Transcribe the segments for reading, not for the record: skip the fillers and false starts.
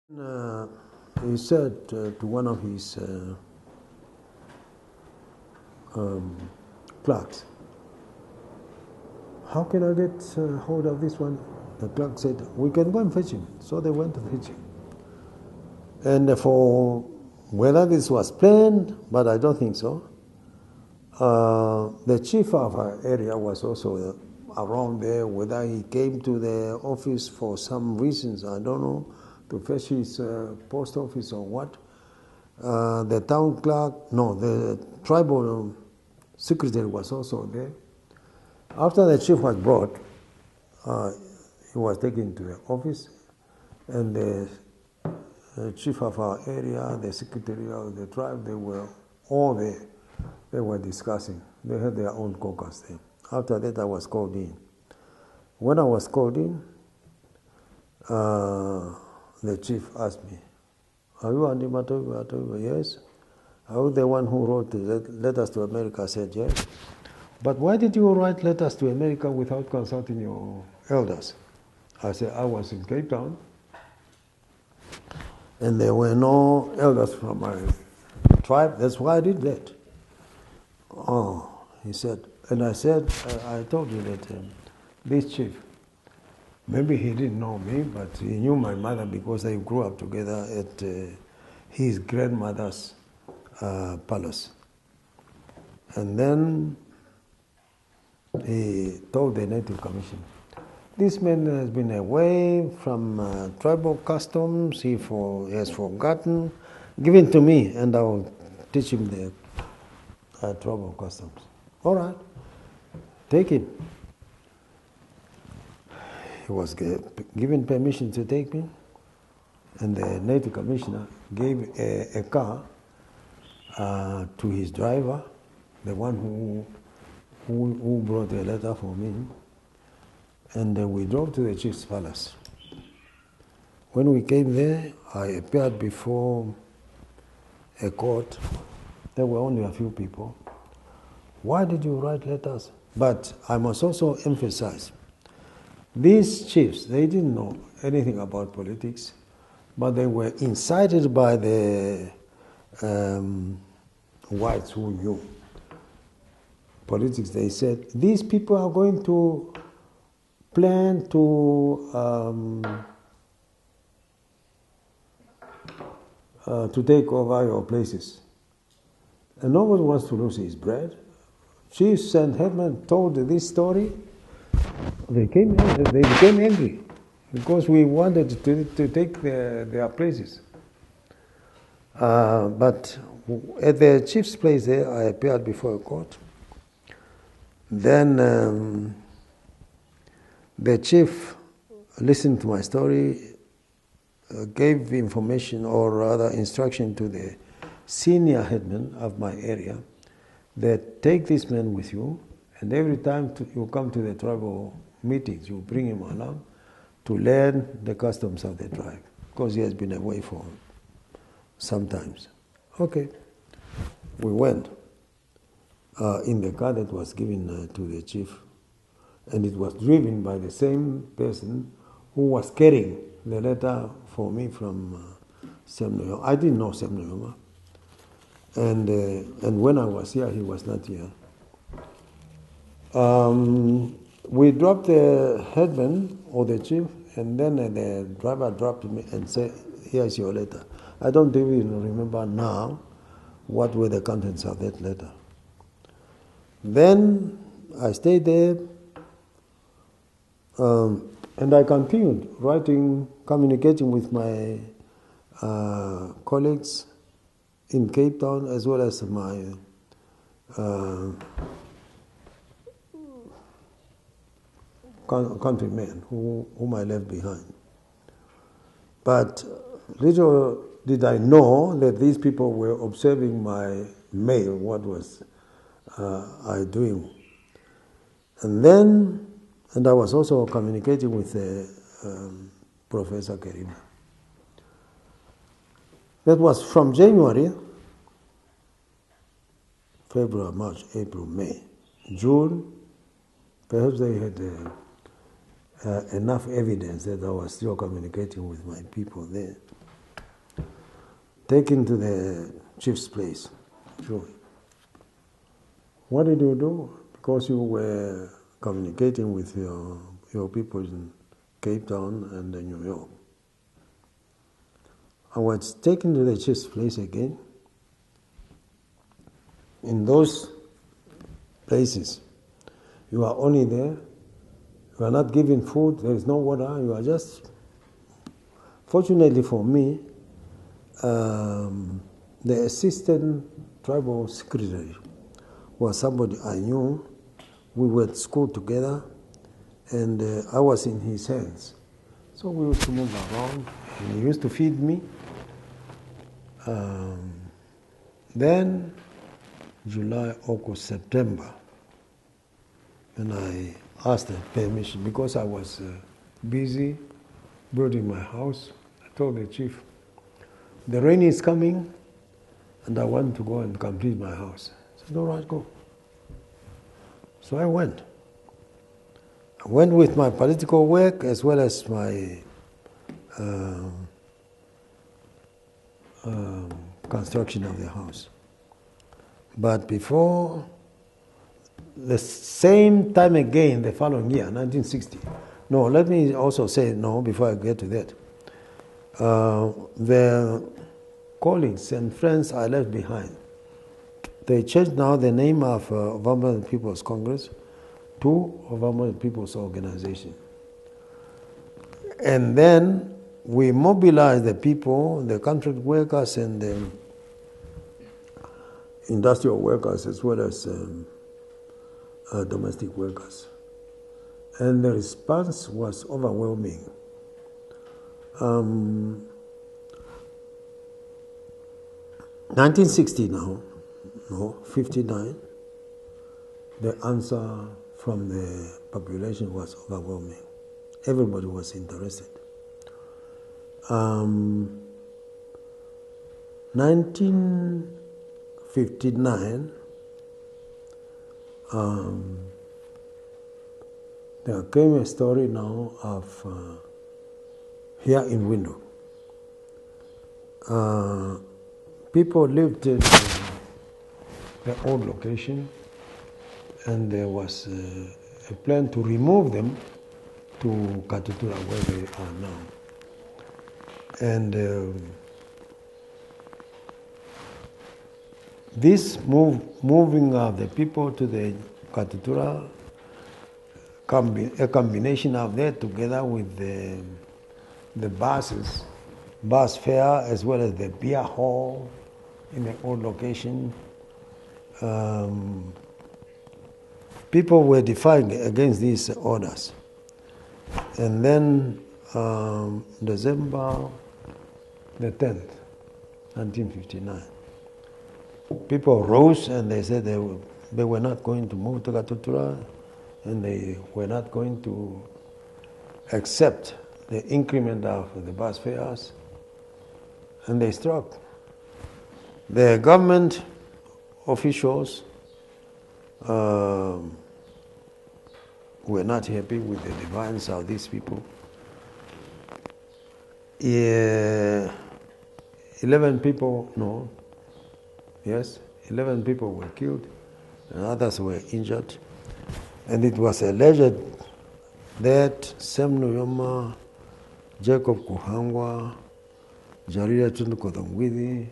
He said to one of his clerks, "How can I get hold of this one?" The clerk said, "We can go and fetch him." So they went to fetch him. And for whether this was planned, but I don't think so, the chief of our area was also around there. Whether he came to the office for some reasons, I don't know, to fetch his post office or what. The town clerk, no, the tribal secretary was also there. After the chief was brought, he was taken to the office, and the chief of our area, the secretary of the tribe, they were all there. They were discussing. They had their own caucus there. After that, I was called in. When I was called in, the chief asked me, "Are you Andimba Toivo?" I told him, "Yes." "Are you the one who wrote the letters to America?" I said, "Yes." "But why did you write letters to America without consulting your elders?" I said, "I was in Cape Town, and there were no elders from my tribe. That's why I did that." "Oh," he said. And I said, I told you that this chief, maybe he didn't know me, but he knew my mother because they grew up together at his grandmother's palace. And then he told the Native Commission, "This man has been away from tribal customs. He has forgotten. Give it to me, and I will teach him the tribal customs." "All right, take it." He was given permission to take me, and the Native Commissioner gave a car to his driver, the one who brought the letter for me, and we drove to the chief's palace. When we came there, I appeared before a court. There were only a few people. "Why did you write letters?" But I must also emphasize, these chiefs, they didn't know anything about politics, but they were incited by the whites who knew politics. They said, "These people are going to plan to take over your places." And nobody wants to lose his bread. Chiefs and headmen told this story. They became angry because we wanted to take their places. But at the chief's place there, I appeared before a court. Then the chief listened to my story, gave information, or rather instruction, to the senior headman of my area that take this man with you, and every time you come to the tribal meetings, you bring him along to learn the customs of the tribe, because he has been away for some times. Okay, we went in the car that was given to the chief, and it was driven by the same person who was carrying the letter for me from Semnoyoma. I didn't know Semnoyoma. And when I was here, he was not here. We dropped the headman or the chief, and then the driver dropped me and said, "Here's your letter." I don't even remember now what were the contents of that letter. Then I stayed there, and I continued writing, communicating with my colleagues in Cape Town, as well as my countrymen whom I left behind. But little did I know that these people were observing my mail, what was I doing. And I was also communicating with Professor Kerima. That was from January, February, March, April, May, June. Perhaps they had enough evidence that I was still communicating with my people there. taken to the chief's place. Sure. What did you do? Because you were communicating with your people in Cape Town and New York. I was taken to the chief's place again. In those places, you are only there, you are not given food, there is no water, you are just... Fortunately for me, the assistant tribal secretary was somebody I knew. We were at school together, and I was in his hands. So we used to move around, and he used to feed me. Then, July, August, September, when I asked the permission, because I was busy building my house, I told the chief, the rain is coming, and I want to go and complete my house. He said, all right, go. So I went. I went with my political work as well as my construction of the house. But before, the same time again, the following year, 1960. No, let me also say no before I get to that. The colleagues and friends I left behind, they changed now the name of Ovambo People's Congress to Ovambo People's Organization. And then we mobilized the people, the contract workers and the industrial workers as well as domestic workers. And the response was overwhelming. 1960 now, no, 59, the answer from the population was overwhelming. Everybody was interested. 1959, there came a story now of here in Window. People lived in the old location, and there was a plan to remove them to Katutura, where they are now. And this moving of the people to the Katutura, a combination of that together with the buses, bus fare, as well as the beer hall in the old location. People were defying against these orders. And then December the 10th, 1959, people rose and they said they were not going to move to Katutura, and they were not going to accept the increment of the bus fares, and they struck. The government officials were not happy with the defiance of these people. 11 people, no, yes, 11 people were killed, and others were injured. And it was alleged that Sam Nuyoma, Jacob Kuhangwa, Jarira Tundukodongwidi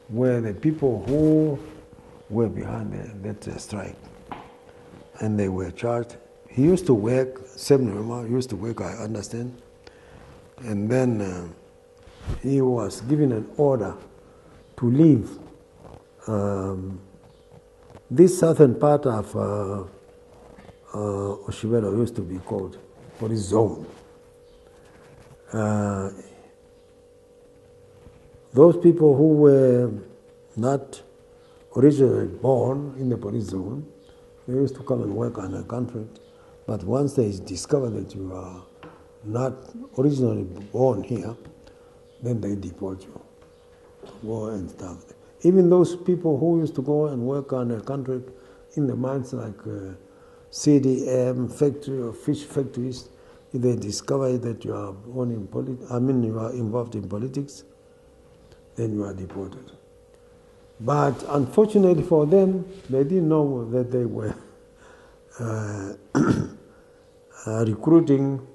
were the people who were behind that strike. And they were charged. He used to work, Sam Nuyoma used to work, I understand. And then he was given an order to leave this southern part of Oshibelo used to be called police zone. Those people who were not originally born in the police zone, they used to come and work on a contract, but once they discover that you are not originally born here, then they deport you to go and stuff. Even those people who used to go and work on a contract in the mines like CDM factory or fish factories, if they discover that you are born in you are involved in politics, then you are deported. But unfortunately for them, they didn't know that they were recruiting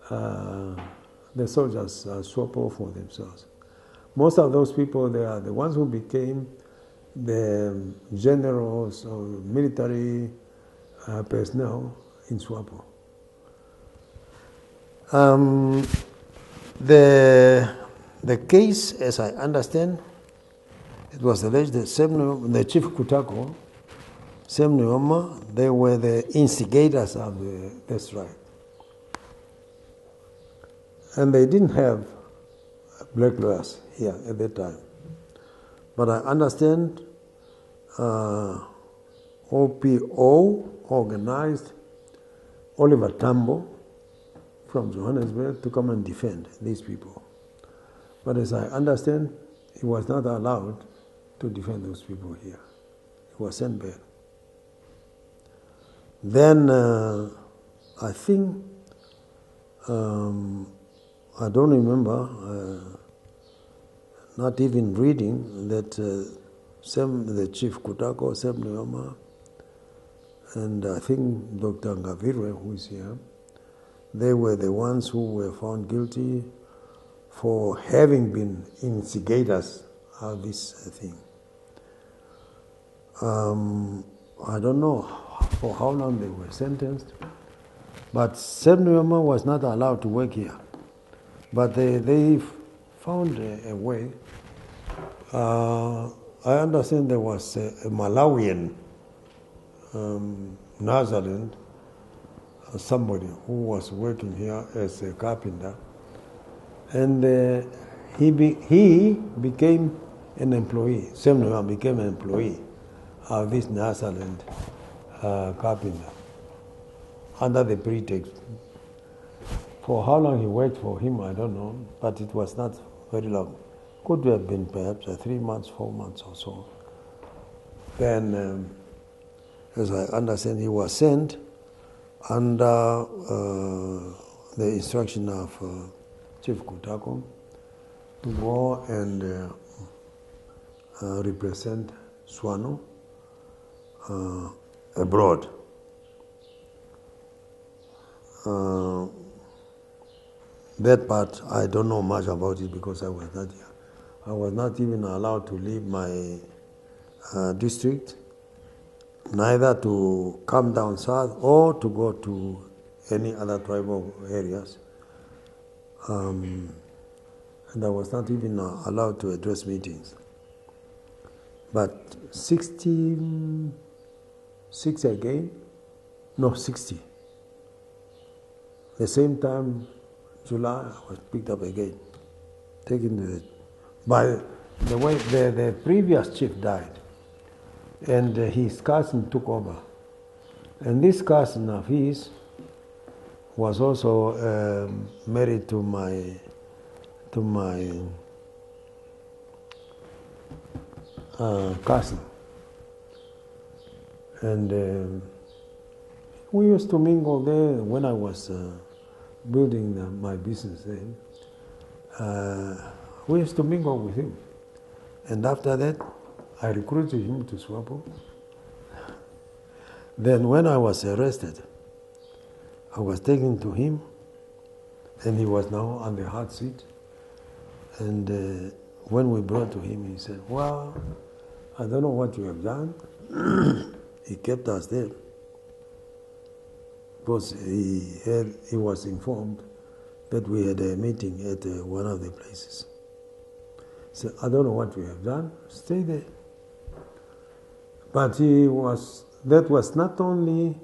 the soldiers SWAPO for themselves. Most of those people, they are the ones who became the generals or military personnel in SWAPO. The case, as I understand, it was alleged that the Chief Kutako, Sem Nyoma, they were the instigators of the strike. And they didn't have black lawyers here at that time. But I understand OPO organized Oliver Tambo from Johannesburg to come and defend these people. But as I understand, he was not allowed to defend those people here. He was sent back. Then I think, I don't remember, not even reading that the Chief Kutako, Sem Nyoma, and I think Dr. Ngavirwe, who is here, they were the ones who were found guilty for having been instigators of this thing. I don't know for how long they were sentenced, but Sem Nyoma was not allowed to work here. But they found a way. I understand there was a Malawian Nazarene, somebody who was working here as a carpenter, and he became an employee. Sem Nyoma became an employee of this Nazarene carpenter under the pretext. For how long he worked for him, I don't know, but it was not very long. Could have been perhaps 3 months, 4 months or so. Then, as I understand, he was sent under the instruction of Chief Kutako to go and represent Swano abroad. That part, I don't know much about it because I was not here. I was not even allowed to leave my district, neither to come down south or to go to any other tribal areas. And I was not even allowed to address meetings. But 66 again, no, 60. The same time, July, I was picked up again, taken to the... By the way, the previous chief died, and his cousin took over. And this cousin of his was also married to my cousin. And we used to mingle there when I was building my business then. We used to mingle with him. And after that, I recruited him to SWAPO. Then when I was arrested, I was taken to him, and he was now on the hot seat. And when we brought to him, he said, well, I don't know what you have done. He kept us there because he was informed that we had a meeting at one of the places. He said, I don't know what we have done, stay there. But that was not only,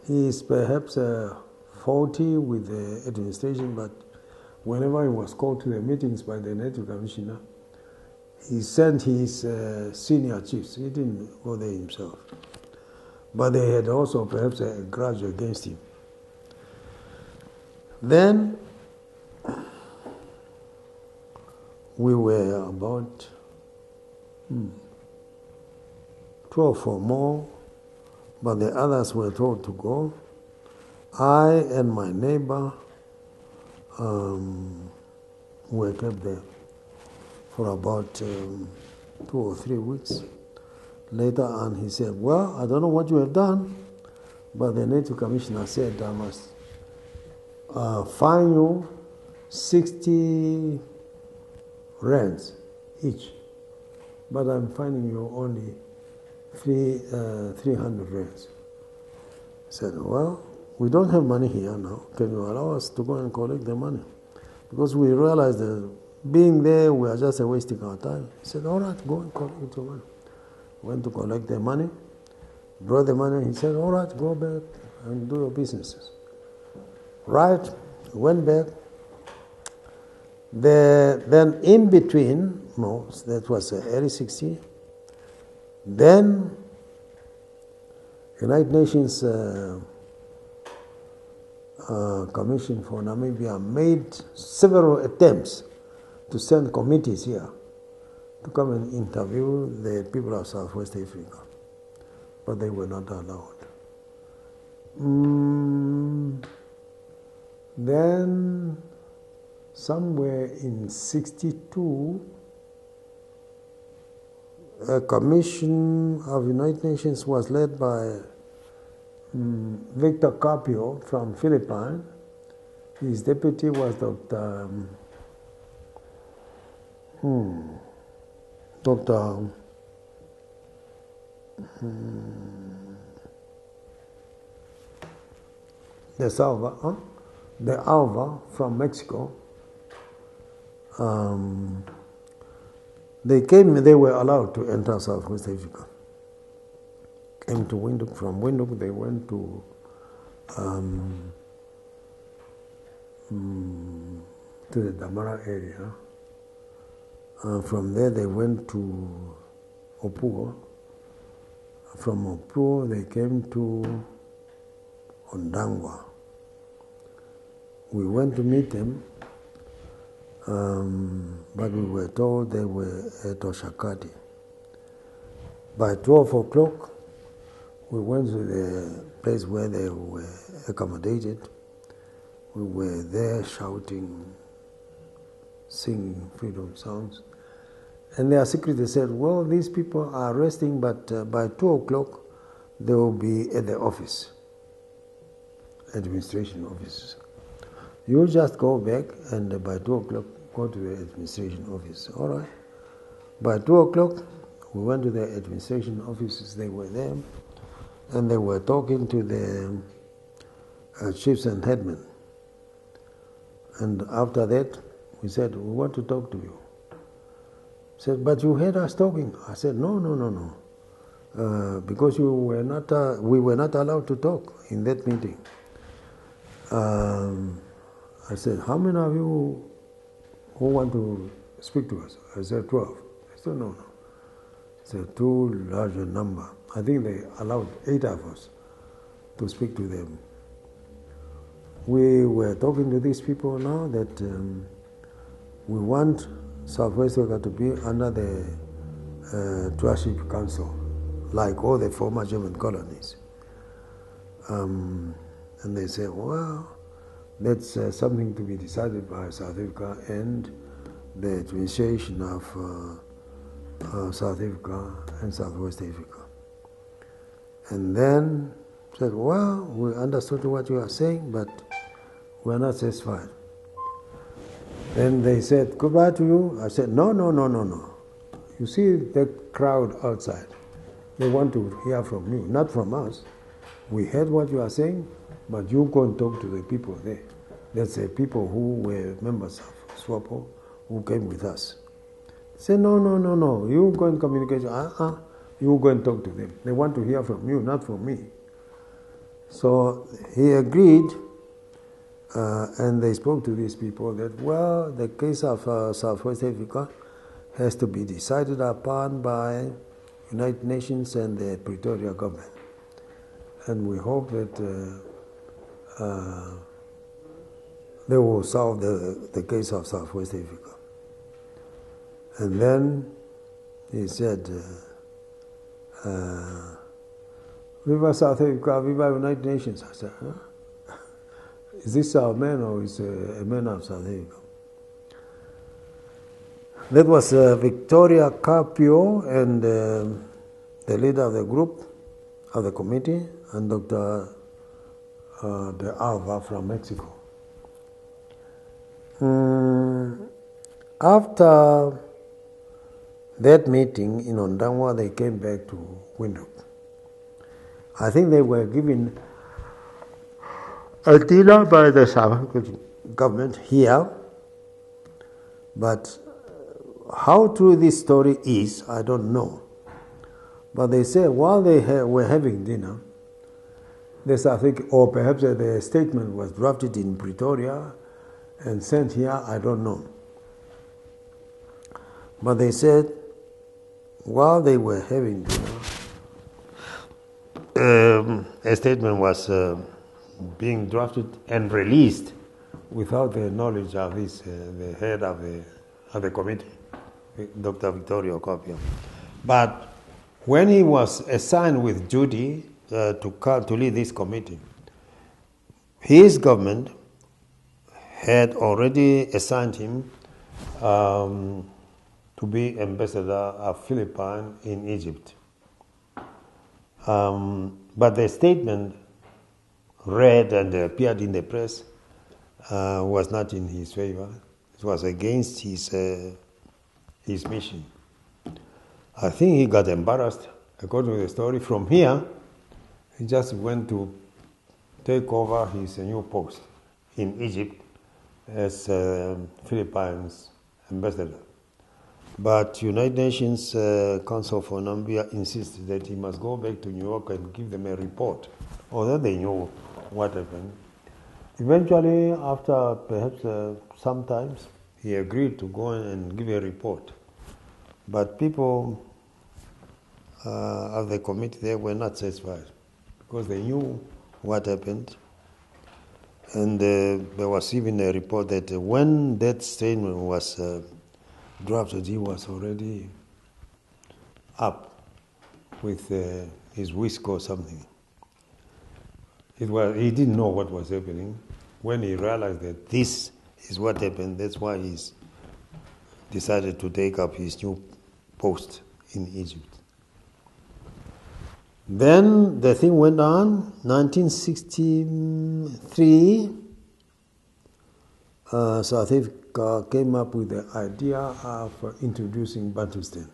he is perhaps faulty with the administration, but whenever he was called to the meetings by the Native Commissioner, he sent his senior chiefs. He didn't go there himself. But they had also perhaps a grudge against him. Then we were about 12 or more, but the others were told to go. I and my neighbor were kept there. for about 2 or 3 weeks. Later on, he said, well, I don't know what you have done, but the Native Commissioner said I must fine you 60 rands each, but I'm fining you only 300 rands. I said, well, we don't have money here now. Can you allow us to go and collect the money? Because we realized that being there, we are just wasting our time. He said, all right, go and collect your money. Went to collect the money, brought the money. He said, all right, go back and do your businesses. Right, went back. Then in between, no, that was early 60s, then United Nations Commission for Namibia made several attempts to send committees here to come and interview the people of Southwest Africa, but they were not allowed. Then, somewhere in 62, a commission of United Nations was led by Victor Carpio from Philippines. His deputy was Dr. De Alva from Mexico. They were allowed to enter Southwest Africa. Came to Windhoek. From Windhoek, they went to the Damara area. From there, they went to Opuo. From Opuo, they came to Ondangwa. We went to meet them, but we were told they were at Oshakati. By 12 o'clock, we went to the place where they were accommodated. We were there shouting, singing freedom songs. And their secretary said, well, these people are resting, but by 2 o'clock, they will be at the office, administration office. You just go back and by 2 o'clock, go to the administration office. All right. By 2 o'clock, we went to the administration offices. They were there, and they were talking to the chiefs and headmen. And after that, we said, we want to talk to you. He said, but you heard us talking. I said, no. Because we were not allowed to talk in that meeting. I said, how many of you who want to speak to us? I said, 12. I said, no. It's a too large a number. I think they allowed 8 of us to speak to them. We were talking to these people now that we want Southwest Africa to be under the Trusteeship Council, like all the former German colonies. And they said, well, that's something to be decided by South Africa and the administration of South Africa and Southwest Africa. And then said, well, we understood what you are saying, but we are not satisfied. Then they said, goodbye to you. I said, no. You see that crowd outside. They want to hear from you, not from us. We heard what you are saying, but you go and talk to the people there. That's the people who were members of SWAPO who came with us. They said, no. You go and communicate. You go and talk to them. They want to hear from you, not from me. So he agreed, and they spoke to these people that, well, the case of Southwest Africa has to be decided upon by United Nations and the Pretoria government. And we hope that they will solve the case of Southwest Africa. And then he said, Viva South Africa, Viva United Nations. I said, huh? Is this our man or is a man of South Africa? That was Victoria Carpio and the leader of the group, of the committee, and Dr. De Alva from Mexico. After that meeting in Ondangwa, they came back to Windhoek. I think they were given a dinner by the South African government here, but how true this story is, I don't know. But they say while they were having dinner, the South African, or perhaps the statement was drafted in Pretoria and sent here, I don't know. But they said while they were having dinner, a statement was being drafted and released without the knowledge of this, the head of the committee, Dr. Victoria Carpio. But when he was assigned with duty to lead this committee, his government had already assigned him to be ambassador of Philippines in Egypt. But the statement read and appeared in the press was not in his favor. It was against his mission. I think he got embarrassed, according to the story. From here, he just went to take over his new post in Egypt as Philippines ambassador. But United Nations Council for Namibia insisted that he must go back to New York and give them a report, although they knew what happened. Eventually, after perhaps some time, he agreed to go and give a report. But people of the committee there were not satisfied because they knew what happened. And there was even a report that when that statement was drafted, he was already up with his whisk or something. He didn't know what was happening. When he realized that this is what happened, that's why he's decided to take up his new post in Egypt. Then the thing went on. 1963, South Africa came up with the idea of introducing Bantustan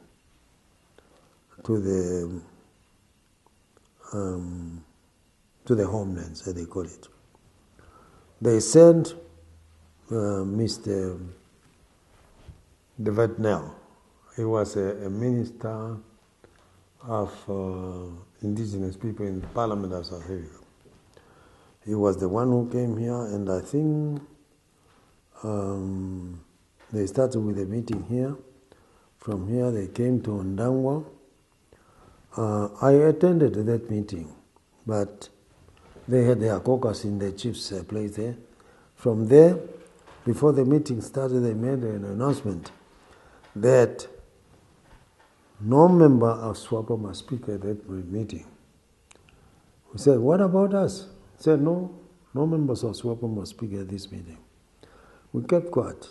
to the homelands, as they call it. They sent Mr. De Vetnel. He was a minister of indigenous people in the Parliament of South Africa. He was the one who came here, and I think they started with a meeting here. From here they came to Ondangwa. I attended that meeting, but they had their caucus in the chief's place there. From there, before the meeting started, they made an announcement that no member of SWAPO must speak at that meeting. We said, what about us? He said, no members of SWAPO must speak at this meeting. We kept quiet.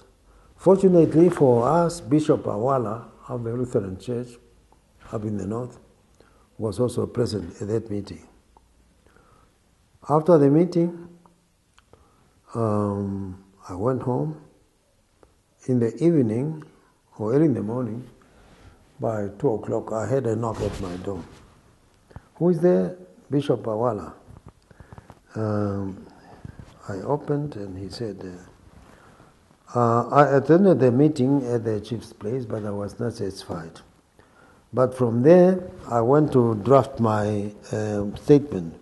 Fortunately for us, Bishop Awala of the Lutheran Church up in the north was also present at that meeting. After the meeting, I went home. In the evening, or early in the morning, by 2 o'clock, I had a knock at my door. Who is there? Bishop Awala. I opened and he said, I attended the meeting at the chief's place, but I was not satisfied. But from there, I went to draft my statement,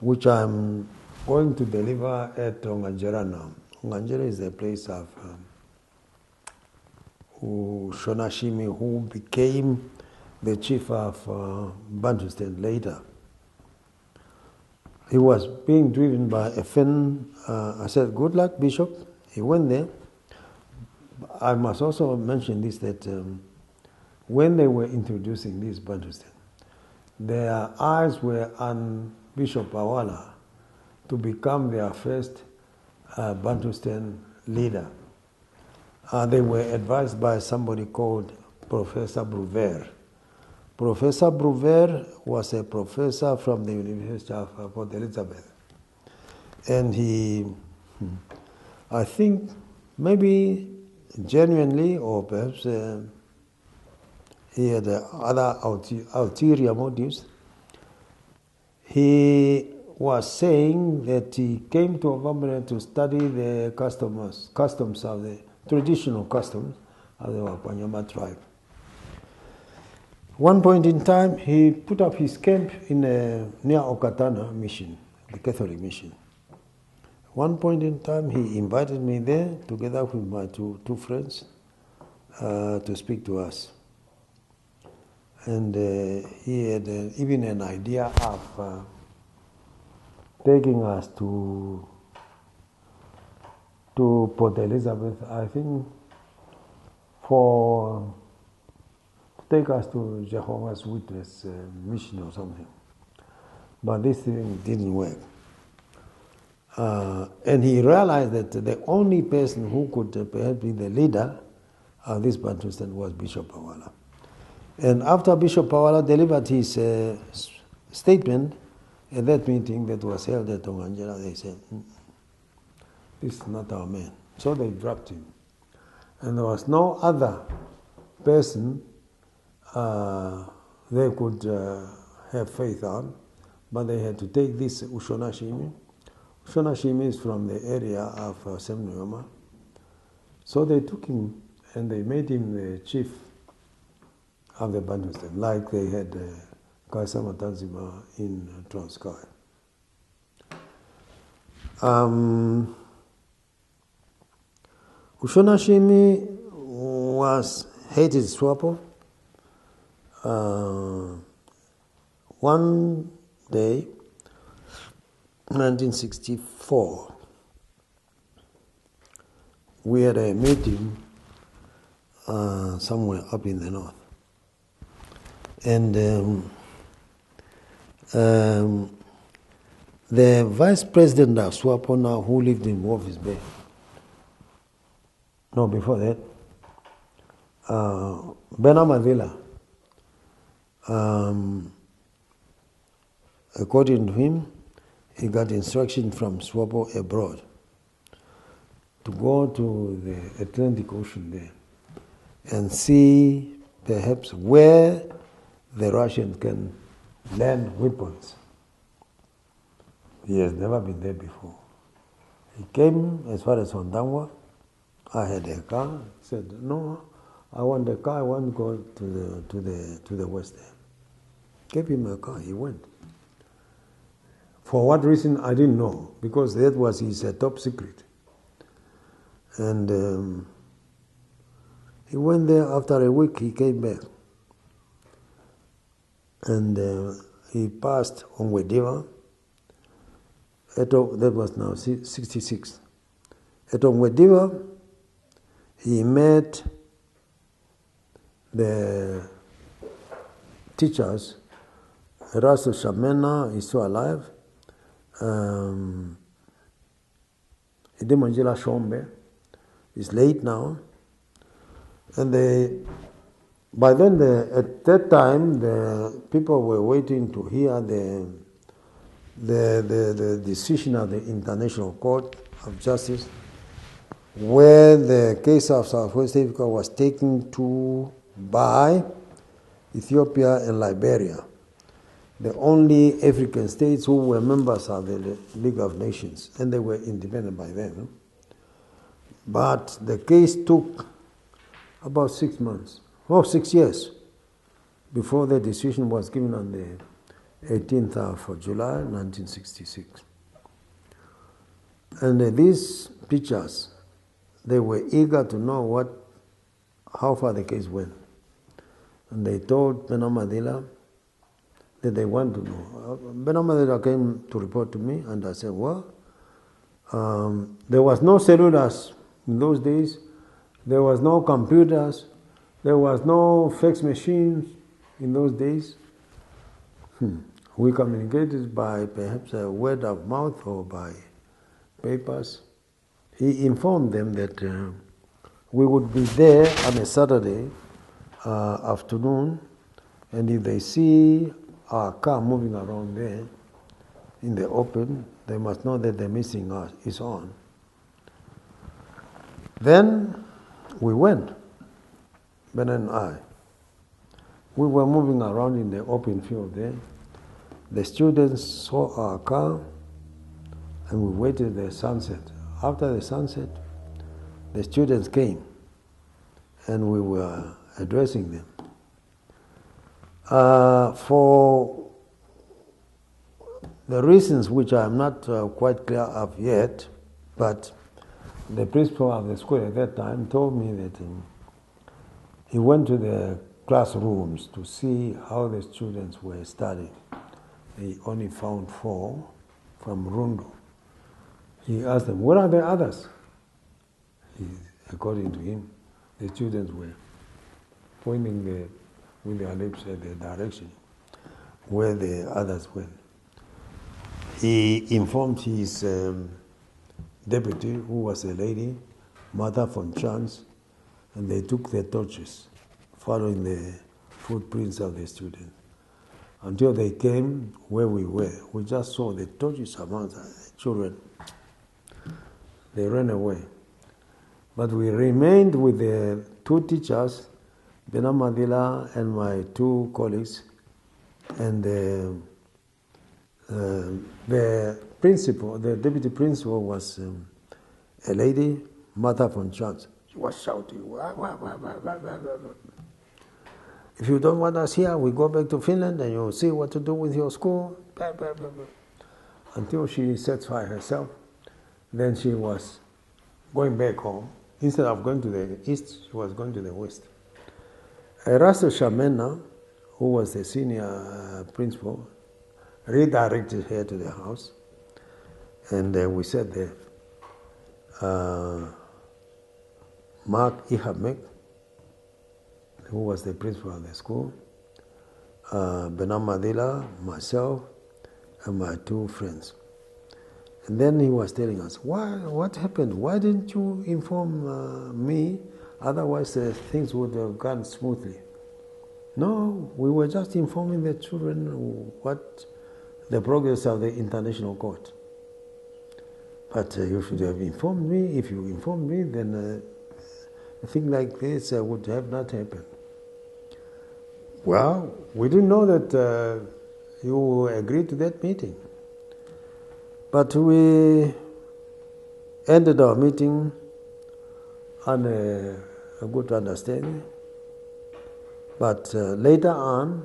which I'm going to deliver at Onganjera now. Onganjera is a place of Shonashimi, who became the chief of Bantustan later. He was being driven by a Finn. I said, good luck, Bishop. He went there. I must also mention this, that when they were introducing this Bantustan, their eyes were on Bishop Awala to become their first Bantustan leader. They were advised by somebody called Professor Bruver. Professor Bruver was a professor from the University of Port Elizabeth. And he, I think, maybe genuinely or perhaps he had other ulterior motives, he was saying that he came to Ovambre to study the customs of the traditional customs of the Wapanyama tribe. One point in time, he put up his camp in near Okatana mission, the Catholic mission. One point in time, he invited me there together with my two friends to speak to us. And he had even an idea of taking us to Port Elizabeth, I think, to take us to Jehovah's Witness mission or something. But this thing didn't work. And he realized that the only person who could perhaps be the leader of this Bantustan was Bishop Pawala. And after Bishop Pawala delivered his statement at that meeting that was held at Tonganjera, they said, this is not our man. So they dropped him. And there was no other person they could have faith on, but they had to take this Ushona Shimi. Ushona Shimi is from the area of Semnuyoma. So they took him and they made him the chief of the Bantustan, like they had Kaisa Matanzima in Transkei. Ushona Shimi hated Swapo. One day, 1964, we had a meeting somewhere up in the north. And the vice president of Swapo now, who lived in Walvis Bay, no, before that, Benamadila, according to him, he got instruction from Swapo abroad to go to the Atlantic Ocean there and see perhaps where the Russians can land weapons. He has never been there before. He came as far as Hondangwa. I had a car. He said, no, I want a car. I want to go to the west there. Gave him a car. He went. For what reason, I didn't know, because that was his top secret. And he went there. After a week, he came back. And he passed on Ongwediva. That was now 66. At Ongwediva, he met the teachers. Erasto Shamena is still alive. Idemangela Shombe is late now. And by then, at that time, the people were waiting to hear the decision of the International Court of Justice, where the case of Southwest Africa was taken to by Ethiopia and Liberia, the only African states who were members of the League of Nations, and they were independent by then. But the case took about 6 months, 6 years, before the decision was given on the 18th of July, 1966. And these teachers, they were eager to know how far the case went. And they told Benamadila that they want to know. Benamadila came to report to me, and I said, well, there was no cellulars in those days, there was no computers, there was no fax machines in those days. We communicated by perhaps a word of mouth or by papers. He informed them that we would be there on a Saturday afternoon, and if they see our car moving around there in the open, they must know that the missing is on. Then we went, Ben and I. We were moving around in the open field there. The students saw our car, and we waited the sunset. After the sunset, the students came, and we were addressing them. For the reasons which I am not quite clear of yet, but the principal of the school at that time told me that he went to the classrooms to see how the students were studying. He only found 4 from Rundu. He asked them, "Where are the others?" According to him, the students were pointing with their lips at the direction where the others went. He informed his deputy, who was a lady, Mother von Chance, and they took their torches, following the footprints of the students, until they came where we were. We just saw the torches among the children. They ran away. But we remained with the 2 teachers, Bena Madila and my 2 colleagues, and the principal, the deputy principal was a lady, Mother von Chance. She was shouting, "Wah, wah, wah, wah, wah, wah, wah. If you don't want us here, we go back to Finland and you'll see what to do with your school." Blah, blah, blah, blah. Until she satisfied herself, then she was going back home. Instead of going to the east, she was going to the west. Erasto Shamena, who was the senior principal, redirected her to the house, and we sat there. Mark Ihamek, who was the principal of the school, Benam Madila, myself, and my 2 friends. And then he was telling us, what happened? Why didn't you inform me? Otherwise things would have gone smoothly. No, we were just informing the children what the progress of the international court. But you should have informed me. If you informed me, then a thing like this would have not happened. Well, we didn't know that you agreed to that meeting. But we ended our meeting on a good understanding. But later on,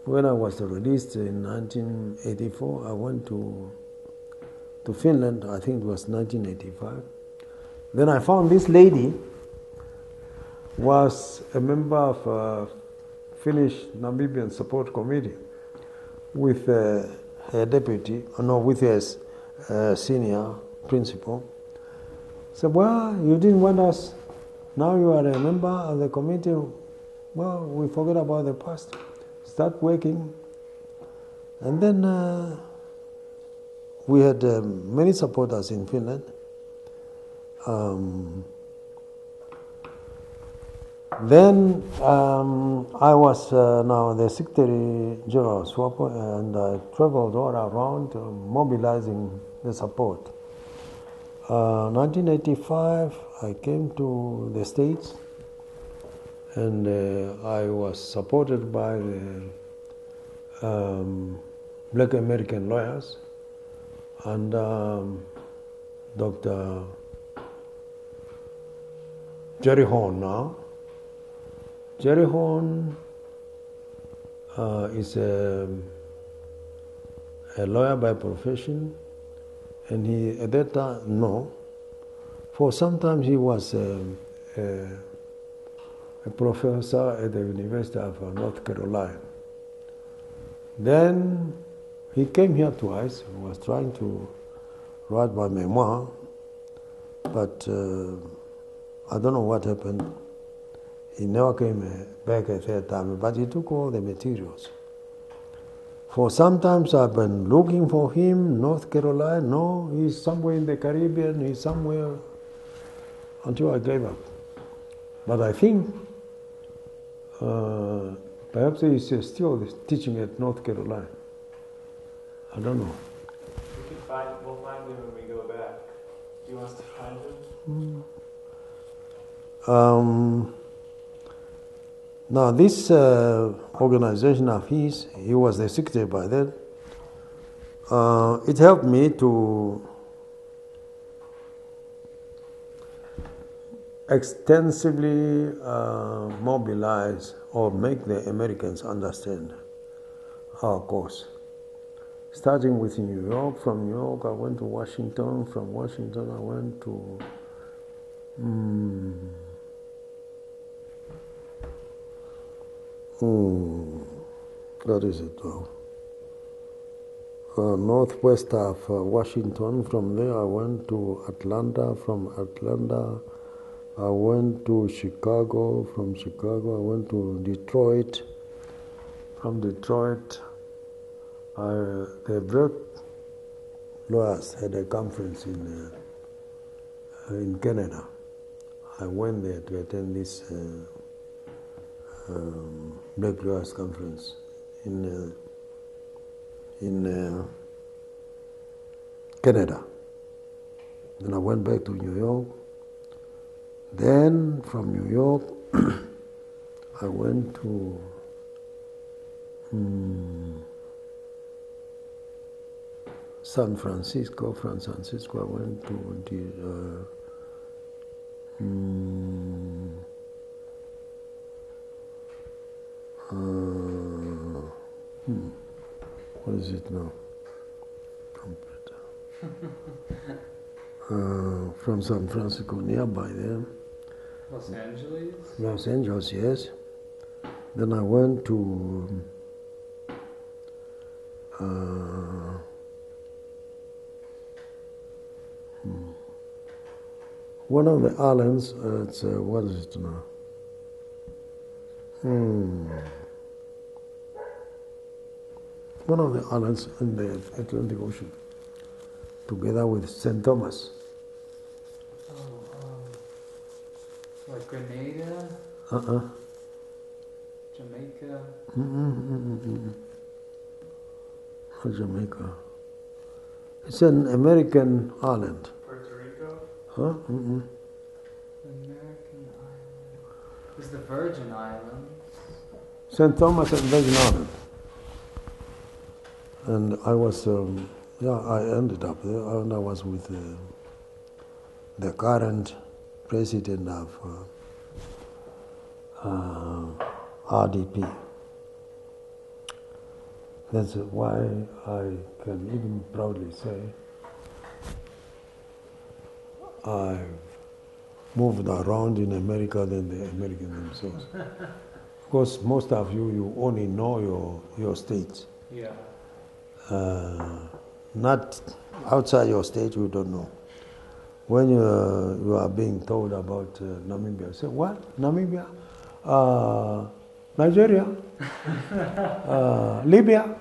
when I was released in 1984, I went to Finland. I think it was 1985. Then I found this lady was a member of a Finnish Namibian Support Committee with her deputy, with her senior principal. Said, "Well, you didn't want us. Now you are a member of the committee. Well, we forget about the past. Start working." And then we had many supporters in Finland. Then I was now the Secretary General of SWAPO, and I traveled all around mobilizing the support. 1985, I came to the States, and I was supported by the Black American lawyers and Dr. Jerry Horn now. Jerry Horn is a lawyer by profession, and he, at that time, for some time he was a professor at the University of North Carolina. Then he came here twice. He was trying to write my memoir, but I don't know what happened. He never came back at that time, but he took all the materials. For sometimes I've been looking for him, North Carolina. No, he's somewhere in the Caribbean, he's somewhere. until I gave up. But I think perhaps he is still teaching at North Carolina. I don't know. We'll find him when we go back. Do you want us to find him? Now this organization of his, he was the secretary by then. It helped me to extensively mobilize or make the Americans understand our cause. Starting with New York, from New York I went to Washington, from Washington I went to what is it now? Northwest of Washington. From there I went to Atlanta. From Atlanta I went to Chicago. From Chicago I went to Detroit. From Detroit the black lawyers had a conference in Canada. I went there to attend this black lawyers conference in Canada. Then I went back to New York. Then from New York I went to San Francisco. From San Francisco I went to what is it now? From San Francisco, nearby there. Los Angeles? Los Angeles, yes. Then I went to one of the islands, it's, what is it now? One of the islands in the Atlantic Ocean, together with St. Thomas. Like Grenada? Jamaica? Not Jamaica. It's an American island. Puerto Rico? Huh? American island. It's the Virgin Islands. St. Thomas and Virgin Island. And I was, I ended up there, and I was with the current president of RDP. That's why I can even proudly say I've moved around in America than the Americans themselves. Of course, most of you only know your states. Yeah. Not outside your state, you don't know. When you are being told about Namibia, say, what? Namibia? Nigeria? Libya?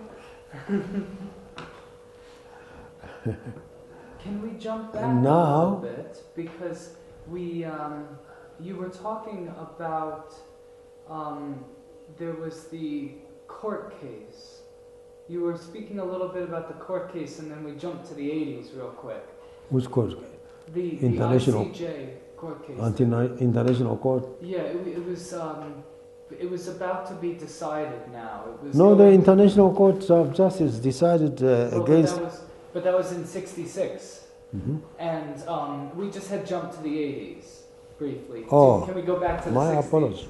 Can we jump back now, a little bit? Because you were talking about, there was the court case. You were speaking a little bit about the court case, and then we jumped to the 80s real quick. Which court case? The International ICJ court case. International Court? Yeah, it was about to be decided now. It was no, the International Court of Justice decided against... But that was in '66. Mm-hmm. And we just had jumped to the 80s, briefly. Oh, can we go back to the 60s? My apologies.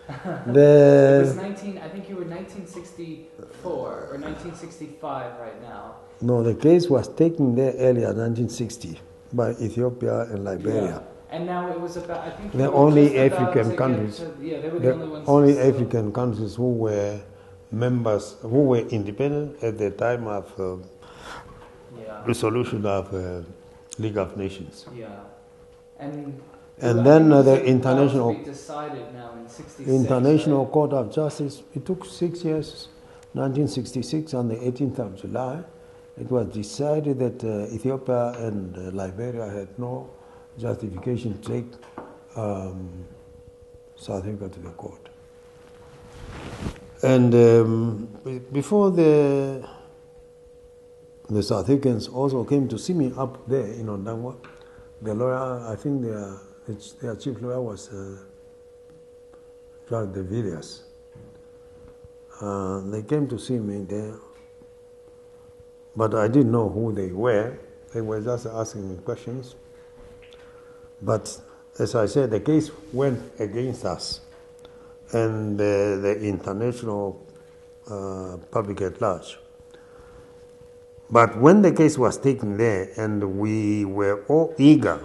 It was I think you were 1964 or 1965 right now. No, the case was taken there earlier, 1960, by Ethiopia and Liberia. Yeah. And now it was about, I think the only African countries. countries, they were the only ones. Only African countries who were members, who were independent at the time of resolution of League of Nations. Yeah. And then the international decided now in '66. International Court of Justice. It took 6 years. 1966, on the 18th of July, it was decided that Ethiopia and Liberia had no justification to take South Africa to the court. And before the South Africans also came to see me up there in Ondangwa, the lawyer, I think their chief lawyer was Judge de Villiers. They came to see me there, but I didn't know who they were. They were just asking me questions. But as I said, the case went against us and the international public at large. But when the case was taken there, and we were all eager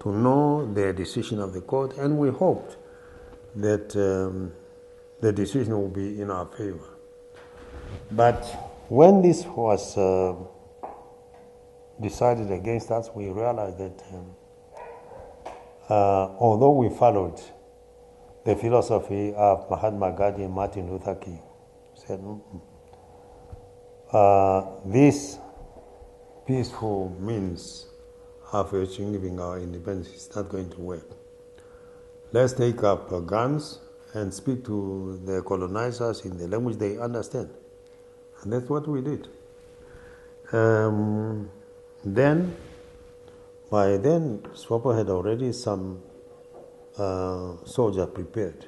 to know the decision of the court, and we hoped that the decision would be in our favor. But when this was decided against us, we realized that although we followed the philosophy of Mahatma Gandhi and Martin Luther King, said, this peaceful means of achieving our independence is not going to work. Let's take up guns and speak to the colonizers in the language they understand. And that's what we did. By then, SWAPO had already some soldiers prepared.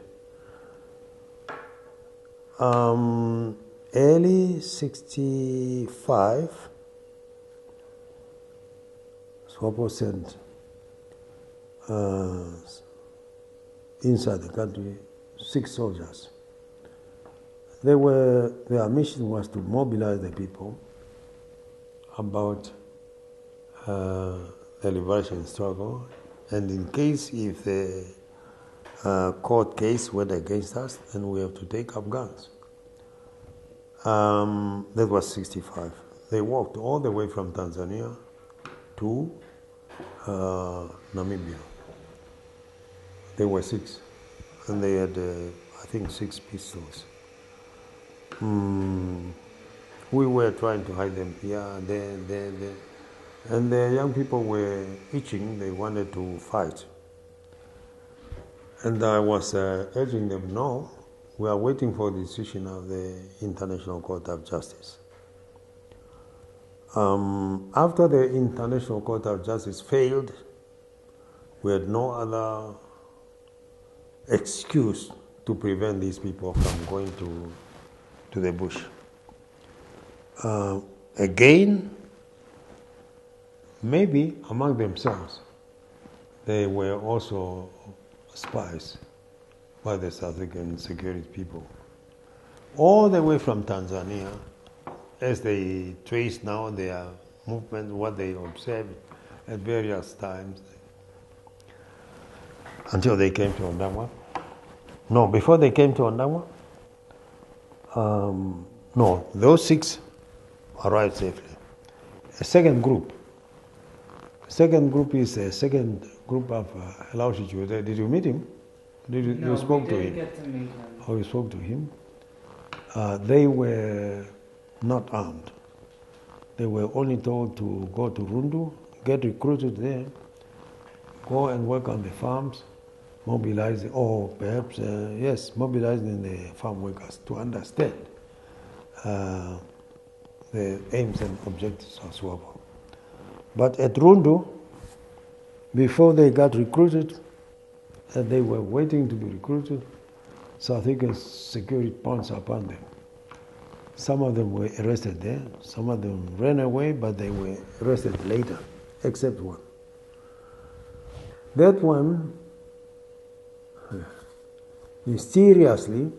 Early 65, SWAPO sent inside the country 6 soldiers. Their mission was to mobilize the people about the liberation struggle, and in case if the court case went against us, then we have to take up guns. That was 65. They walked all the way from Tanzania to Namibia. They were 6, and they had, I think, 6 pistols. We were trying to hide them here, there. And the young people were itching, they wanted to fight. And I was urging them, no, we are waiting for the decision of the International Court of Justice. After the International Court of Justice failed, we had no other excuse to prevent these people from going to the bush. Again, maybe among themselves, they were also spies by the South African security people. All the way from Tanzania, as they trace now their movement, what they observed at various times, until they came to Ondangwa. No, before they came to Ondangwa, no, those 6 arrived safely. A second group is a second group of Lausichu. Did you meet him? You spoke to him? Get to meet him. Oh, you spoke to him? They were not armed. They were only told to go to Rundu, get recruited there, go and work on the farms, mobilize, or perhaps, mobilizing the farm workers to understand the aims and objectives of SWAPO. But at Rundu, before they got recruited, and they were waiting to be recruited, South African security pounced upon them. Some of them were arrested there, some of them ran away, but they were arrested later, except one. That one, mysteriously,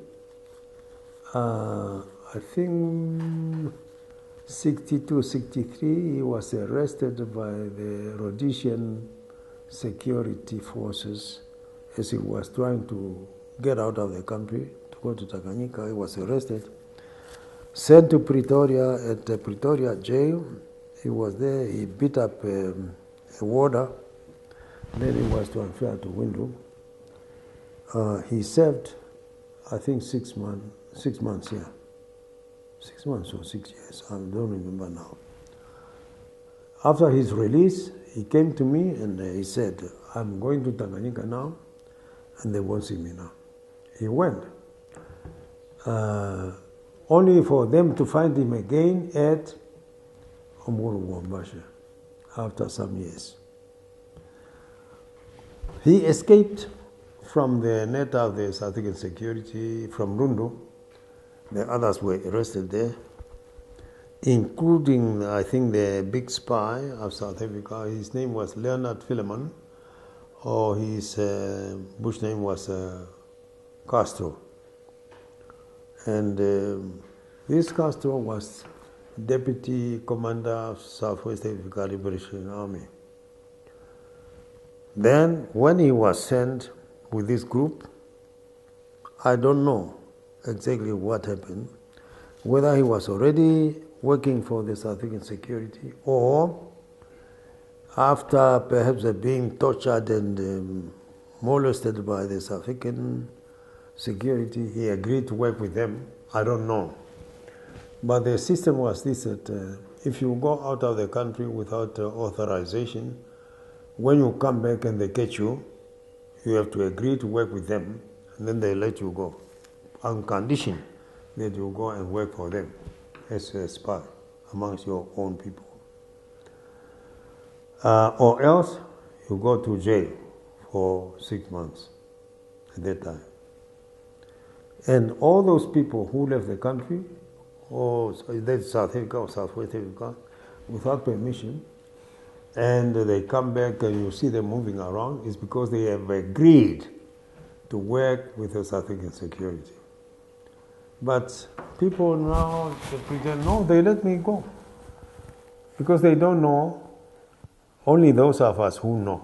I think 62, 63, he was arrested by the Rhodesian security forces as he was trying to get out of the country to go to Tanganyika. He was arrested, sent to Pretoria at the Pretoria jail. He was there, he beat up a warder, then he was transferred to Windhoek. He served, I think, 6 months here. 6 months or 6 years, I don't remember now. After his release, he came to me and he said, I'm going to Tanganyika now, and they won't see me now. He went. Only for them to find him again at Omuru after some years. He escaped from the net of the South African security from Rundu. The others were arrested there, including, I think, the big spy of South Africa. His name was Leonard Philemon, or his bush name was Castro. And this Castro was deputy commander of Southwest Africa Liberation Army. Then, when he was sent with this group, I don't know exactly what happened, whether he was already working for the South African security or after perhaps being tortured and molested by the South African security, he agreed to work with them. I don't know. But the system was this, that if you go out of the country without authorization, when you come back and they catch you, you have to agree to work with them, and then they let you go, on condition that you go and work for them as a spy amongst your own people. Or else you go to jail for 6 months at that time. And all those people who left the country, or that's South Africa or Southwest Africa, without permission, and they come back and you see them moving around, it's because they have agreed to work with the South African security. But people now, they pretend, no, they let me go. Because they don't know, only those of us who know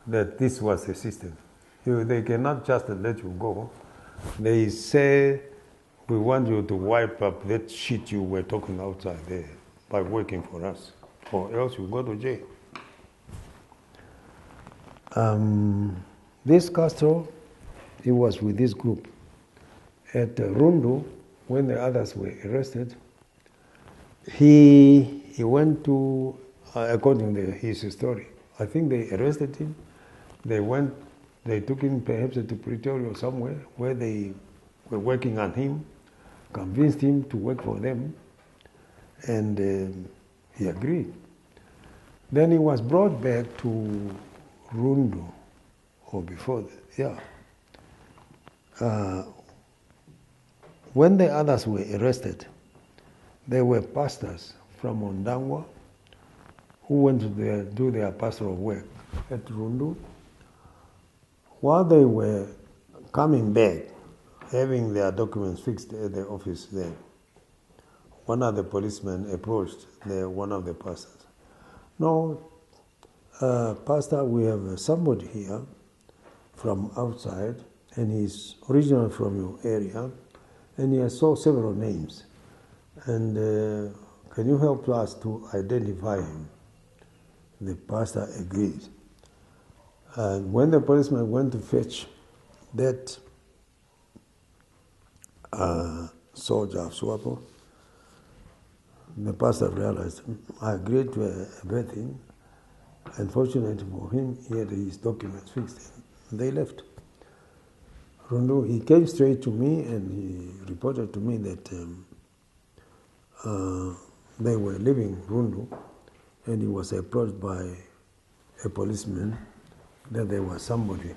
that this was the system. They cannot just let you go. They say, we want you to wipe up that shit you were talking outside there by working for us, or else you go to jail. This Castro, he was with this group. At Rundu, when the others were arrested, he went to, according to his story, I think they arrested him. They took him perhaps to Pretoria or somewhere where they were working on him, convinced him to work for them, and he agreed. Then he was brought back to Rundu, or before that, yeah. When the others were arrested, there were pastors from Ondangwa who went to do their pastoral work at Rundu. While they were coming back, having their documents fixed at the office there, one of the policemen approached one of the pastors. No, Pastor, we have somebody here from outside, and he's originally from your area, and he has saw several names. And can you help us to identify him? The pastor agreed. And when the policeman went to fetch that soldier of SWAPO, the pastor realized, I agreed to everything. Unfortunately for him, he had his documents fixed. And they left. Rundu, he came straight to me and he reported to me that they were leaving Rundu, and he was approached by a policeman that there was somebody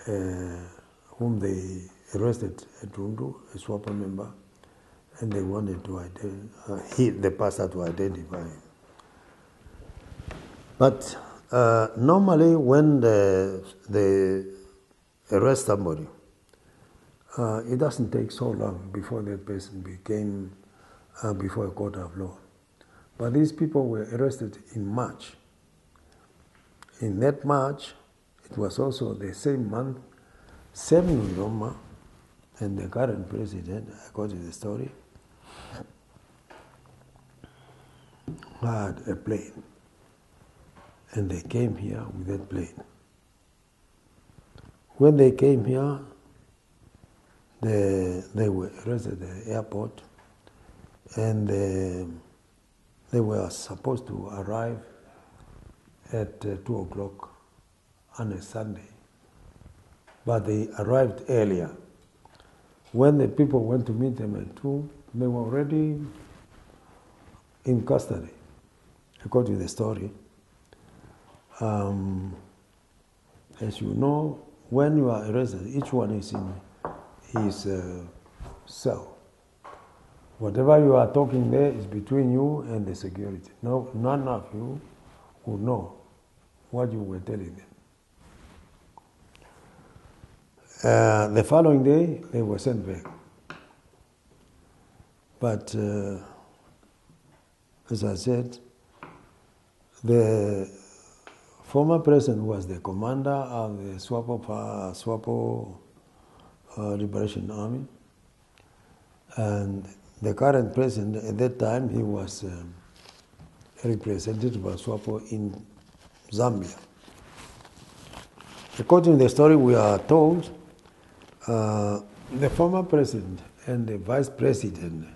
whom they arrested at Rundu, a SWAPO member, and they wanted to the pastor to identify him. But normally when they arrest somebody, it doesn't take so long before that person became before a court of law. But these people were arrested in March. In that March, it was also the same month, Sam Nujoma and the current president, according to the story, had a plane. And they came here with that plane. When they came here, they were arrested at the airport, and they were supposed to arrive at 2 o'clock on a Sunday. But they arrived earlier. When the people went to meet them at 2, they were already in custody, according to the story. As you know, when you are arrested, each one is in his cell. Whatever you are talking there is between you and the security. No, none of you would know what you were telling them. The following day, they were sent back. But as I said, the former president was the commander of the SWAPO Liberation Army, and the current president at that time, he was a representative of SWAPO in Zambia. According to the story we are told, the former president and the vice president,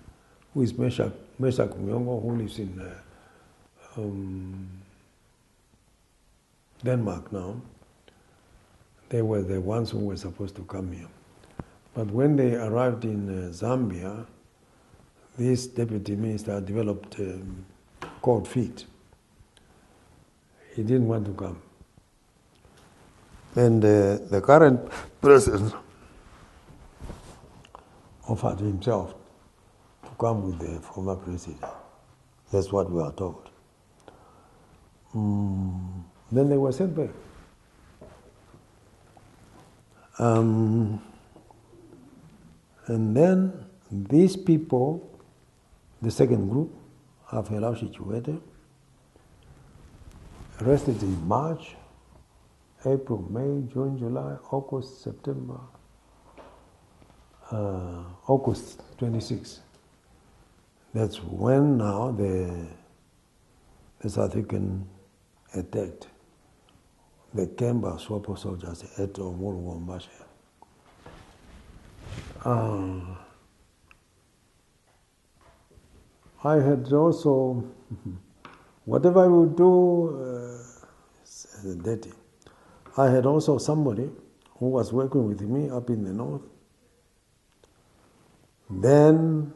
who is Meshach Myongo, who lives in Denmark now, they were the ones who were supposed to come here. But when they arrived in Zambia, this deputy minister developed cold feet. He didn't want to come. And the current president offered himself to come with the former president. That's what we are told. Then they were sent back. And then these people, the second group, of Helaushi Chiwete, arrested in March, April, May, June, July, August, September, August 26. That's when now the South African attacked the camp of SWAPO soldiers at Omuru. I had also, whatever I would do, dirty. I had also somebody who was working with me up in the north. Then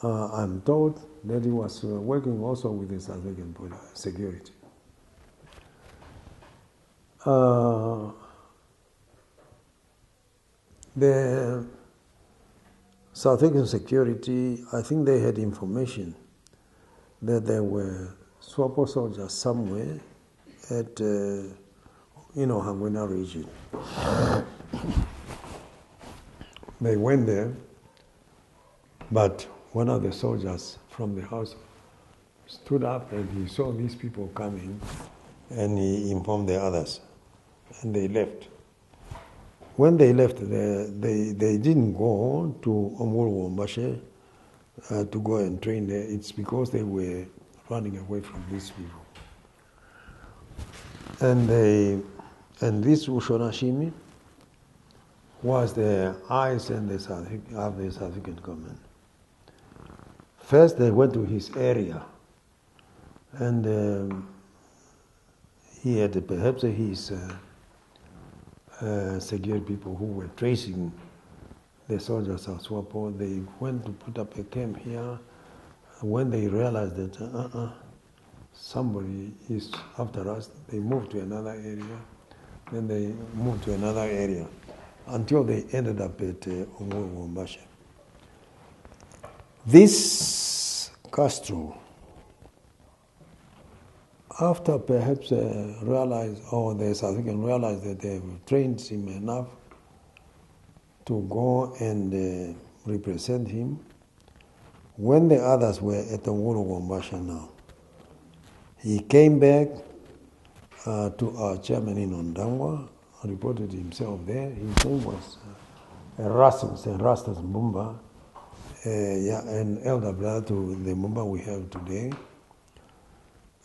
I'm told that he was working also with the South African security. The South African security, I think they had information that there were SWAPO soldiers somewhere at, Hangwena region. They went there, but one of the soldiers from the house stood up and he saw these people coming and he informed the others and they left. When they left, they didn't go to Omuru to go and train there. It's because they were running away from these people. And this Ushonashimi was the eyes and the South African command. First, they went to his area, and he had perhaps his security people who were tracing the soldiers of SWAPO. They went to put up a camp here. When they realized that somebody is after us, they moved to another area. Then they moved to another area until they ended up at Omuru. This Castro, after perhaps the South African realized that they have trained him enough to go and represent him, when the others were at the Omuru now, he came back to our chairman in Ondangwa, reported himself there. His name was Erastus Mbumba, an elder brother to the Mbumba we have today.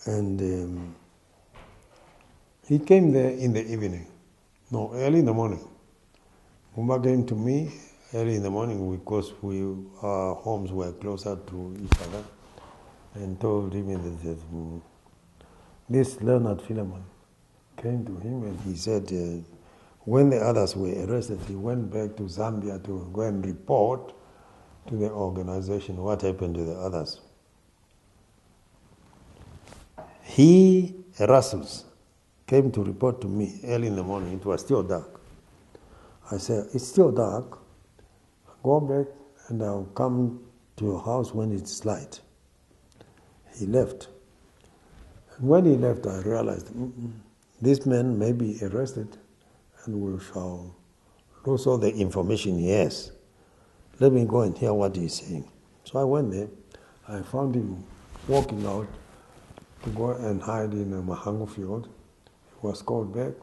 And he came there in the evening, early in the morning. Mbumba came to me early in the morning because our homes were closer to each other, and told him that this Leonard Philemon came to him and he said, when the others were arrested, he went back to Zambia to go and report to the organization what happened to the others. He, Erasmus, came to report to me early in the morning. It was still dark. I said, it's still dark. Go back and I'll come to your house when it's light. He left. And when he left, I realized this man may be arrested and we shall lose all the information he has. Let me go and hear what he's saying. So I went there. I found him walking out to go and hide in a Mahango field. He was called back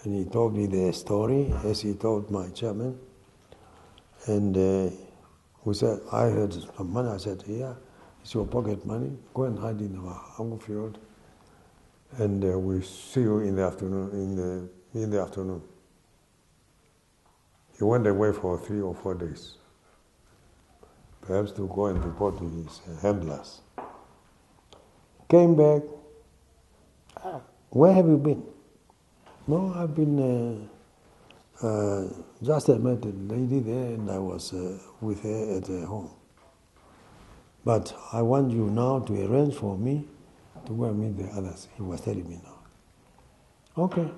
and he told me the story as he told my chairman. And we said, I had some money. I said, yeah, it's your pocket money. Go and hide in the Mahango field. And we'll see you in the afternoon. In the afternoon. He went away for 3 or 4 days, perhaps to go and report to his handlers. Came back. Where have you been? No, I've been just I met a lady there and I was with her at home. But I want you now to arrange for me to go and meet the others. He was telling me now. Okay.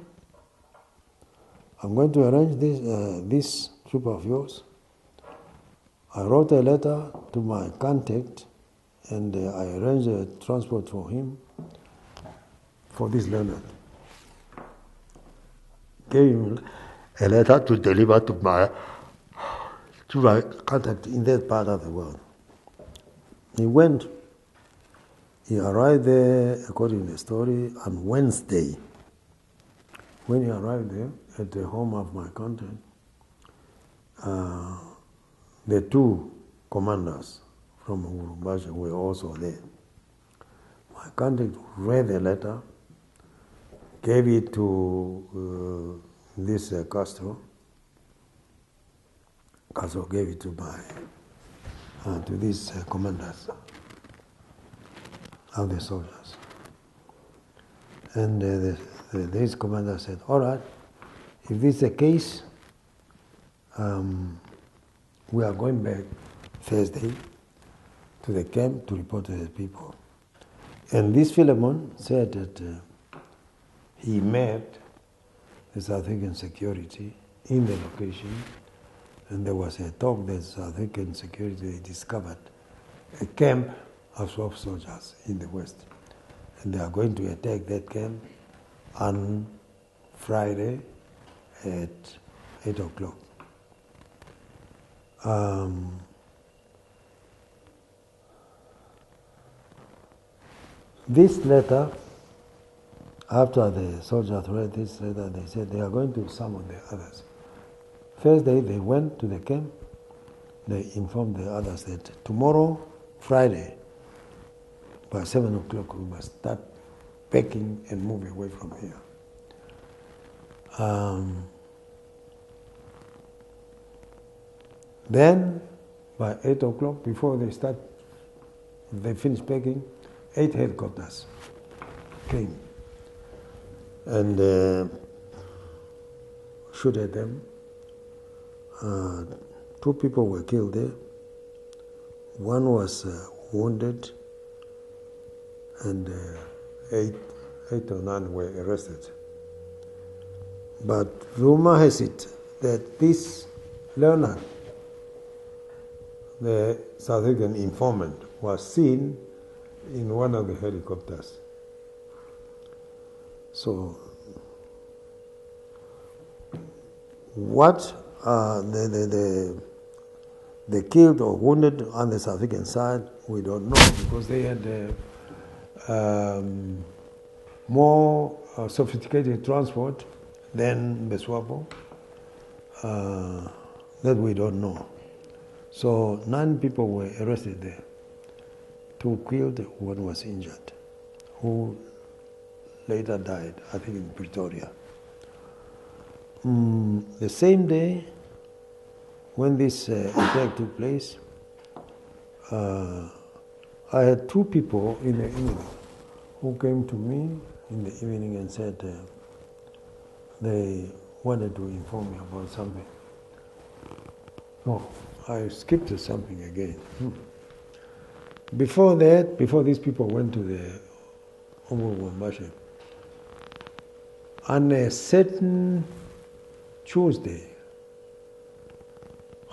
I'm going to arrange this trip of yours. I wrote a letter to my contact and I arranged a transport for him for this Leonard. Gave him a letter to deliver to my contact in that part of the world. He went. He arrived there, according to the story, on Wednesday. When he arrived there, at the home of my contact, the 2 commanders from Urumbashi were also there. My contact read the letter, gave it to this Castro. Castro gave it to these commanders of the soldiers. And this commander said, all right, if this is the case, we are going back Thursday to the camp to report to the people. And this Philemon said that he met the South African security in the location, and there was a talk that South African security discovered a camp of swap soldiers in the West. And they are going to attack that camp on Friday at 8 o'clock. This letter, after the soldiers read this letter, they said they are going to summon the others. Thursday, they went to the camp. They informed the others that tomorrow, Friday, by 7 o'clock, we must start packing and move away from here. Then, by 8 o'clock, before they finished packing, 8 helicopters came and shoot at them. 2 people were killed there. 1 was wounded, and 8 or 9 were arrested. But rumor has it that this Leonard, the South African informant, was seen in one of the helicopters. So, what the killed or wounded on the South African side, we don't know, because they had more sophisticated transport than the SWAPO, that we don't know. So 9 people were arrested there. 2 killed, 1 was injured, who later died, I think in Pretoria. The same day, when this attack took place, I had 2 people in the who came to me in the evening and said they wanted to inform me about something. No, I skipped to something again. Before that, before these people went to the Wambashi, on a certain Tuesday,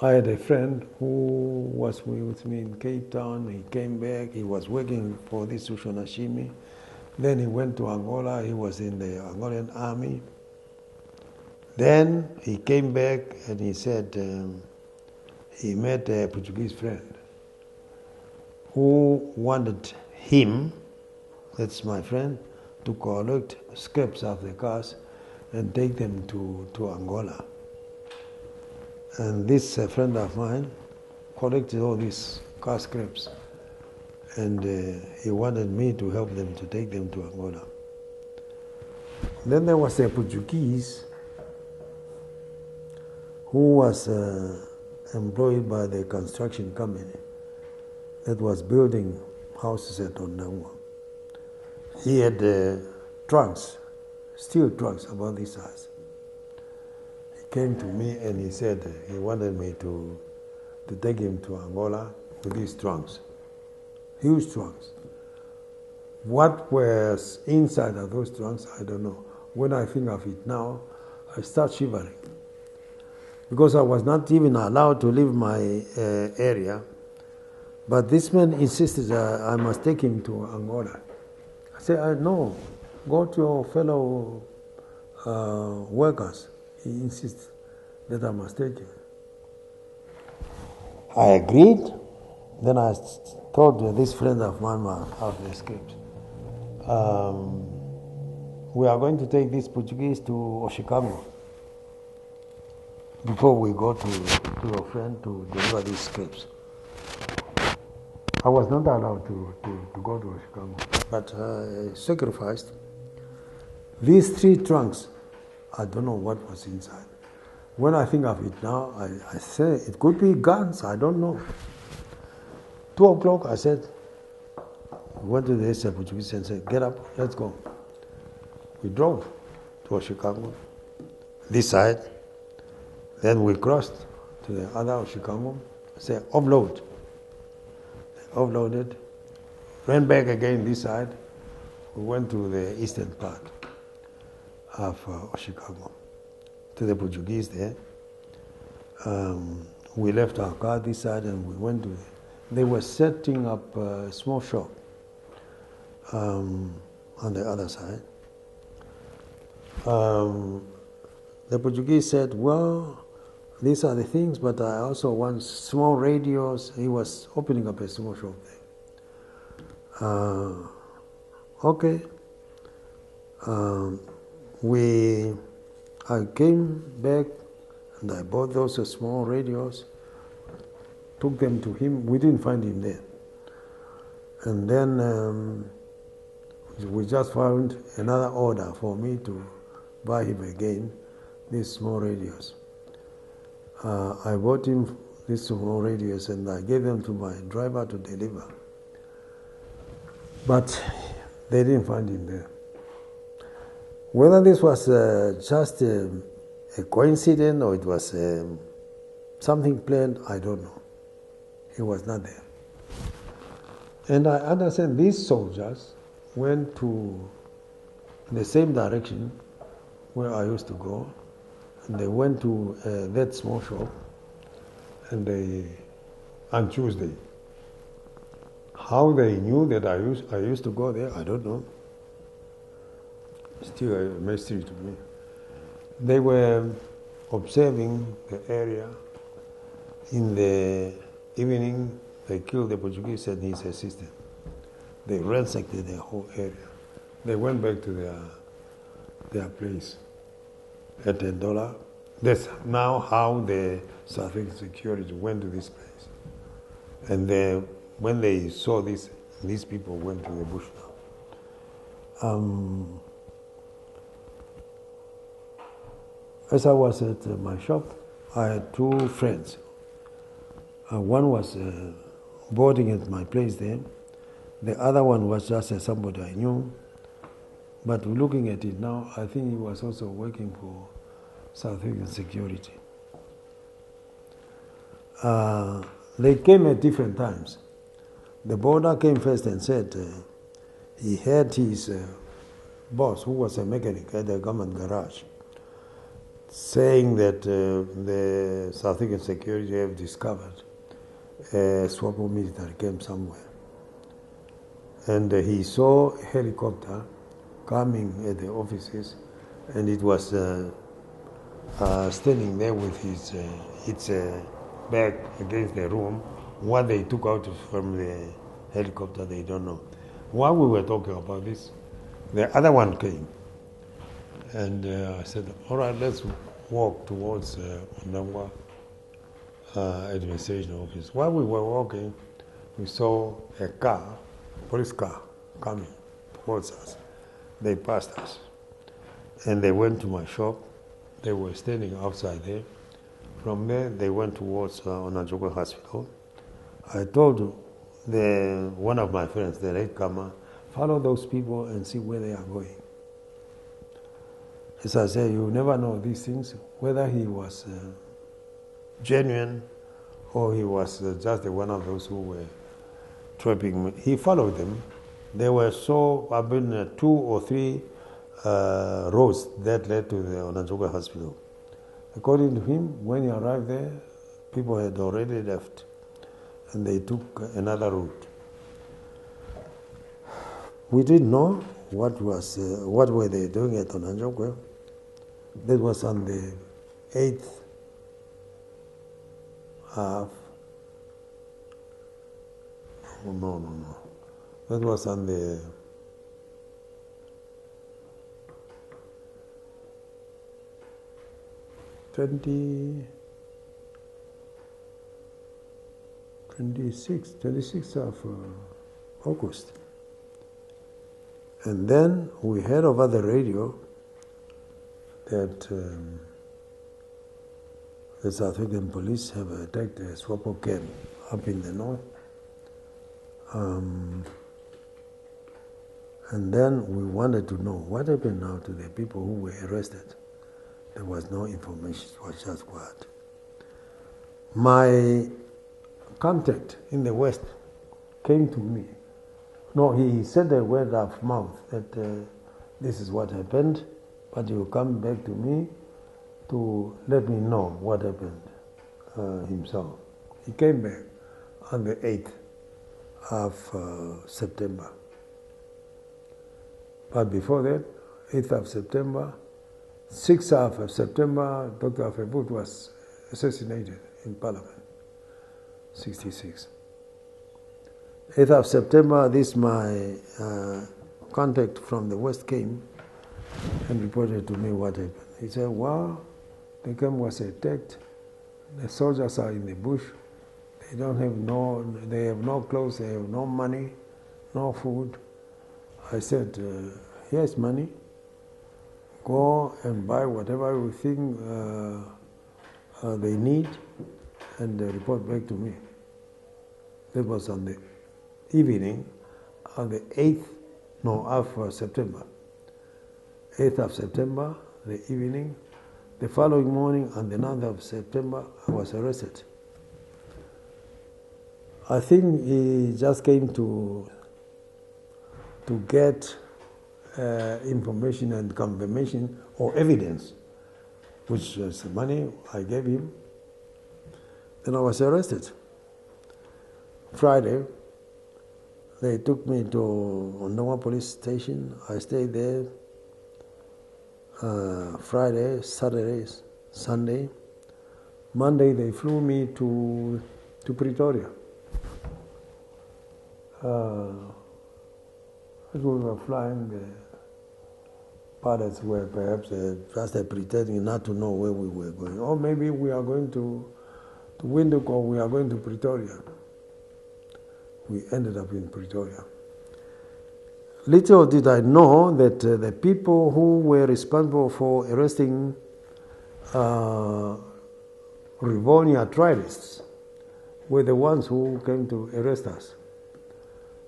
I had a friend who was with me in Cape Town. He came back. He was working for this Ushonashimi. Then he went to Angola. He was in the Angolan army. Then he came back and he said he met a Portuguese friend who wanted him, that's my friend, to collect scraps of the cars and take them to Angola. And this friend of mine collected all these car scraps, and he wanted me to help them to take them to Angola. Then there was a Portuguese who was employed by the construction company that was building houses at Onangwa. He had trucks, steel trucks about this size. He came to me and he said he wanted me to take him to Angola with these trunks, huge trunks. What was inside of those trunks, I don't know. When I think of it now, I start shivering. Because I was not even allowed to leave my area, but this man insisted I must take him to Angola. I said, no, go to your fellow workers. He insists that I must take him. I agreed. Then I told this friend of mine of the script. We are going to take this Portuguese to Chicago before we go to your friend to deliver these scripts. I was not allowed to go to Chicago, but I sacrificed. These 3 trunks, I don't know what was inside. When I think of it now, I say it could be guns, I don't know. 2 o'clock, I said, went to the Portuguese and said, get up, let's go. We drove to Chicago, this side. Then we crossed to the other Chicago, said, offload. Offloaded, ran back again this side. We went to the eastern part of Chicago, to the Portuguese there. We left our car this side and we went to they were setting up a small shop on the other side. The Portuguese said, well, these are the things, but I also want small radios. He was opening up a small shop there. Okay. I came back and I bought those small radios, took them to him. We didn't find him there. And then we just found another order for me to buy him again these small radios. I bought him these small radios and I gave them to my driver to deliver. But they didn't find him there. Whether this was just a coincidence or it was something planned, I don't know. He was not there. And I understand these soldiers went to the same direction where I used to go. And they went to that small shop and on Tuesday. How they knew that I used to go there, I don't know. Still a mystery to me. They were observing the area. In the evening, they killed the Portuguese and his assistant. They ransacked the whole area. They went back to their place at $10. That's now how the South African security went to this place. And when they saw this, these people went to the bush now. As I was at my shop, I had 2 friends. One was boarding at my place there, The other one was just somebody I knew. But looking at it now, I think he was also working for South African security. They came at different times. The border came first and said he had his boss, who was a mechanic at the government garage, saying that the South African security have discovered a SWAPO military camp somewhere. And he saw a helicopter coming at the offices, and it was standing there with its back against the room. What they took out from the helicopter, they don't know. While we were talking about this, the other one came. And I said, all right, let's walk towards Namibia administration office. While we were walking, we saw a car, police car, coming towards us. They passed us. And they went to my shop. They were standing outside there. From there, they went towards Onanjokwe Hospital. I told one of my friends, the latecomer, follow those people and see where they are going. As I say, you never know these things, whether he was genuine or he was just one of those who were trapping me. He followed them. There were 2 or 3 roads that led to the Onanjokwe Hospital. According to him, when he arrived there, people had already left, and they took another route. We didn't know what were they doing at Onanjokwe. That was on the 8th of. Oh, no. That was on the 26th of August. And then we heard over the radio that the South African police have attacked a SWAPO camp up in the north. And then we wanted to know what happened now to the people who were arrested. There was no information, it was just quiet. My contact in the West came to me. No, he said the word of mouth that this is what happened, but he will come back to me to let me know what happened himself. He came back on the 8th of September. But before that, 8th of September, 6th of September, Dr. Afebut was assassinated in Parliament, 66. 8th of September, my contact from the West came and reported to me what happened. He said, well, the camp was attacked, the soldiers are in the bush, they have no clothes, they have no money, no food. I said, here's money, go and buy whatever you think they need and report back to me. That was on the evening on the 8th of September. 8th of September, the evening. The following morning, on the 9th of September, I was arrested. I think he just came to get information and confirmation or evidence, which was the money I gave him. Then I was arrested. Friday, they took me to Ondoa police station. I stayed there Friday, Saturday, Sunday. Monday, they flew me to Pretoria. As we were flying, the pilots were perhaps just pretending not to know where we were going. Or maybe we are going to Windhoek or we are going to Pretoria. We ended up in Pretoria. Little did I know that the people who were responsible for arresting Rivonia trialists were the ones who came to arrest us.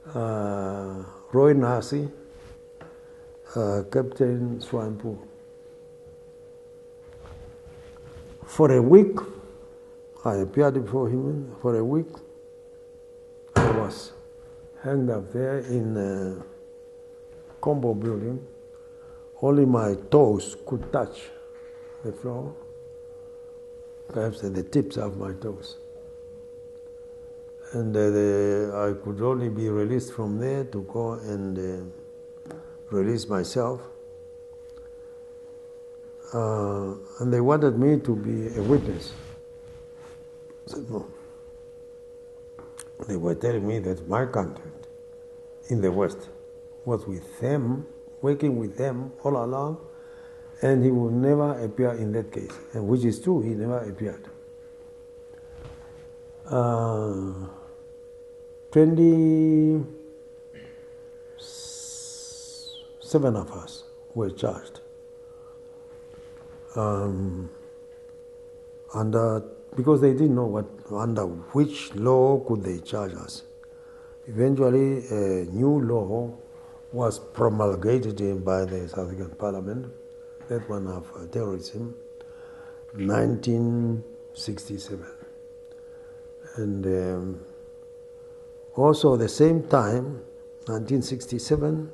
Roy Nasi, Captain Swanpu. For a week, I appeared before him. For a week, I was hanged up there in a combo building. Only my toes could touch the floor, perhaps the tips of my toes. And I could only be released from there to go and release myself. And they wanted me to be a witness. I said no. They were telling me that my contact in the West was with them, working with them all along, and he would never appear in that case. And which is true, he never appeared. 27 of us were charged. Because they didn't know under which law could they charge us. Eventually, a new law was promulgated by the South African Parliament, that one of terrorism, 1967. And also at the same time, 1967,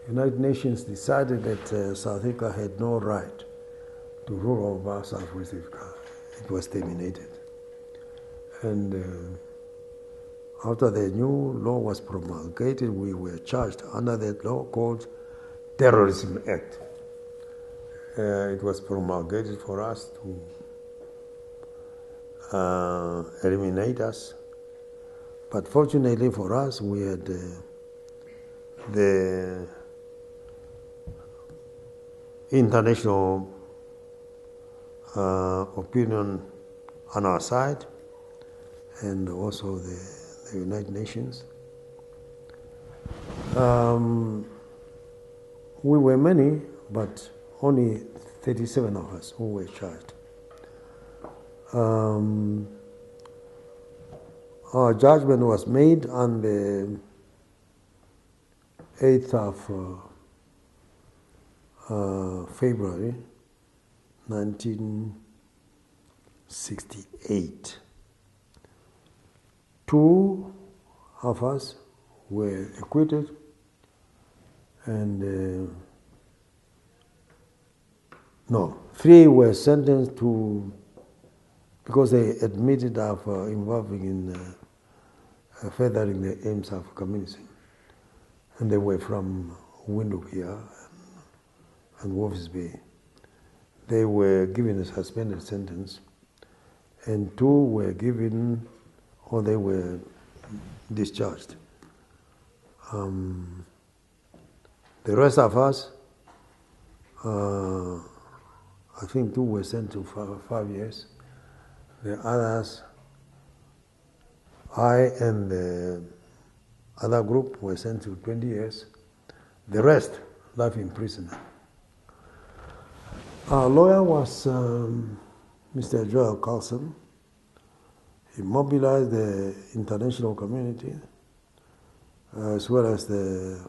United Nations decided that South Africa had no right to rule over Southwest Africa. It was terminated. And after the new law was promulgated, we were charged under that law called Terrorism Act. It was promulgated for us to eliminate us. But fortunately for us, we had the international opinion on our side, and also the United Nations. We were many, but only 37 of us who were charged. Our judgment was made on the 8th of February 1968. 2 of us were acquitted, and 3 were sentenced to, because they admitted of involving in furthering the aims of communism. And they were from Windhoek here and Walvis Bay. They were given a suspended sentence, and 2 were given, or they were discharged. The rest of us, I think 2 were sent to 5 years. The others, I and the other group were sent to 20 years. The rest, life imprisonment. Our lawyer was Mr. Joel Carlson. He mobilized the international community as well as the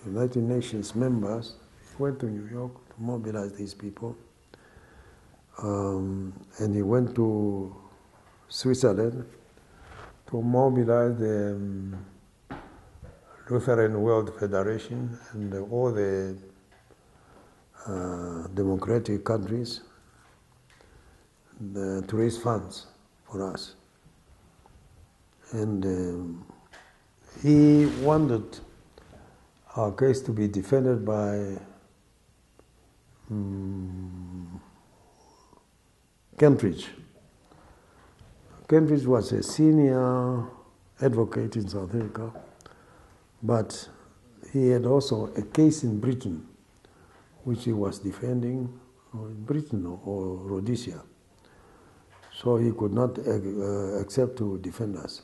United Nations members. He went to New York to mobilize these people. And he went to Switzerland to mobilize the Lutheran World Federation and all the democratic countries to raise funds for us. And he wanted our case to be defended by Kentridge. Kentridge was a senior advocate in South Africa, but he had also a case in Britain, which he was defending, in Britain or Rhodesia. So he could not accept to defend us.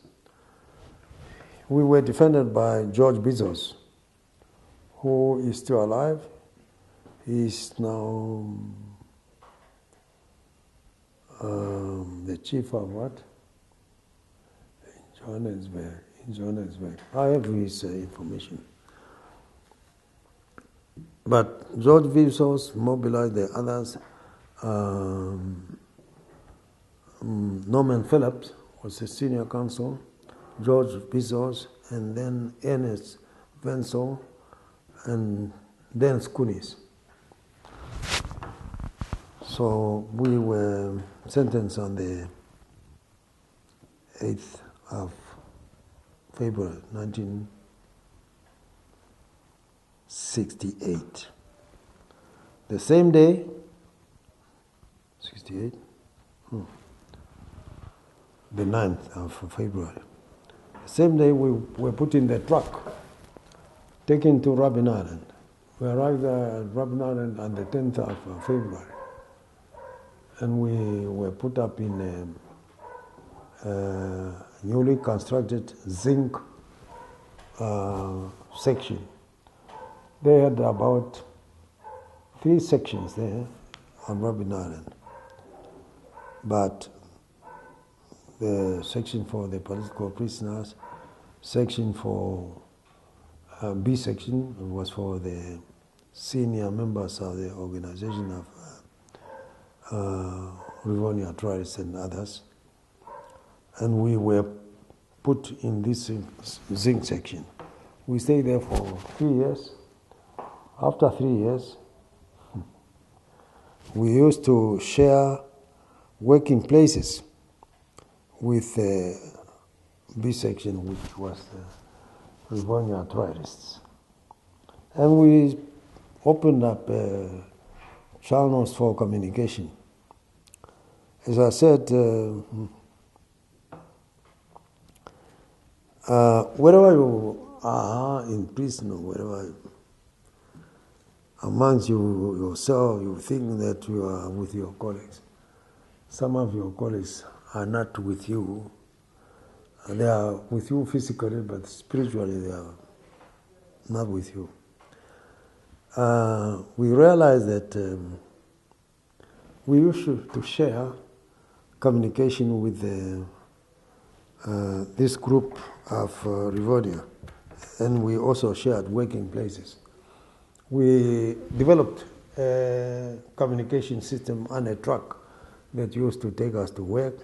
We were defended by George Bezos, who is still alive. He is now the chief of what? Johannesburg. I have his information. But George Vsauce mobilized the others. Norman Phillips was the senior counsel, George Vsauce, and then Ernest Vensel, and then Skunis. So we were sentenced on the 8th of February 1968. The same day, 68? The 9th of February. The same day we were put in the truck, taken to Robben Island. We arrived at Robben Island on the 10th of February. And we were put up in a newly constructed zinc section. They had about 3 sections there on Robben Island. But the section for the political prisoners, section for B section was for the senior members of the organization of Rivonia Trials and others. And we were put in this zinc section. We stayed there for 3 years. After 3 years, we used to share working places with the B section, which was the Rivonia Trialists. And we opened up channels for communication. As I said, wherever you are in prison or wherever, amongst you yourself, you think that you are with your colleagues. Some of your colleagues are not with you. They are with you physically, but spiritually they are not with you. We realized that we used to share communication with this group of Rivonia, and we also shared working places. We developed a communication system on a truck that used to take us to work.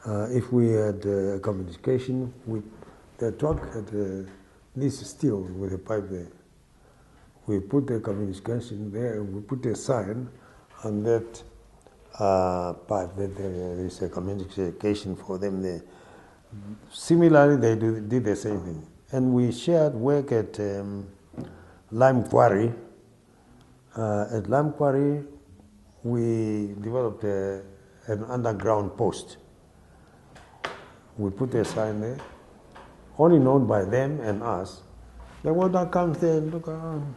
If we had communication with the truck, had this steel with a pipe there. We put the communication there, and we put a sign on that pipe that there is a communication for them there. Similarly, they did the same thing. And we shared work at Lime Quarry. At Lime Quarry, we developed an underground post. We put a sign there, only known by them and us. The one that comes there and look around,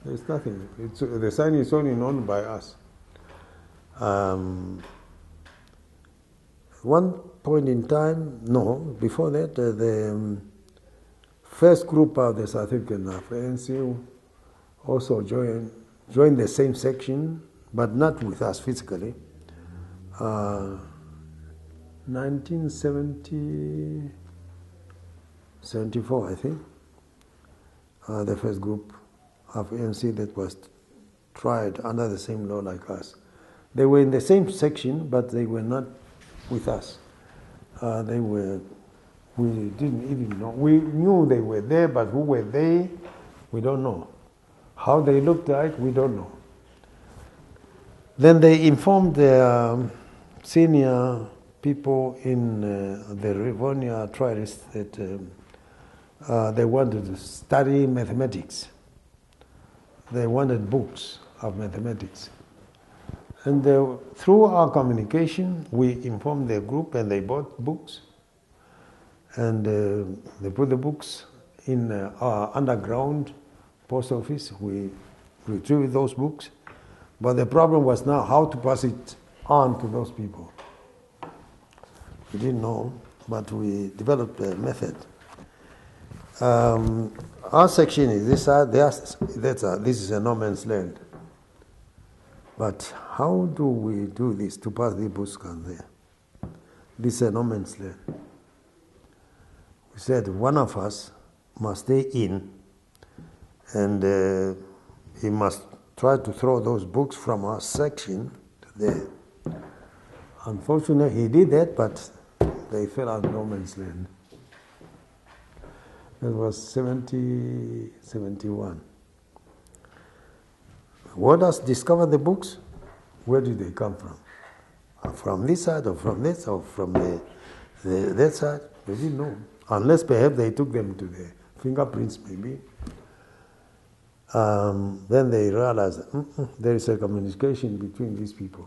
there's nothing. The sign is only known by us. One point in time, before that, the first group of the South African ANC also joined the same section, but not with us physically. 1974, I think, the first group of ANC that was tried under the same law like us. They were in the same section, but they were not with us. We didn't even know. We knew they were there, but who were they? We don't know. How they looked like, we don't know. Then they informed the senior people in the Rivonia Trialists that they wanted to study mathematics. They wanted books of mathematics. And through our communication, we informed the group and they bought books. And they put the books in our underground post office. We retrieved those books. But the problem was now how to pass it on to those people. We didn't know, but we developed a method. Our section is this side, this is a no man's land. But how do we do this to pass the books on there? This is a no man's land. We said one of us must stay in, and he must try to throw those books from our section to there. Unfortunately, he did that, but they fell out no man's land. It was 71. What us discovered the books? Where did they come from? From this side, or from this, or from that side? They didn't know. Unless perhaps they took them to the fingerprints, maybe. Then they realized there is a communication between these people.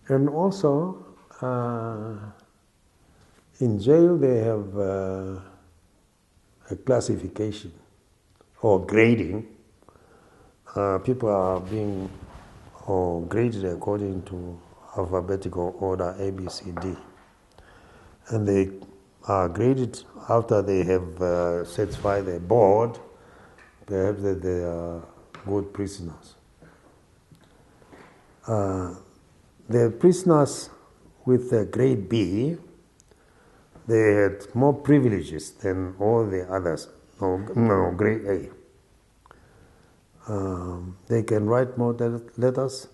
And also, in jail they have a classification or grading. People are being graded according to alphabetical order A, B, C, D. And they are graded after they have satisfied the board, perhaps that they are good prisoners. The prisoners with the grade B, they had more privileges than all the others. No, grade A. They can write more letters,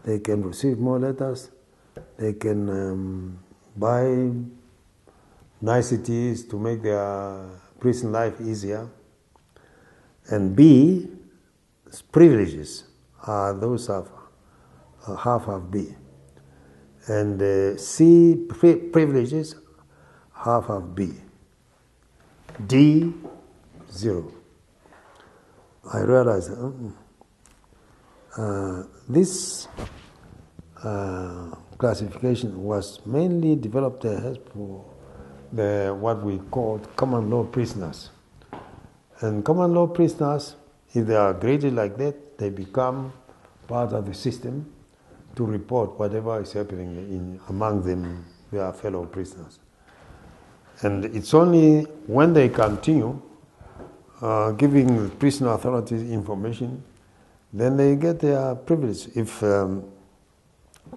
they can receive more letters, they can buy niceties to make their prison life easier. And B, privileges are those of half of B. And C, privileges, half of B. D, 0. I realized this classification was mainly developed for what we called common law prisoners. And common law prisoners, if they are graded like that, they become part of the system to report whatever is happening among them, their fellow prisoners. And it's only when they continue giving prison authorities information, then they get their privilege. If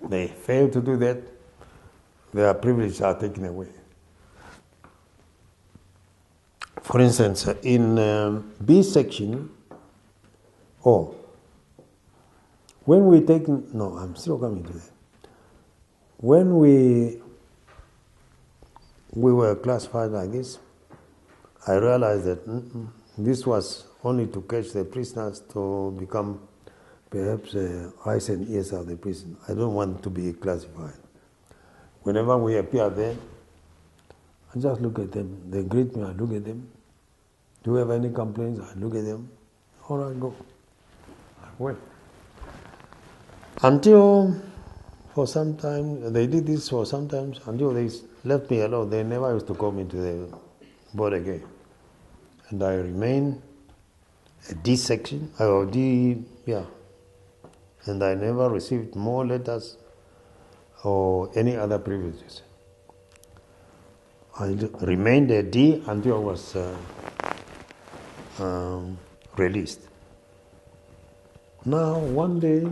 they fail to do that, their privileges are taken away. For instance, in B section, when we take, no, I'm still coming to that. When we were classified like this, I realized that this was only to catch the prisoners to become perhaps eyes and ears of the prison. I don't want to be classified. Whenever we appear there, I just look at them. They greet me, I look at them. Do you have any complaints? I look at them. All right, go. I went. Until for some time, they did this for some time, until they left me alone. They never used to call me to the board again. And I remained at D section, or D, yeah. And I never received more letters or any other privileges. I remained at D until I was released. Now, one day,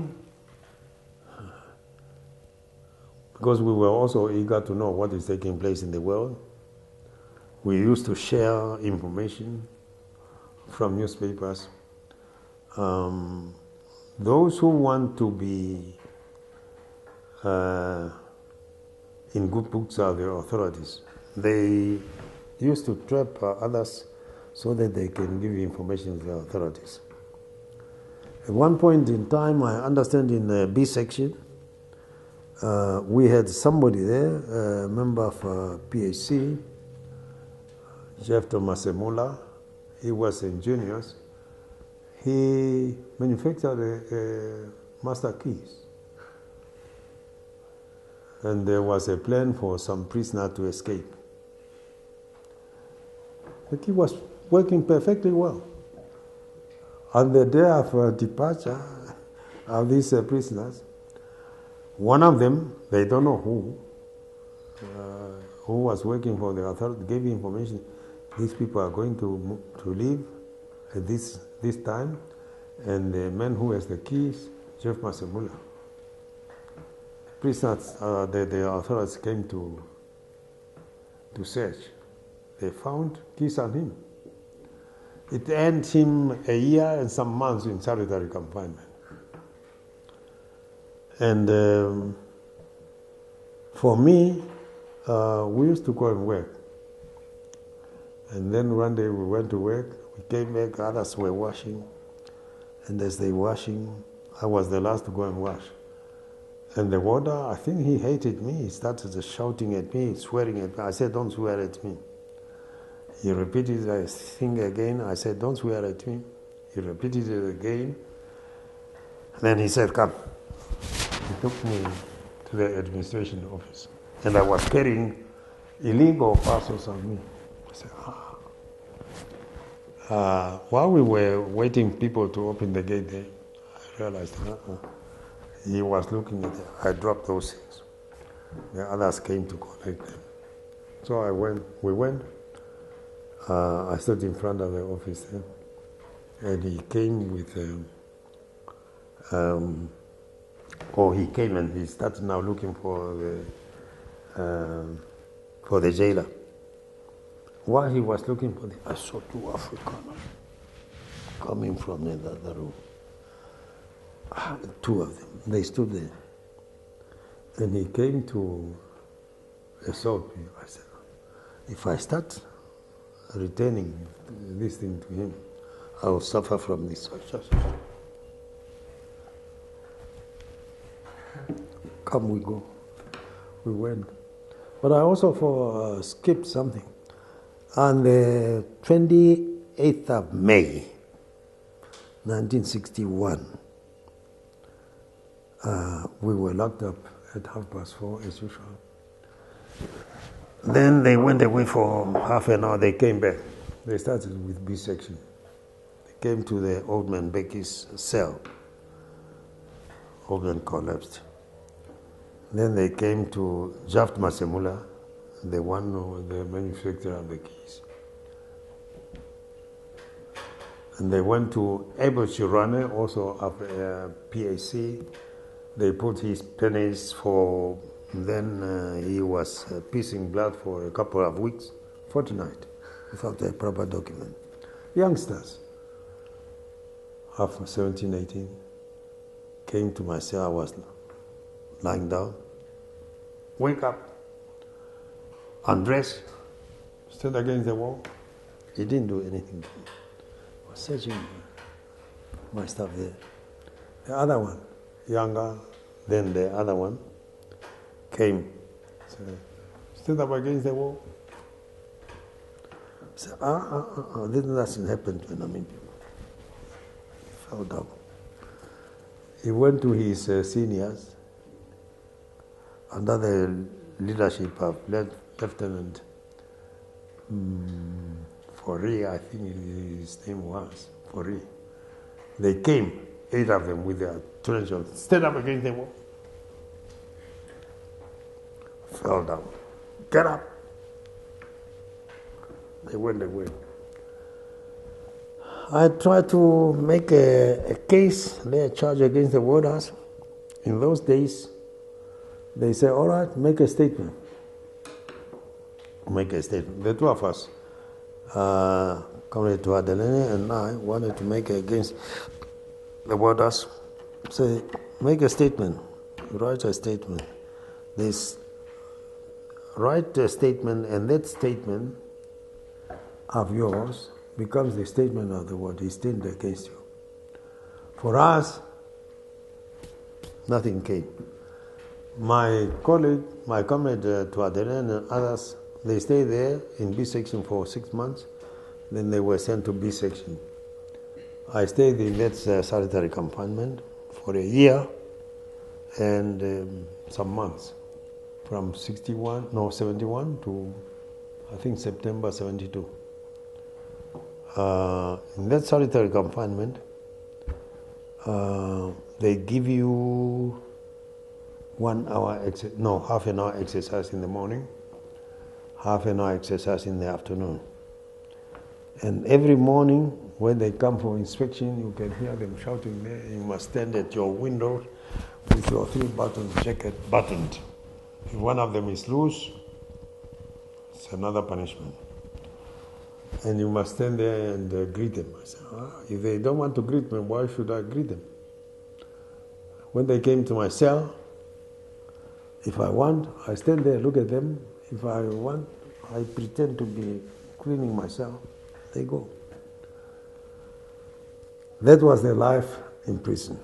because we were also eager to know what is taking place in the world, we used to share information from newspapers. Those who want to be in good books are the authorities. They used to trap others so that they can give information to the authorities. At one point in time, I understand in the B section, we had somebody there, a member of PHC, Jeff Tomasemula. He was in juniors. He manufactured master keys. And there was a plan for some prisoner to escape. The key was working perfectly well. On the day of departure of these prisoners, one of them, they don't know who was working for the authority, gave information. These people are going to leave at this time, and the man who has the keys, Jeff Masemula. Prisoners, the authorities came to to search. They found keys on him. It earned him a year and some months in solitary confinement. And for me, we used to go and work. And then one day we went to work, we came back, others were washing. And as they were washing, I was the last to go and wash. And the warder, I think he hated me. He started shouting at me, swearing at me. I said, don't swear at me. He repeated the thing again. I said, don't swear at me. He repeated it again. And then he said, come. He took me to the administration office. And I was carrying illegal parcels on me. I said, while we were waiting people to open the gate there, I realized, he was looking at it. I dropped those things. The others came to collect them. So we went. I stood in front of the office there, and he came with, he came and he started now looking for the jailer. While he was looking for I saw two Afrikaners coming from the other room. Two of them. They stood there. And he came to assault me. I said, if I start returning this thing to him, I will suffer from this. Come, we go. We went. But I also skipped something. On the 28th of May, 1961, we were locked up at 4:30 as usual. Then they went away for half an hour. They came back. They started with B section. They came to the old man Becky's cell. Old man collapsed. Then they came to Jaft Masemula, the one who was the manufacturer of the keys. And they went to Abel Chirane, also of PAC. They put his pennies for, then he was pissing blood for a couple of weeks, fortnight, without a proper document. Youngsters of 17, 18 came to my cell. I was lying down. Wake up, undress, stood against the wall. He didn't do anything to me. I was searching my stuff there. The other one, younger than the other one, came. Stood up against the wall. Said, this doesn't happen to Namibia. He fell down. He went to his seniors under the leadership of Lieutenant Fori, I think his name was Fori. They came, 8 of them with their trenchers, stood up against the wall. Fell down. Get up. They went away. I tried to make a case, lay a charge against the warders. In those days, they say, all right, make a statement. Make a statement. The two of us, Comrade Tuadelene and I, wanted to make against the warders. Say, make a statement. Write a statement. Write a statement, and that statement of yours becomes the statement of the word. He stand against you. For us, nothing came. My colleague, my comrade Tuadelen and others, they stayed there in B section for 6 months. Then they were sent to B section. I stayed in that solitary confinement for a year and some months, from 71 to I think September 72. In that solitary confinement, they give you half an hour exercise in the morning, half an hour exercise in the afternoon. And every morning when they come for inspection, you can hear them shouting there, you must stand at your window with your 3-button jacket buttoned. If one of them is loose, It's another punishment. And you must stand there and greet them. I said, if they don't want to greet me, why should I greet them? When they came to my cell, if I want, I stand there, look at them. If I want, I pretend to be cleaning myself. They go. That was their life in prison.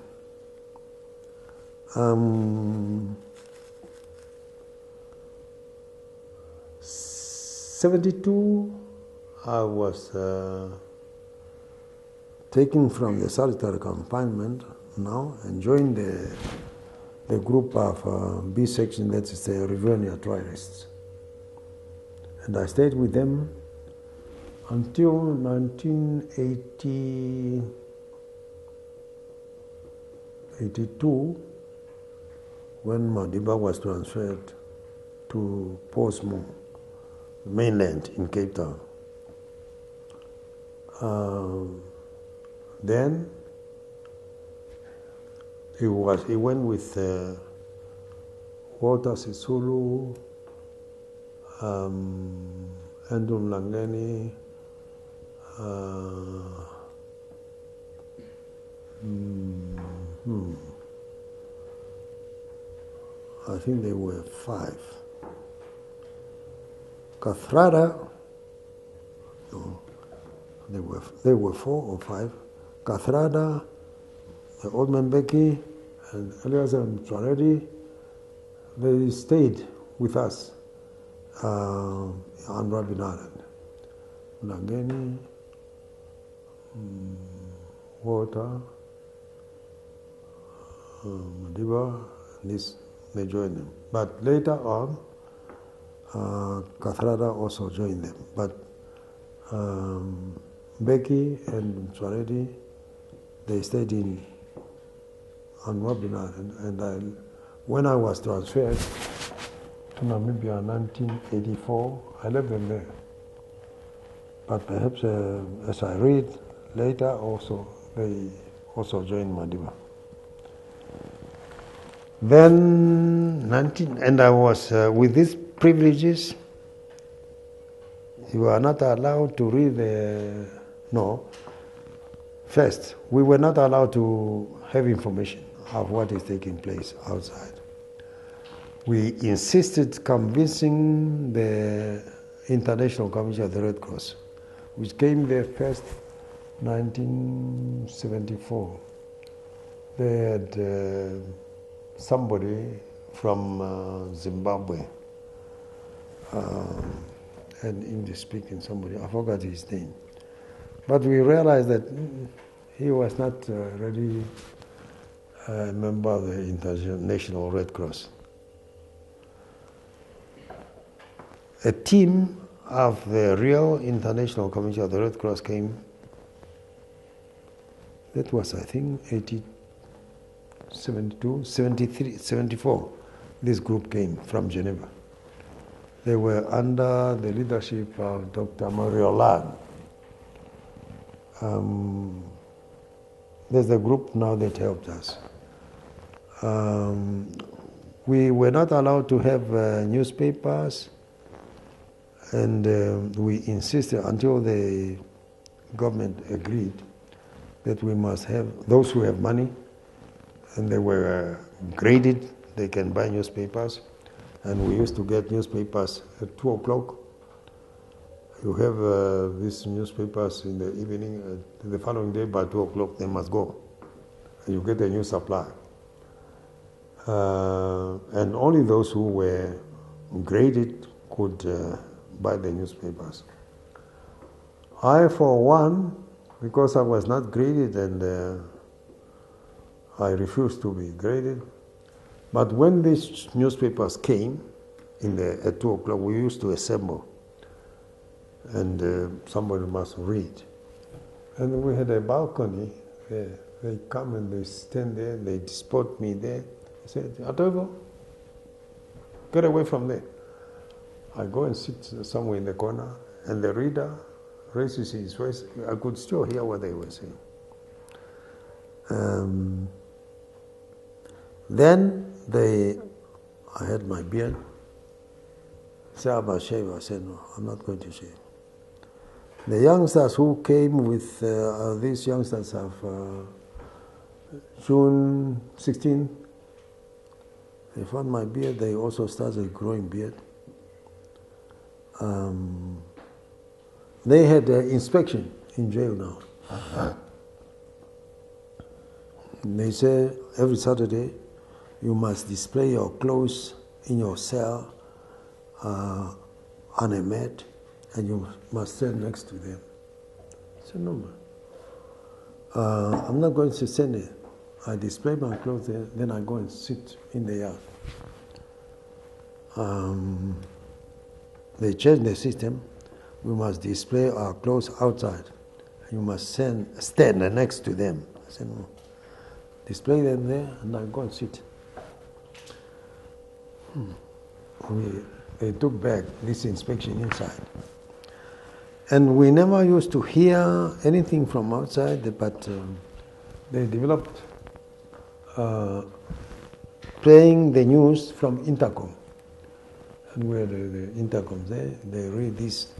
72, I was taken from the solitary confinement now and joined the group of B section, that is the Riverina Trialists. And I stayed with them until 1982, when Madiba was transferred to Portsmouth, the mainland in Cape Town. Then he went with Walter Sisulu, Andrew Langeni, I think they were 5. Kathrada, no, they were 4 or 5. Kathrada, the old man Becky, and Elias and Twaredi, they stayed with us on Robben Island. Langeni, Walter, Madiba, they joined them. But later on, Kathrada also joined them. But Becky and Twaredi, they stayed on Robben Island. And when I was transferred to Namibia in 1984, I left them there. But perhaps as I read later also, they also joined Madiba. Then and I was with these privileges. You are not allowed to read first, we were not allowed to have information of what is taking place outside. We insisted convincing the International Commission of the Red Cross, which came there first 1974. They had somebody from Zimbabwe, an English-speaking somebody, I forgot his name. But we realized that he was not really a member of the International Red Cross. A team of the real International Commission of the Red Cross came. That was, I think, 72, 73, 74. This group came from Geneva. They were under the leadership of Dr. Mariolan. There's a group now that helped us. We were not allowed to have newspapers, and we insisted until the government agreed that we must have, those who have money, and they were graded, they can buy newspapers, and we used to get newspapers at 2 o'clock. You have these newspapers in the evening, the following day by 2 o'clock they must go, and you get a new supply. And only those who were graded could buy the newspapers. I, for one, because I was not graded and I refused to be graded, but when these newspapers came at 2 o'clock, we used to assemble, and somebody must read. And we had a balcony there. They come and they stand there, they spot me there. They said, Toivo, get away from there. I go and sit somewhere in the corner, and the reader raises his voice. I could still hear what they were saying. Then I had my beard, Say, I must shave. I said, no, I'm not going to shave. The youngsters who came with, these youngsters of June 16, they found my beard, they also started growing beard. They had inspection in jail now. They say every Saturday you must display your clothes in your cell on a mat, and you must stand next to them. I said, no, man. I'm not going to stand there. I display my clothes there, then I go and sit in the yard. They changed the system. We must display our clothes outside. You must stand next to them. I said, no. Display them there, and I go and sit. They took back this inspection inside. And we never used to hear anything from outside, but they developed playing the news from intercom. And where the intercoms there, they read this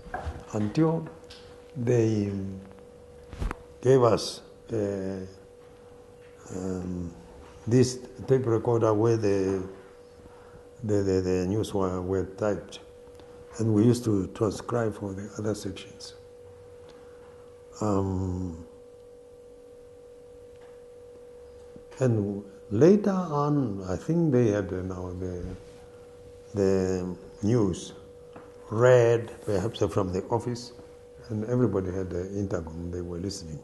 until they gave us this tape recorder where the news were typed, and we used to transcribe for the other sections. And later on, I think they had now the news read, perhaps from the office, and everybody had the intercom, they were listening.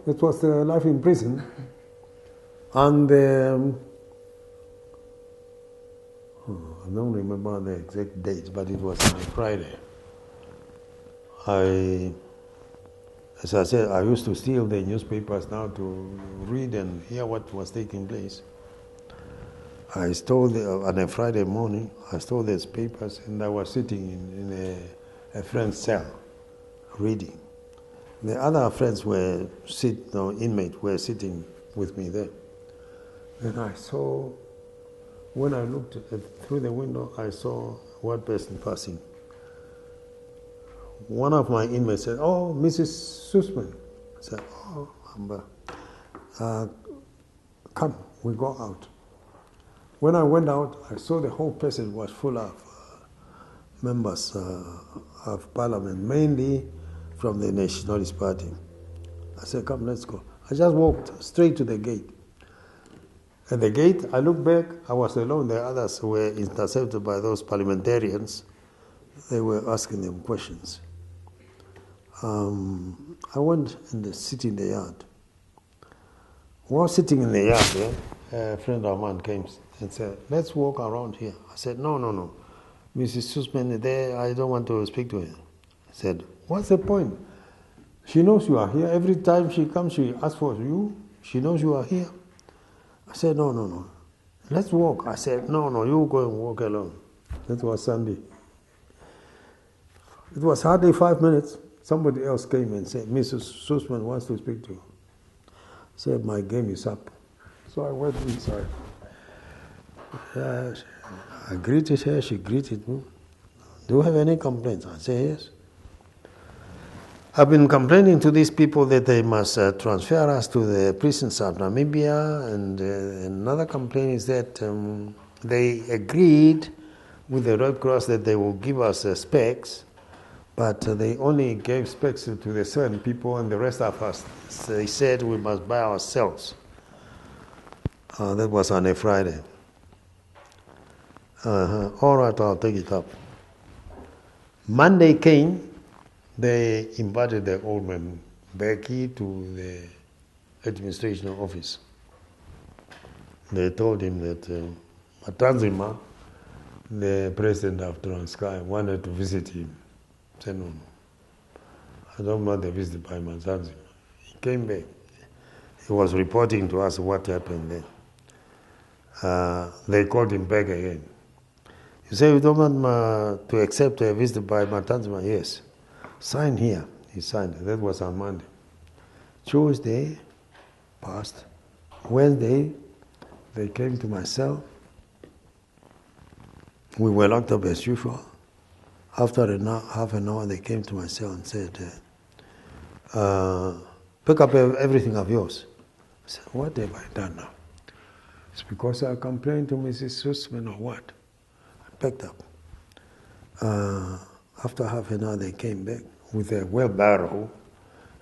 It was life in prison, and I don't remember the exact dates, but it was on a Friday. As I said, I used to steal the newspapers now to read and hear what was taking place. I stole on a Friday morning. I stole these papers, and I was sitting in a friend's cell, reading. The other friends inmates were sitting with me there. And I saw, when I looked through the window, I saw one person passing. One of my inmates said, "Oh, Mrs. Sussman." I said, "Oh, Amba, come, we go out." When I went out, I saw the whole passage was full of members of parliament, mainly from the Nationalist Party. I said, "Come, let's go." I just walked straight to the gate. At the gate, I looked back, I was alone. The others were intercepted by those parliamentarians. They were asking them questions. I went and sit in the yard. While sitting in the yard, a friend of mine came and said, "Let's walk around here." I said, No. Mrs. Sussman is there, I don't want to speak to her. I said, "What's the point? She knows you are here. Every time she comes, she asks for you. She knows you are here." I said, No. Let's walk. I said, No, you go and walk alone. That was Sunday. It was hardly 5 minutes. Somebody else came and said, "Mrs. Sussman wants to speak to you." I said, "My game is up." So I went inside. I greeted her, she greeted me. "Do you have any complaints?" I said, "Yes. I've been complaining to these people that they must transfer us to the prisons of Namibia, and another complaint is that they agreed with the Red Cross that they will give us specs, but they only gave specs to the 7 people, and the rest of us, they said we must buy ourselves." That was on a Friday. All right, I'll take it up. Monday came, they invited the old man Becky to the administration office. They told him that Matanzima, the president of Transkei, wanted to visit him. He said, "No, I don't want a visit by Matanzima." He came back. He was reporting to us what happened there. They called him back again. "You say you don't want to accept a visit by Matanzima?" "Yes." "Sign here." He signed. That was on Monday. Tuesday, passed. Wednesday, they came to my cell. We were locked up as usual. After half an hour, they came to my cell and said, pick up everything of yours. I said, what have I done now? It's because I complained to Mrs. Sussman or what? I picked up. After half an hour, they came back with a wheelbarrow,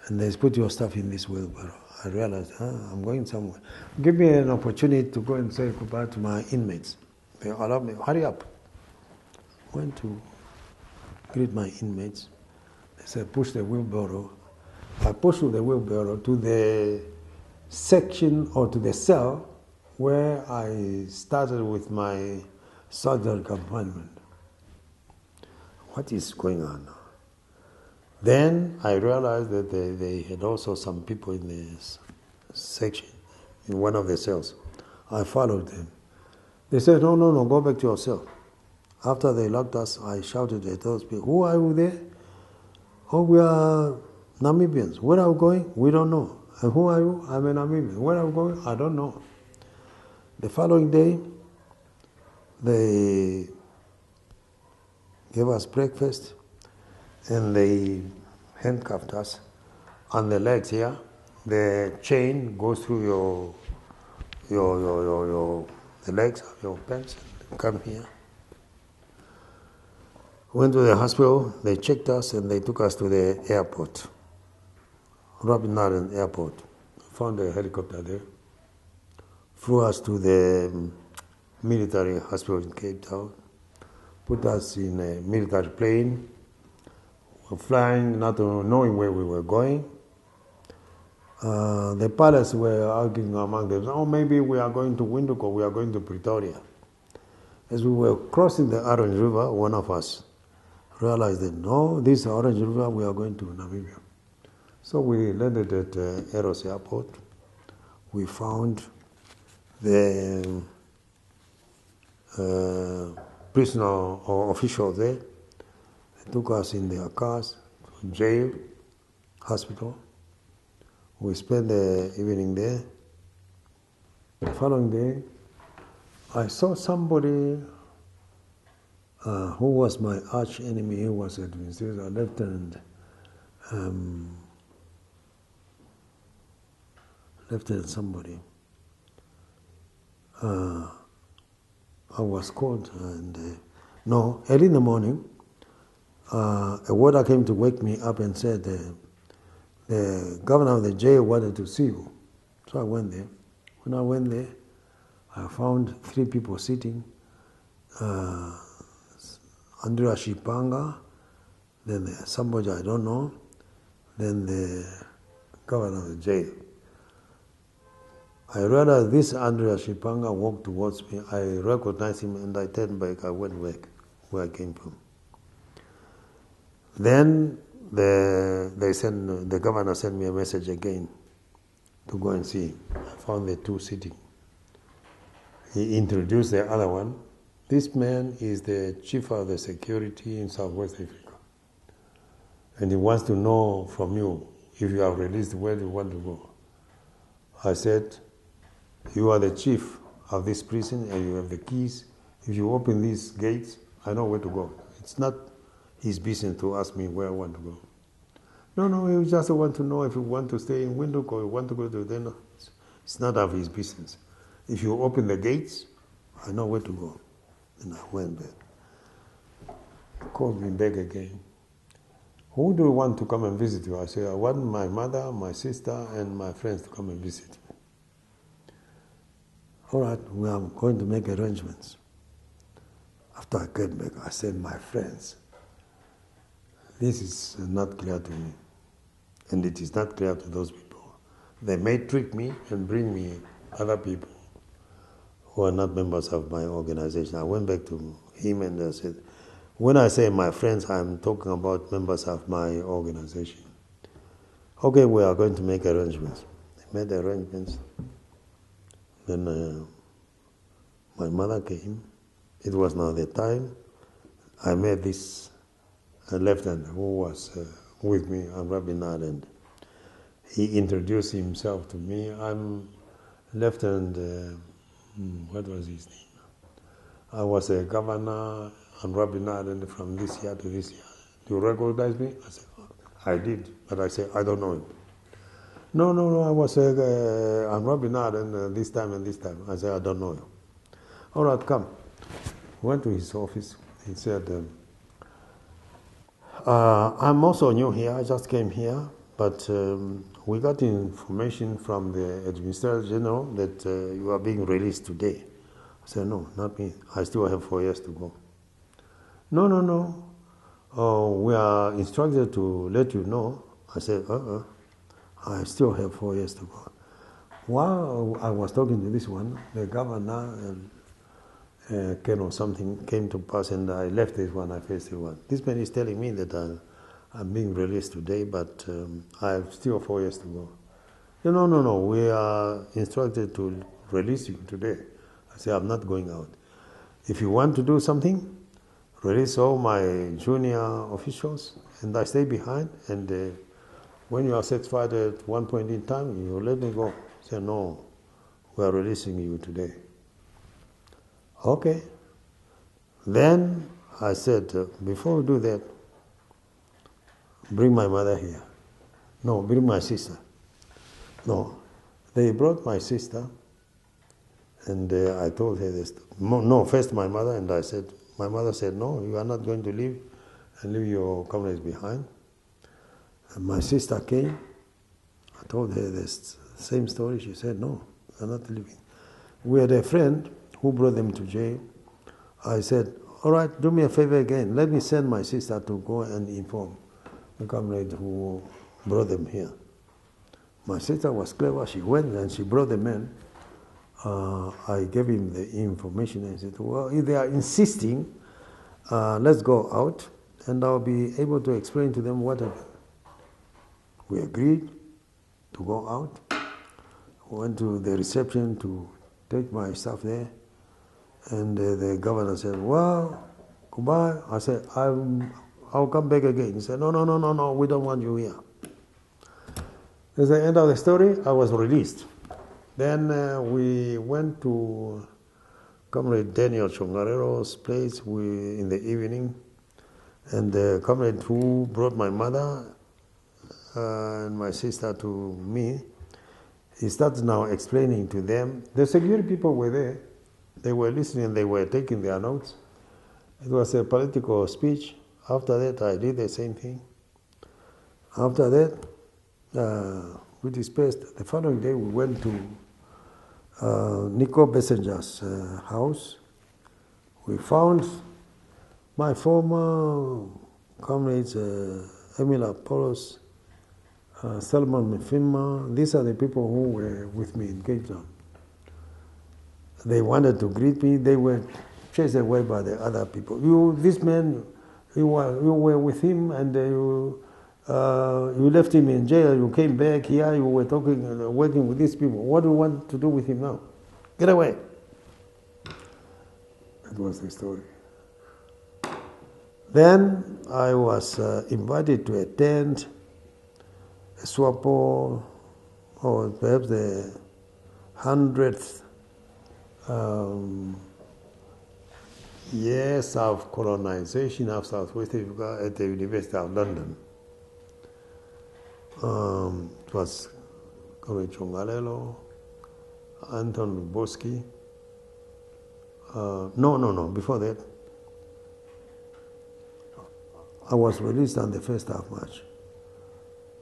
and they put your stuff in this wheelbarrow. I realized, I'm going somewhere. Give me an opportunity to go and say goodbye to my inmates. They allowed me, hurry up. Went to greet my inmates. They said, push the wheelbarrow. I pushed the wheelbarrow to the section or to the cell where I started with my soldier confinement. What is going on now? Then I realized that they had also some people in this section, in one of the cells. I followed them. They said, no, go back to your cell. After they locked us, I shouted at those people, who are you there? Oh, we are Namibians. Where are we going? We don't know. And who are you? I'm a Namibian. Where are we going? I don't know. The following day, they gave us breakfast, and they handcuffed us on the legs here. The chain goes through the legs of your pants and come here. Went to the hospital, they checked us, and they took us to the airport, Robben Island Airport. Found a helicopter there, flew us to the military hospital in Cape Town, put us in a military plane. We were flying, not knowing where we were going. The pilots were arguing among themselves, maybe we are going to Windhoek or we are going to Pretoria. As we were crossing the Orange River, one of us realized that, no, this Orange River, we are going to Namibia. So we landed at Eros Airport. We found the prisoner or official there. They took us in their cars to jail, hospital. We spent the evening there. The following day, I saw somebody who was my arch enemy. He was a lieutenant, lieutenant somebody. I was called, and early in the morning, a warder came to wake me up and said, the governor of the jail wanted to see you. So I went there. When I went there, I found 3 people sitting. Andrea Shipanga, then somebody I don't know, then the governor of the jail. I realized this Andrea Shipanga walked towards me. I recognized him and I turned back. I went back where I came from. Then the governor sent me a message again to go and see him. I found the 2 sitting. He introduced the other one. This man is the chief of the security in Southwest Africa. And he wants to know from you, if you have released, where do you want to go? I said, you are the chief of this prison and you have the keys. If you open these gates, I know where to go. It's not his business to ask me where I want to go. No, he just want to know if you want to stay in Windhoek or you want to go to the... It's not of his business. If you open the gates, I know where to go. And I went back. He called me back again. Who do you want to come and visit you? I said, I want my mother, my sister, and my friends to come and visit me. All right, we are going to make arrangements. After I came back, I said, my friends, this is not clear to me. And it is not clear to those people. They may trick me and bring me other people who are not members of my organization. I went back to him and I said, when I say my friends, I'm talking about members of my organization. Okay, we are going to make arrangements. They made arrangements. Then my mother came. It was now the time. I met this lieutenant who was with me on Robben Island. he introduced himself to me. I'm Lieutenant, what was his name? I was a governor on Robben Island from this year to this year. Do you recognize me? I said, I did, but I said, I don't know him. No, I was on Robben Island this time and this time. I said, I don't know you. All right, come. Went to his office. He said, I'm also new here. I just came here, but we got information from the Administrator General that you are being released today. I said, no, not me. I still have 4 years to go. No. We are instructed to let you know. I said, I still have 4 years to go. While I was talking to this one, the governor or something came to pass, and I left this one, I faced this one. This man is telling me that I'm being released today, but I have still 4 years to go. No, we are instructed to release you today. I said, I'm not going out. If you want to do something, release all my junior officials, and I stay behind, and when you are satisfied at one point in time, you let me go. I said, no, we are releasing you today. Okay. Then I said, before we do that, bring my mother here. No, bring my sister. No, they brought my sister, and I told her this. No, first my mother, and my mother said, no, you are not going to leave and leave your comrades behind. And my sister came. I told her the same story. She said, no, you are not leaving. We had a friend who brought them to jail. I said, all right, do me a favor again. Let me send my sister to go and inform the comrade who brought them here. My sister was clever. She went and she brought the men. I gave him the information and said, well, if they are insisting, let's go out and I'll be able to explain to them what happened. We agreed to go out. Went to the reception to take my stuff there. And the governor said, well, goodbye. I said, I'll come back again. He said, no, we don't want you here. That's the end of the story. I was released. Then we went to Comrade Daniel Chongarero's place in the evening. And the comrade who brought my mother and my sister to me, he started now explaining to them. The security people were there. They were listening, they were taking their notes. It was a political speech. After that, I did the same thing. After that, we dispersed. The following day, we went to Nico Bessenger's house. We found my former comrades, Emil Apollos, Salman Mefima. These are the people who were with me in Cape Town. They wanted to greet me. They were chased away by the other people. This man, you were with him, and you left him in jail. You came back here. You were working with these people. What do you want to do with him now? Get away. That was the story. Then I was invited to attend a SWAPO, or perhaps the 100th years of colonization of Southwest Africa at the University of London. It was Comrade Chongalelo, Anton Luboski. No, before that. I was released on the 1st of March.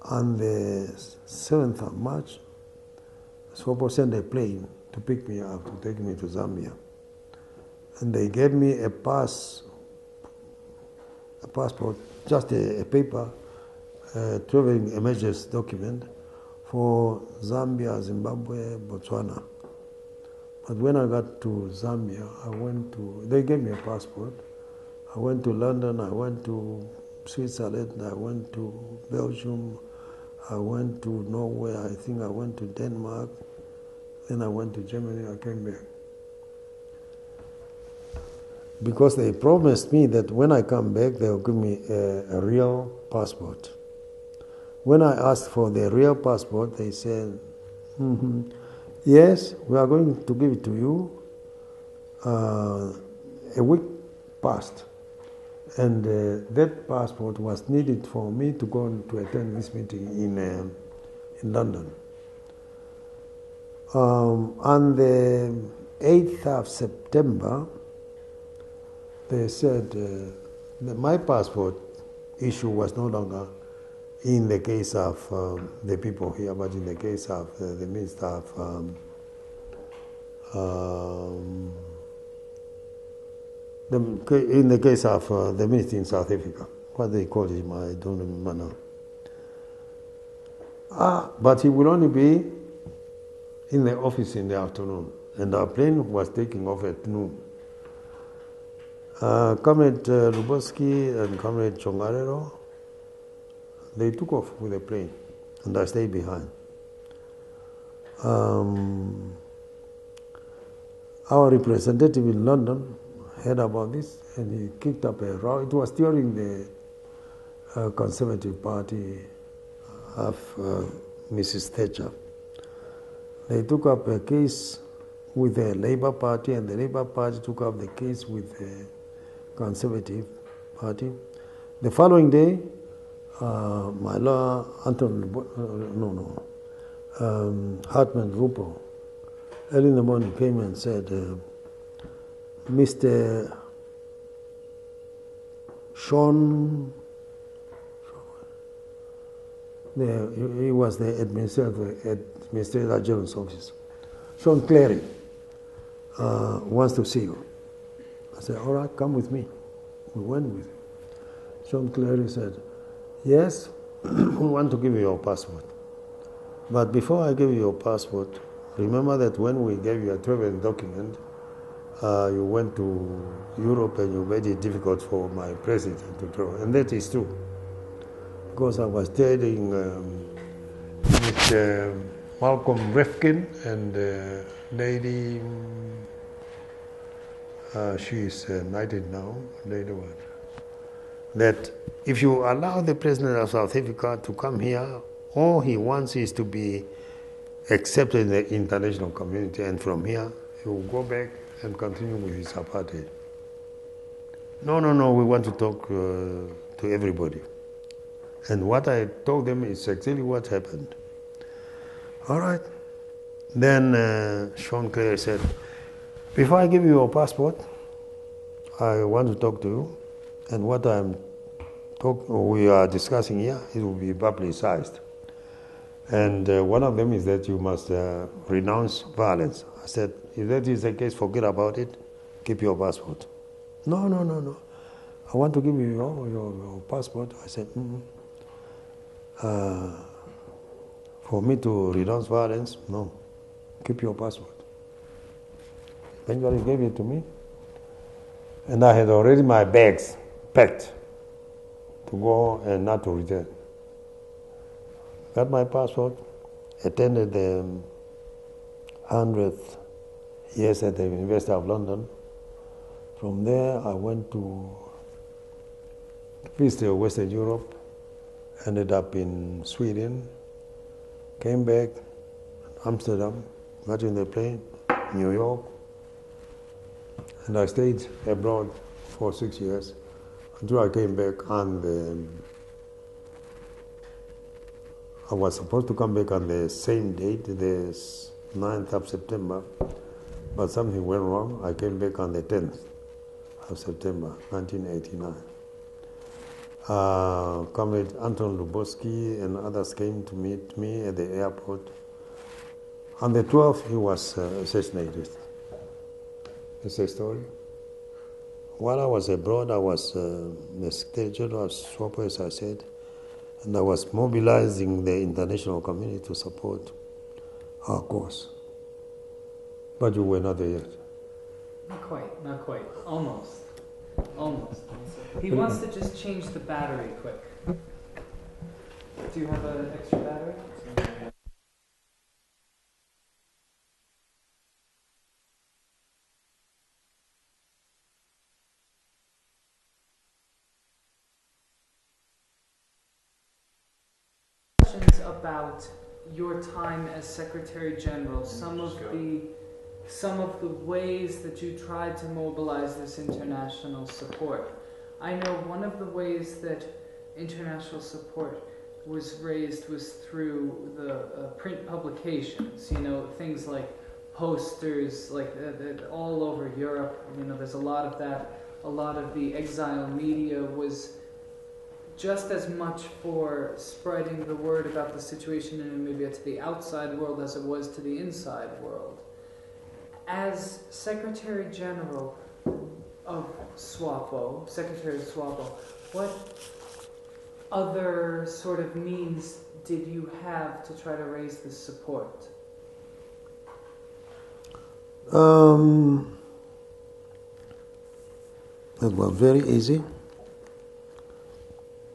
On the 7th of March, SWAPO sent a plane to pick me up, to take me to Zambia. And they gave me a passport, just a paper, traveling emergency document for Zambia, Zimbabwe, Botswana. But when I got to Zambia, they gave me a passport. I went to London, I went to Switzerland, I went to Belgium, I went to Norway, I think I went to Denmark. Then I went to Germany, I came back. Because they promised me that when I come back, they'll give me a real passport. When I asked for the real passport, they said, yes, we are going to give it to you. A week passed, and that passport was needed for me to go to attend this meeting in London. On the 8th of September, they said that my passport issue was no longer in the case of the people here, but in the case of the Minister of in the case of the minister in South Africa. What they call him, I don't remember now. But he will only be in the office in the afternoon, and our plane was taking off at noon. Comrade Luboski and Comrade Chongarero, they took off with the plane, and I stayed behind. Our representative in London heard about this, and he kicked up a row. It was during the Conservative Party of Mrs. Thatcher. They took up a case with the Labour Party, and the Labour Party took up the case with the Conservative Party. The following day, my lawyer, Hartman Rupo, early in the morning came and said, Mr. Sean, he was the administrator general's office. Sean Clary wants to see you. I said, all right, come with me. We went with him. Sean Clary said, yes, we want to give you your passport. But before I give you your passport, remember that when we gave you a travel document, you went to Europe and you made it difficult for my president to travel. And that is true. Because I was telling Mr. Malcolm Rifkin and lady, she is knighted now, lady one, that if you allow the president of South Africa to come here, all he wants is to be accepted in the international community, and from here he will go back and continue with his apartheid. No, we want to talk to everybody. And what I told them is exactly what happened. All right. Then Sean Clare said, before I give you your passport, I want to talk to you, and what we are discussing here, it will be publicized. And one of them is that you must renounce violence. I said, if that is the case, forget about it, keep your passport. No. I want to give you your passport. I said, for me to renounce violence, no, keep your passport. Eventually gave it to me, and I had already my bags packed to go and not to return. Got my passport, attended the 100th years at the University of London. From there, I went to visit Western Europe, ended up in Sweden, came back, Amsterdam, got in the plane, New York, and I stayed abroad for 6 years until I came back I was supposed to come back on the same date, the 9th of September, but something went wrong. I came back on the 10th of September, 1989. Comrade Anton Luboski and others came to meet me at the airport. On the 12th, he was assassinated. It's a story. While I was abroad, I was the Secretary General of SWAPO, as I said, and I was mobilizing the international community to support our cause. But you were not there yet. Not quite. Almost. He wants to just change the battery quick. Do you have an extra battery? questions about your time as Secretary General, some of the ways that you tried to mobilize this international support. I know one of the ways that international support was raised was through the print publications, things like posters, like all over Europe, there's a lot of that. A lot of the exile media was just as much for spreading the word about the situation in Namibia to the outside world as it was to the inside world. As Secretary General of SWAPO, Secretary of SWAPO, what other sort of means did you have to try to raise this support? It was very easy.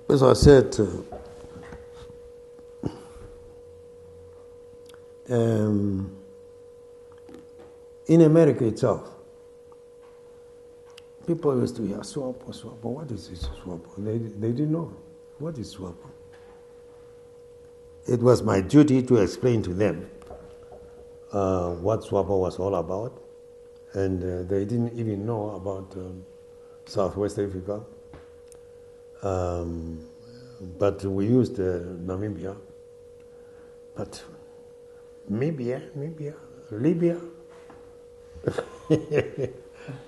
As I said, in America itself, people used to hear SWAPO, SWAPO. What is this SWAPO? They didn't know. What is SWAPO? It was my duty to explain to them what SWAPO was all about, and they didn't even know about Southwest Africa. But we used Namibia. But Libya.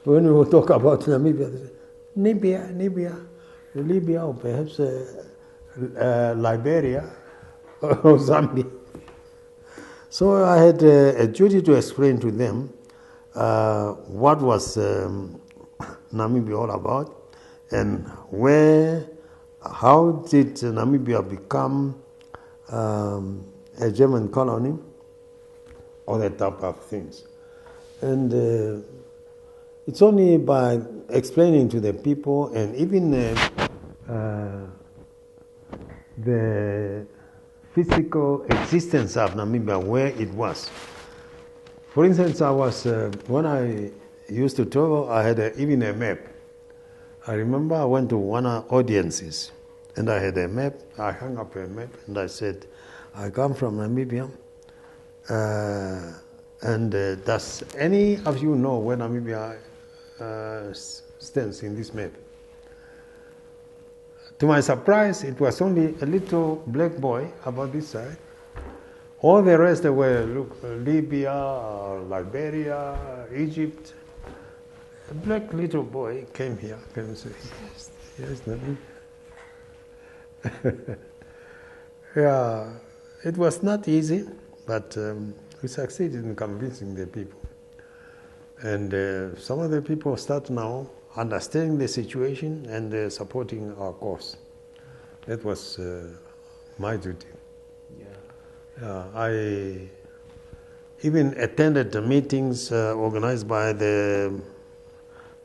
When we talk about Namibia, they say, Libya, or perhaps Liberia or Zambia. So I had a duty to explain to them what was Namibia all about, and how did Namibia become a German colony, all that type of things. And it's only by explaining to the people, and even the physical existence of Namibia, where it was. For instance, when I used to travel, I had even a map. I remember I went to one audiences, and I had a map. I hung up a map, and I said, I come from Namibia, and does any of you know where Namibia stands in this map? To my surprise, it was only a little black boy about this side. All the rest were Libya, Liberia, Egypt. A black little boy came here, came and said, yes, Namibia. Yeah, it was not easy, but we succeeded in convincing the people. And some of the people start now understanding the situation and supporting our cause. That was my duty. Yeah. I even attended the meetings organized by the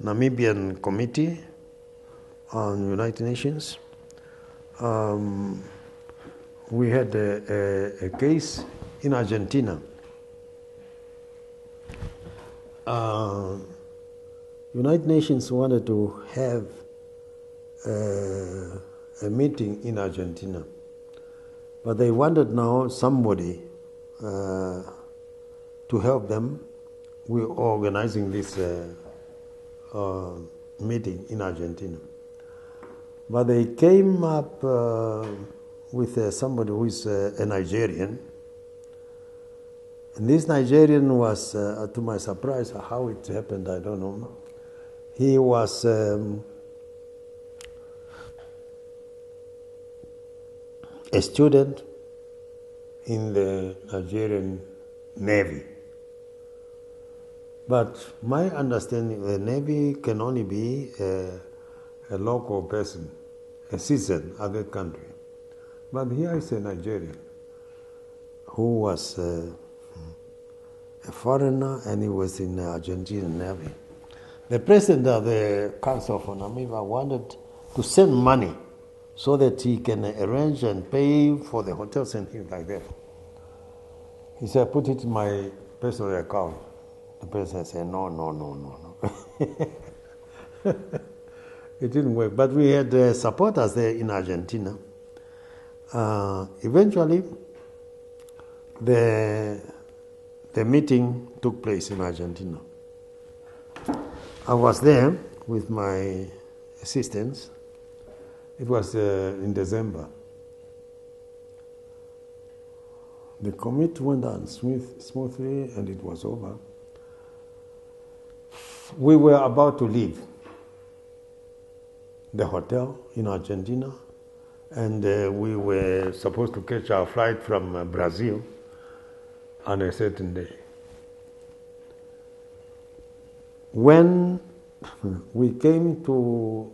Namibian Committee on United Nations. We had a case in Argentina. United Nations wanted to have a meeting in Argentina, but they wanted now somebody to help them with organizing this meeting in Argentina. But they came up with somebody who is a Nigerian. And this Nigerian was, to my surprise, how it happened, I don't know. He was a student in the Nigerian Navy. But my understanding, the Navy can only be a local person, a citizen of that country. But here is a Nigerian who was a foreigner, and he was in the Argentine Navy. The president of the Council for Namibia wanted to send money so that he can arrange and pay for the hotels and things like that. He said, put it in my personal account. The president said, no. It didn't work. But we had supporters there in Argentina. Eventually, the meeting took place in Argentina. I was there with my assistants. It was in December. The commit went on smoothly and it was over. We were about to leave the hotel in Argentina, and we were supposed to catch our flight from Brazil on a certain day. When we came to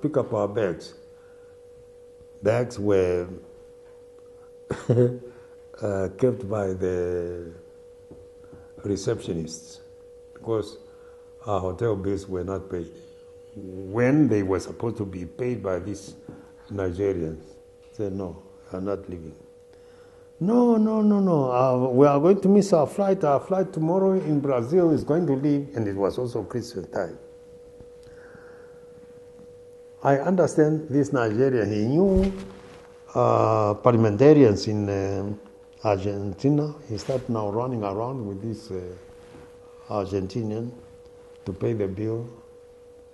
pick up our bags were kept by the receptionists because our hotel bills were not paid. When they were supposed to be paid by these Nigerians, said, no, are not leaving. No. We are going to miss our flight. Our flight tomorrow in Brazil is going to leave, and it was also Christmas time. I understand this Nigerian, he knew parliamentarians in Argentina. He started now running around with this Argentinian to pay the bill.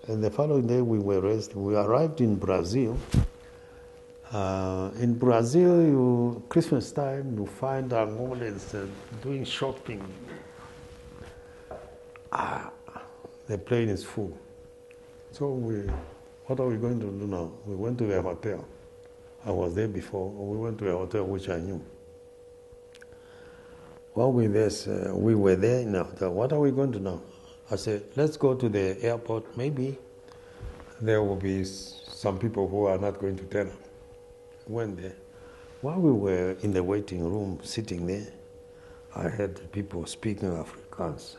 And the following day we were arrested. We arrived in Brazil. In Brazil, Christmas time, you find Angolans doing shopping. The plane is full. So what are we going to do now? We went to the hotel. I was there before. We went to a hotel which I knew. While we were there in the hotel. What are we going to do? I said, let's go to the airport. Maybe there will be some people who are not going to turn up. Went there. While we were in the waiting room, sitting there, I heard people speaking Afrikaans.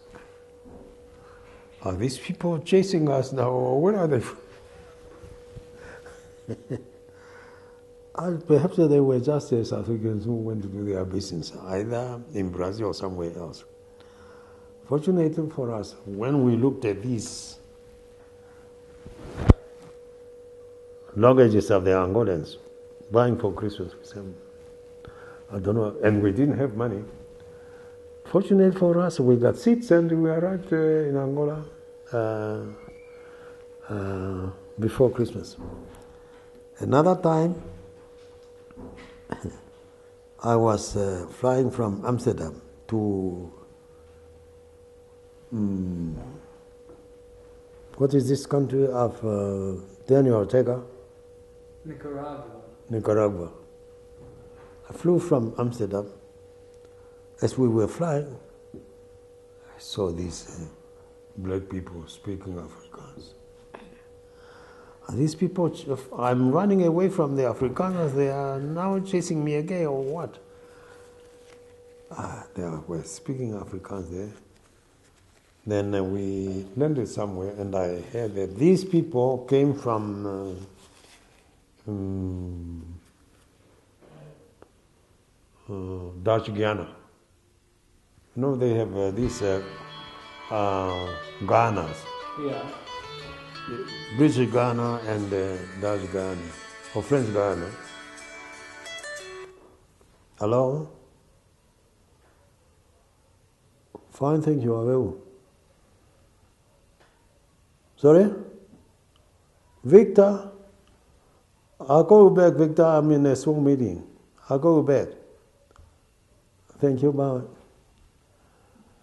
Are these people chasing us now, or where are they from? Perhaps they were just South Africans who went to do their business, either in Brazil or somewhere else. Fortunately for us, when we looked at these luggages of the Angolans, buying for Christmas, we said, I don't know, and we didn't have money. Fortunately for us, we got seats and we arrived in Angola before Christmas. Another time, I was flying from Amsterdam to what is this country of Daniel Ortega? Nicaragua. I flew from Amsterdam. As we were flying, I saw these black people speaking Afrikaans. And these people, I'm running away from the Afrikaners, they are now chasing me again, or what? They were speaking Afrikaans there. Then we landed somewhere, and I heard that these people came from Dutch Guiana. You know, they have these Guianas. Yeah. British Guiana and Dutch Guiana, or French Guiana. Hello? Fine, thank you, how are you? Sorry? Victor? I'll call you back, Victor. I'm in a Zoom meeting. I'll call you back. Thank you, bye.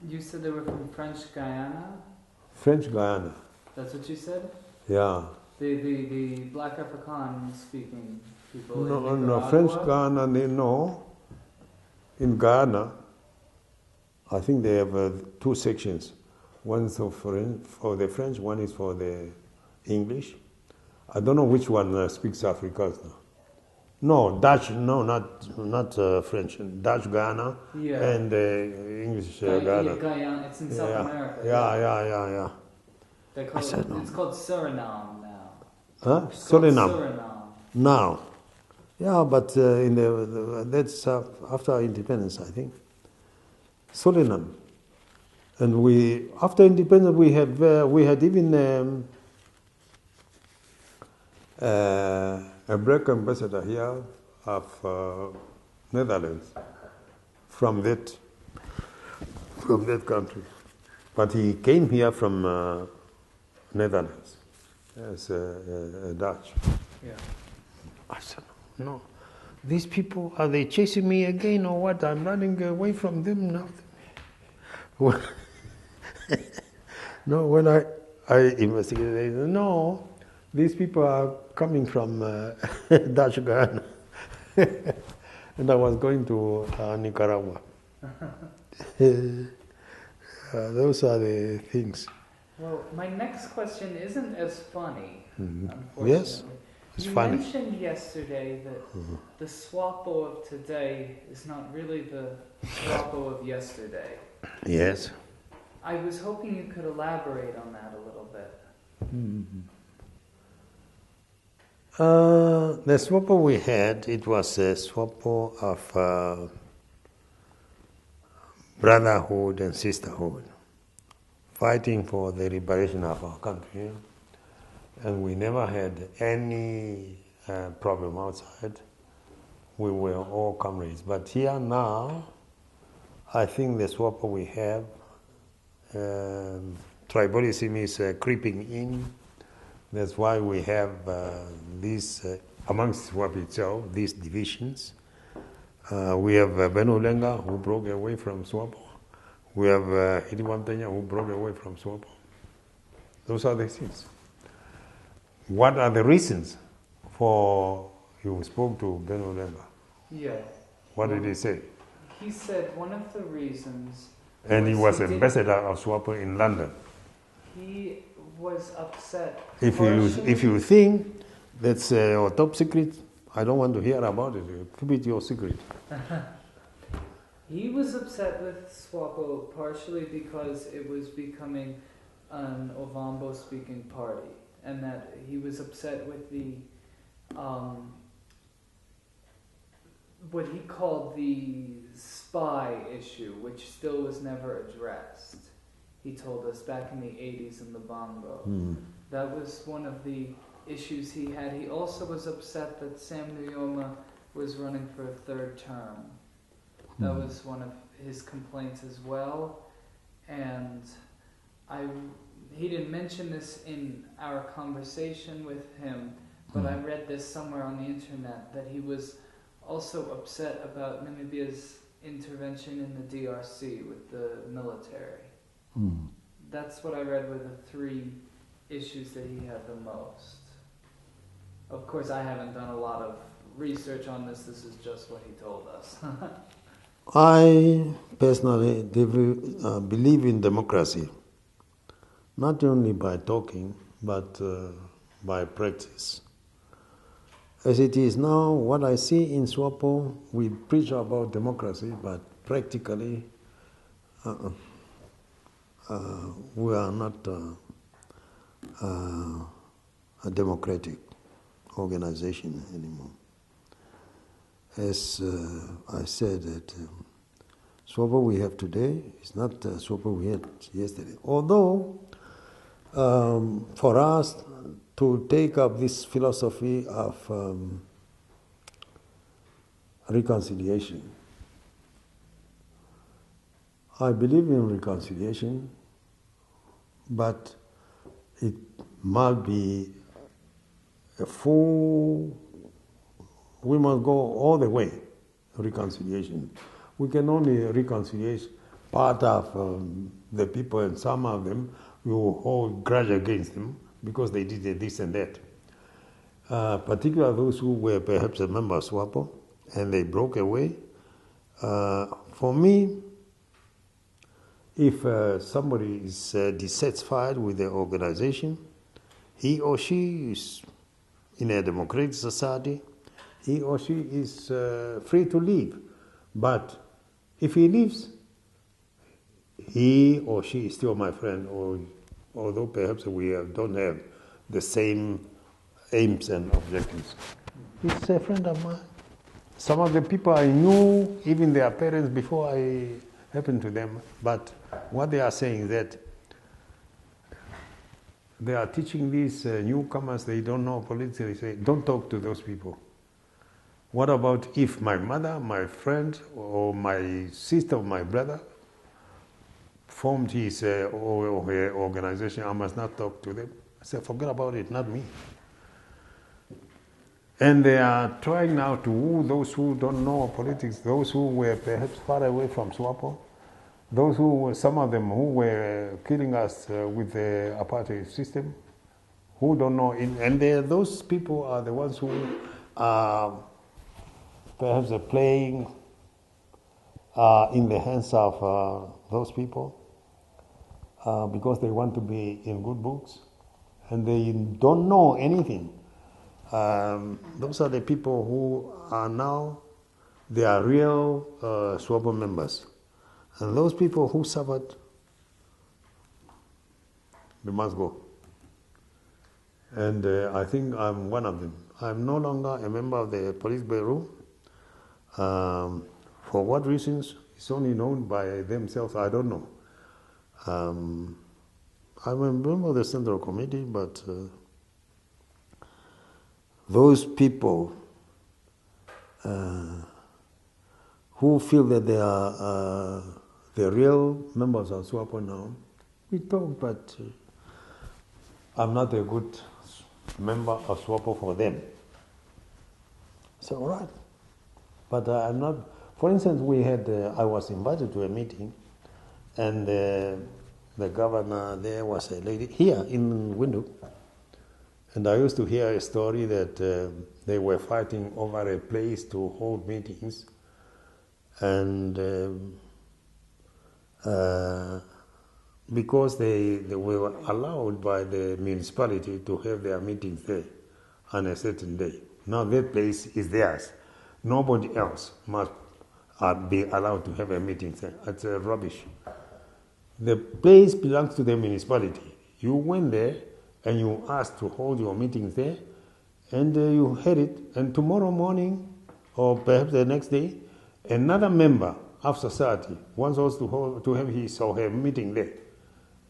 You said they were from French Guyana? French Guiana. That's what you said? Yeah. The black Afrikaan speaking people. No, French Guiana, no. In Guyana, I think they have two sections. One is for the French, one is for the English. I don't know which one speaks Afrikaans now. No, Dutch, no, not French. Dutch Guyana and English Guyana. Yeah, Guyana, it's in South America. Yeah. I said no. It's called Suriname now. Huh? Suriname. Now. Yeah, but that's after independence, I think. Suriname. And after independence, we had even a black ambassador here, of Netherlands from that country. But he came here from Netherlands as a Dutch. Yeah. I said, no, these people, are they chasing me again or what? I'm running away from them now. No, when I investigated, they said, no, these people are coming from Dutch Guyana. And I was going to Nicaragua. Those are the things. Well, my next question isn't as funny, unfortunately. Yes, it's you funny. mentioned yesterday that the SWAPO of today is not really the SWAPO of yesterday. Yes. I was hoping you could elaborate on that a little bit. The SWAPO we had, it was a SWAPO of brotherhood and sisterhood, fighting for the liberation of our country. And we never had any problem outside. We were all comrades. But here now, I think the SWAPO we have, tribalism is creeping in. That's why we have these, amongst SWAPO itself, these divisions. We have Beno Lenga, who broke away from SWAPO. We have Hiriwantenya, who broke away from SWAPO. Those are the things. What are the reasons for, you spoke to Beno Lenga? Yeah. What did he say? He said one of the reasons... And he was ambassador of SWAPO in London. He was upset. If you think that's your top secret, I don't want to hear about it. Keep it your secret. He was upset with SWAPO partially because it was becoming an Ovambo-speaking party, and that he was upset with the what he called the spy issue, which still was never addressed. He told us back in the 80s in the Bongo. That was one of the issues he had. He also was upset that Sam Nujoma was running for a third term. That was one of his complaints as well. And he didn't mention this in our conversation with him, but I read this somewhere on the internet that he was also upset about Namibia's intervention in the DRC with the military. That's what I read were the three issues that he had the most. Of course, I haven't done a lot of research on this. This is just what he told us. I personally believe in democracy, not only by talking, but by practice. As it is now, what I see in SWAPO, we preach about democracy, but practically we are not a democratic organization anymore. As I said, that SWAPO we have today is not SWAPO we had yesterday. Although, for us to take up this philosophy of reconciliation, I believe in reconciliation, but it must be a full, we must go all the way, reconciliation. We can only reconcile part of the people, and some of them we will hold grudge against them because they did this and that. Particularly those who were perhaps a member of SWAPO and they broke away. For me, if somebody is dissatisfied with the organization, he or she is in a democratic society, he or she is free to leave. But if he leaves, he or she is still my friend, or although perhaps we don't have the same aims and objectives. He's a friend of mine. Some of the people I knew, even their parents, before I happened to them, but what they are saying is that they are teaching these newcomers, they don't know politics, they say, don't talk to those people. What about if my mother, my friend, or my sister or my brother formed his or her organization? I must not talk to them. I said, forget about it, not me. And they are trying now to woo those who don't know politics, those who were perhaps far away from SWAPO, those who, some of them who were killing us with the apartheid system, who don't know. And those people are the ones who are perhaps playing in the hands of those people because they want to be in good books and they don't know anything. Those are the people who are now, they are real SWAPO members. And those people who suffered, they must go. And I think I'm one of them. I'm no longer a member of the police bureau. For what reasons? It's only known by themselves. I don't know. I'm a member of the Central Committee, but those people who feel that they are the real members of SWAPO now, we talk, but I'm not a good member of SWAPO for them. So, all right. But I'm not, for instance, we had, I was invited to a meeting, and the governor there was a lady here in Windhoek, and I used to hear a story that they were fighting over a place to hold meetings, and because they were allowed by the municipality to have their meetings there on a certain day. Now that place is theirs. Nobody else must be allowed to have a meeting there. It's rubbish. The place belongs to the municipality. You went there and you asked to hold your meetings there, and you had it, and tomorrow morning, or perhaps the next day, another member of society wants us to have his or her meeting there.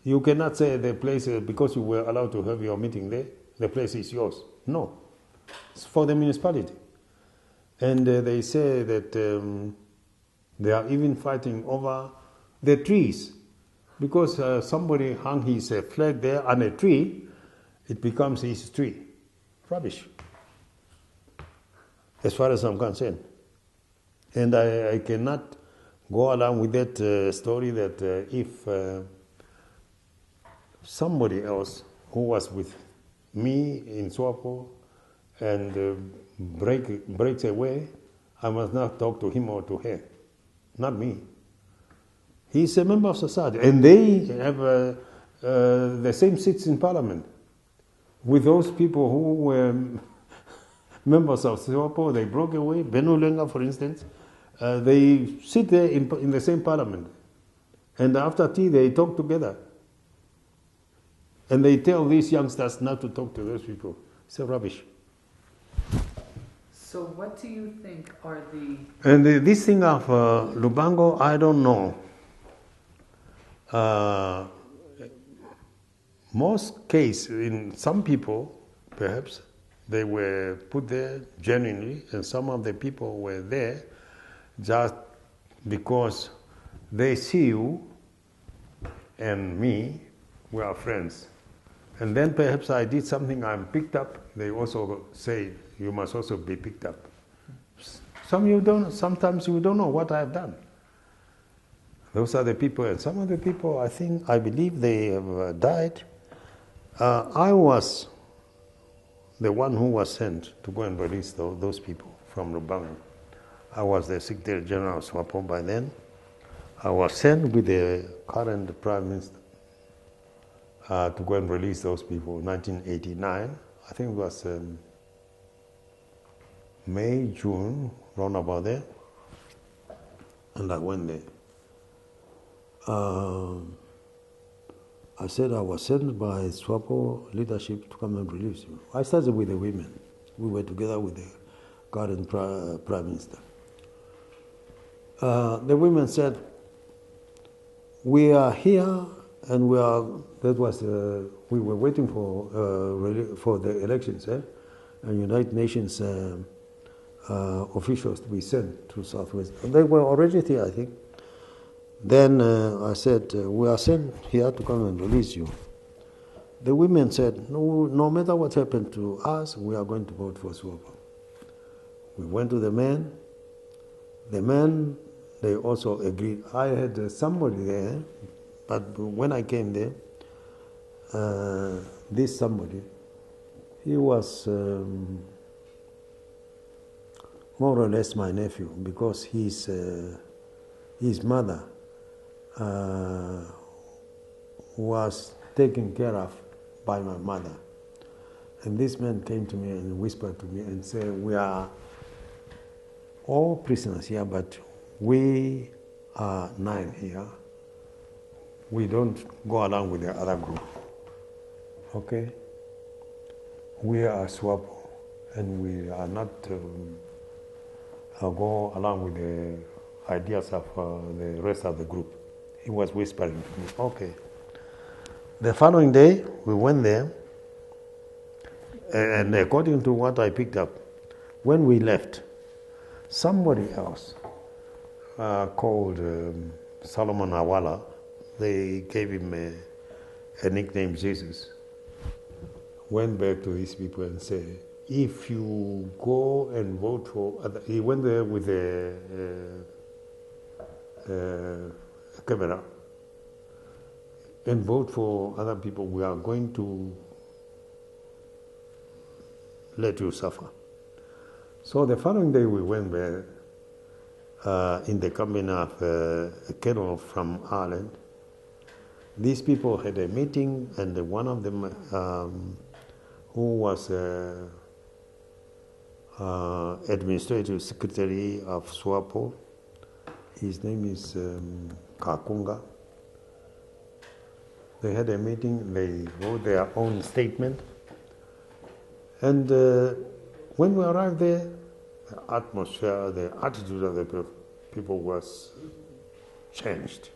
You cannot say the place, because you were allowed to have your meeting there, the place is yours. No. It's for the municipality. And they say that they are even fighting over the trees. Because somebody hung his flag there on a tree, it becomes his tree. Rubbish. As far as I'm concerned. And I cannot go along with that story that if somebody else who was with me in SWAPO and breaks away, I must not talk to him or to her. Not me. He's a member of society, and they have the same seats in parliament with those people who were members of SWAPO. They broke away. Benu Lenga, for instance, they sit there in the same parliament, and after tea they talk together, and they tell these youngsters not to talk to those people. It's rubbish. So what do you think are the... And this thing of Lubango, I don't know. Most case, in some people, perhaps, they were put there genuinely, and some of the people were there just because they see you and me, we are friends. And then perhaps I did something, I'm picked up, they also say, you must also be picked up. Sometimes you don't know what I've done. Those are the people, and some of the people, I believe they have died. I was the one who was sent to go and release those people from Lubango. I was the Secretary General of SWAPO by then. I was sent with the current Prime Minister to go and release those people in 1989. I think it was May, June, round about there. And I went there. I said I was sent by SWAPO leadership to come and release you. I started with the women. We were together with the current Prime Minister. The women said, we are here and we were waiting for the elections, and United Nations officials to be sent to Southwest. And they were already here, I think. Then I said, we are sent here to come and release you. The women said, no matter what happened to us, we are going to vote for SWAPO. We went to the men. The men, they also agreed. I had somebody there, but when I came there, this somebody, he was more or less my nephew, because his mother was taken care of by my mother. And this man came to me and whispered to me and said, we are all prisoners here, but we are 9 here. We don't go along with the other group. Okay? We are SWAPO, and we are not go along with the ideas of the rest of the group. He was whispering to me, okay. The following day, we went there, and according to what I picked up, when we left, somebody else called Solomon Awala, they gave him a nickname, Jesus, went back to his people and said, if you go and vote for other, he went there with a camera and vote for other people, we are going to let you suffer. So the following day we went there in the company of a colonel from Ireland. These people had a meeting, and one of them who was administrative secretary of SWAPO, his name is Kakunga. They had a meeting, they wrote their own statement. And when we arrived there, the atmosphere, the attitude of the people was changed.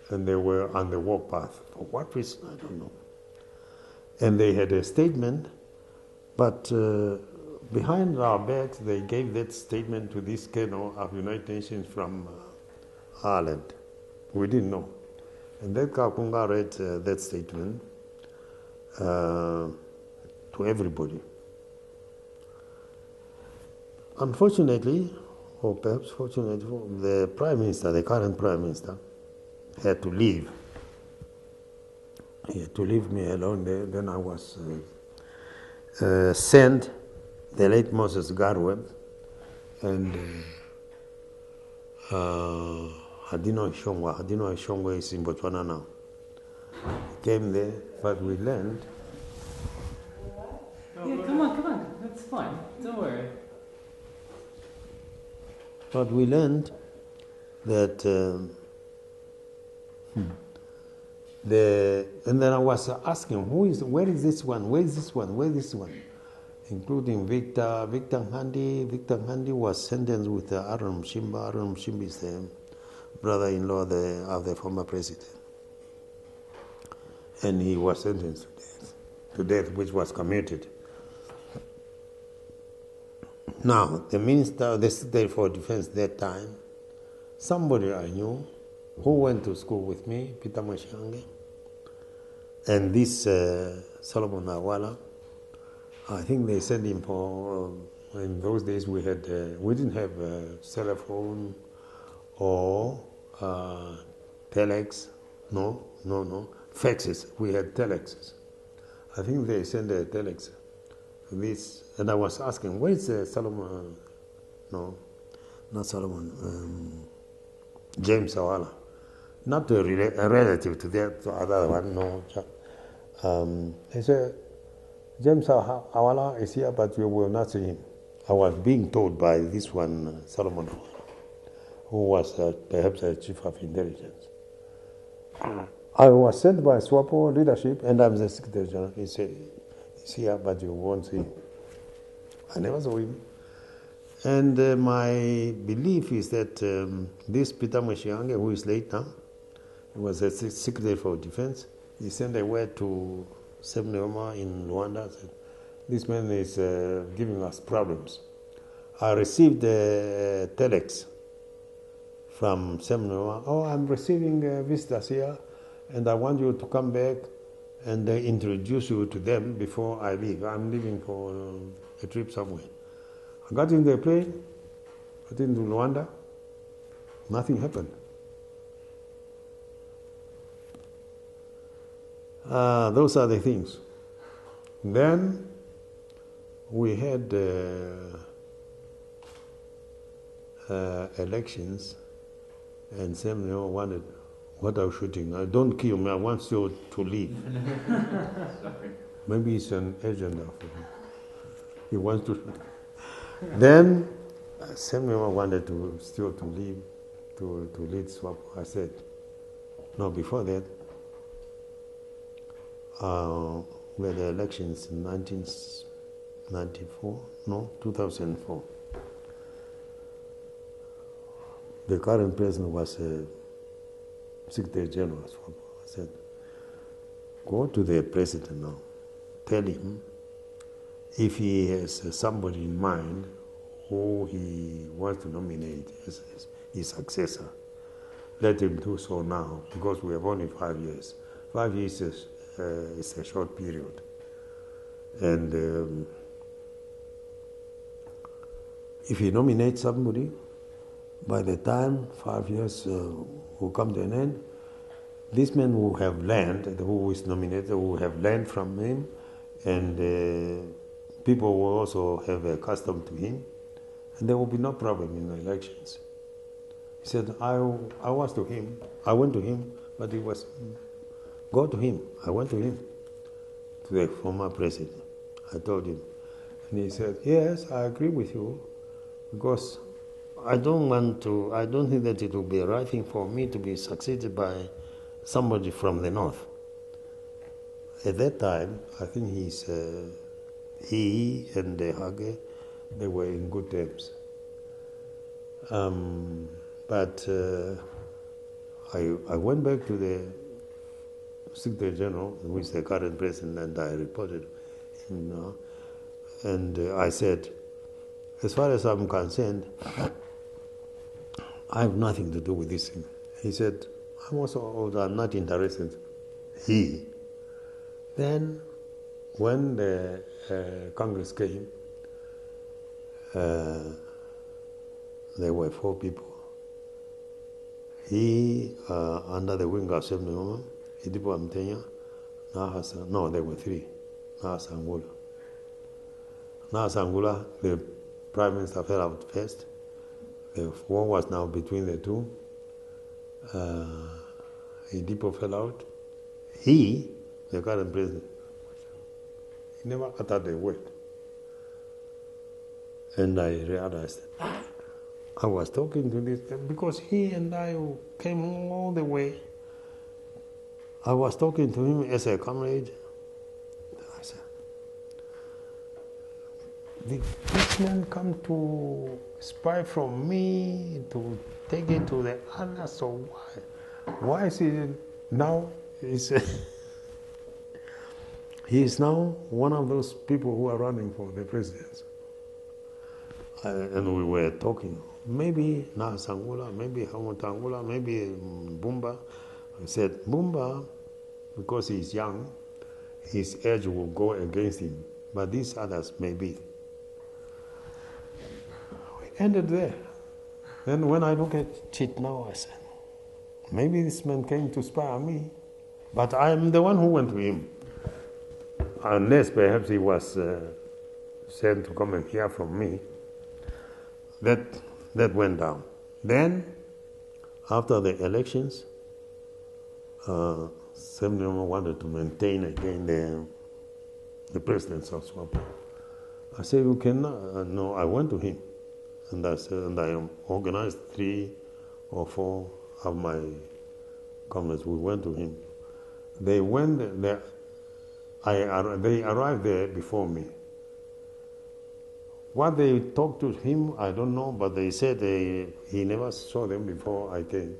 And they were on the walk path. For what reason, I don't know. And they had a statement, but behind our backs, they gave that statement to this colonel of United Nations from Ireland. We didn't know. And that Kakunga read that statement to everybody. Unfortunately, or perhaps fortunately, the Prime Minister, the current Prime Minister, had to leave. He had to leave me alone there. Then I was sent, the late Moses Garweb, and Hadino Ishongwe is in Botswana now. Came there, but we learned. Yeah, come on, that's fine. Don't worry. But we learned that and then I was asking, where is this one? Where is this one? Where is this one? Including Victor Handi. Victor Handi was sentenced with Aaron Mshimba. Aaron Mshimba is the brother-in-law of the former president. And he was sentenced to death, which was commuted. Now, the minister, the Secretary for Defense that time, somebody I knew who went to school with me, Peter Mashange, and this Solomon Awala, I think they sent him for, in those days we didn't have cell phone or telex, no, faxes, we had telexes. I think they sent a telex to this, and I was asking, where is Solomon, no, not Solomon, James Awala, not a relative to the other one, no. He said, James Awala is here, but we will not see him. I was being told by this one, Solomon Awala, who was perhaps a chief of intelligence. I was sent by SWAPO leadership, and I'm the Secretary General. He said, he's here, but you won't see him. I never saw him. And my belief is that this Peter Mashiange, who is late now, he was the Secretary for Defense. He sent a word to Sebneoma in Rwanda, said, this man is giving us problems. I received a telex from Seminole. Oh, I'm receiving visitors here, and I want you to come back and introduce you to them before I leave. I'm leaving for a trip somewhere. I got in the plane, got into Rwanda, nothing happened. Those are the things. Then we had elections, and Samuel wanted, what are you shooting? Don't kill me, I want you to leave. Maybe it's an agenda for him. He wants to shoot. Then Samuel wanted to still to leave, to lead SWAP. I said, no, before that, we had the elections in 1994, no, 2004. The current president was Secretary General. I said, go to the president now, tell him if he has somebody in mind who he wants to nominate as his successor, let him do so now, because we have only 5 years. 5 years is a short period. And if he nominates somebody, by the time 5 years will come to an end, this man will have land, who is nominated, will have land from him, and people will also have a custom to him, and there will be no problem in the elections. He said, I went to him, but he was, go to him. I went to him, to the former president. I told him, and he said, yes, I agree with you, because I don't think that it will be a right thing for me to be succeeded by somebody from the north. At that time, I think he and Hage, they were in good terms. But I went back to the Secretary General, who is the current president, and I reported him, and I said, as far as I'm concerned, I have nothing to do with this thing. He said, I'm not interested. Then, when the Congress came, there were 4 people. He, under the wing of Seminole, Idipo Amtenya, no, there were 3. Nahasangula. Nahasangula, the Prime Minister, fell out first. The war was now between the two. Idipo fell out. He, the current president, he never uttered a word. And I realized I was talking to this guy because he and I came all the way. I was talking to him as a comrade. I said, did this man come to spy from me, to take it to the other? So why? Why is he now? He is now one of those people who are running for the presidency. And we were talking, maybe Nahasangula, maybe Hamutangula, maybe Bumba. I said, Bumba, because he's young, his age will go against him, but these others maybe. We ended there. Then when I look at it now, I said, maybe this man came to spy on me, but I am the one who went to him. Unless perhaps he was sent to come and hear from me. That went down. Then, after the elections, Seminole wanted to maintain again the presidency of SWAPO. I said, you cannot. No, I went to him. And I said, and I organized 3 or 4 of my comrades. We went to him. They went there. They arrived there before me. What they talked to him, I don't know, but they said he never saw them before I came.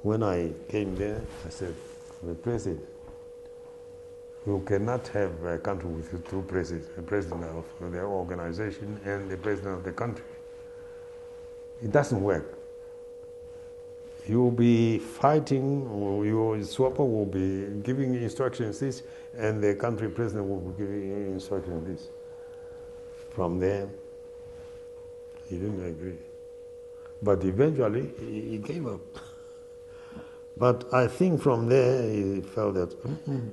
When I came there, I said, the president, You cannot have a country with two presidents, the president of the organization and the president of the country. It doesn't work. You'll be fighting, or your SWAPO will be giving instructions this, and the country president will be giving instructions this. From there, he didn't agree. But eventually, he gave up. But I think from there, he felt that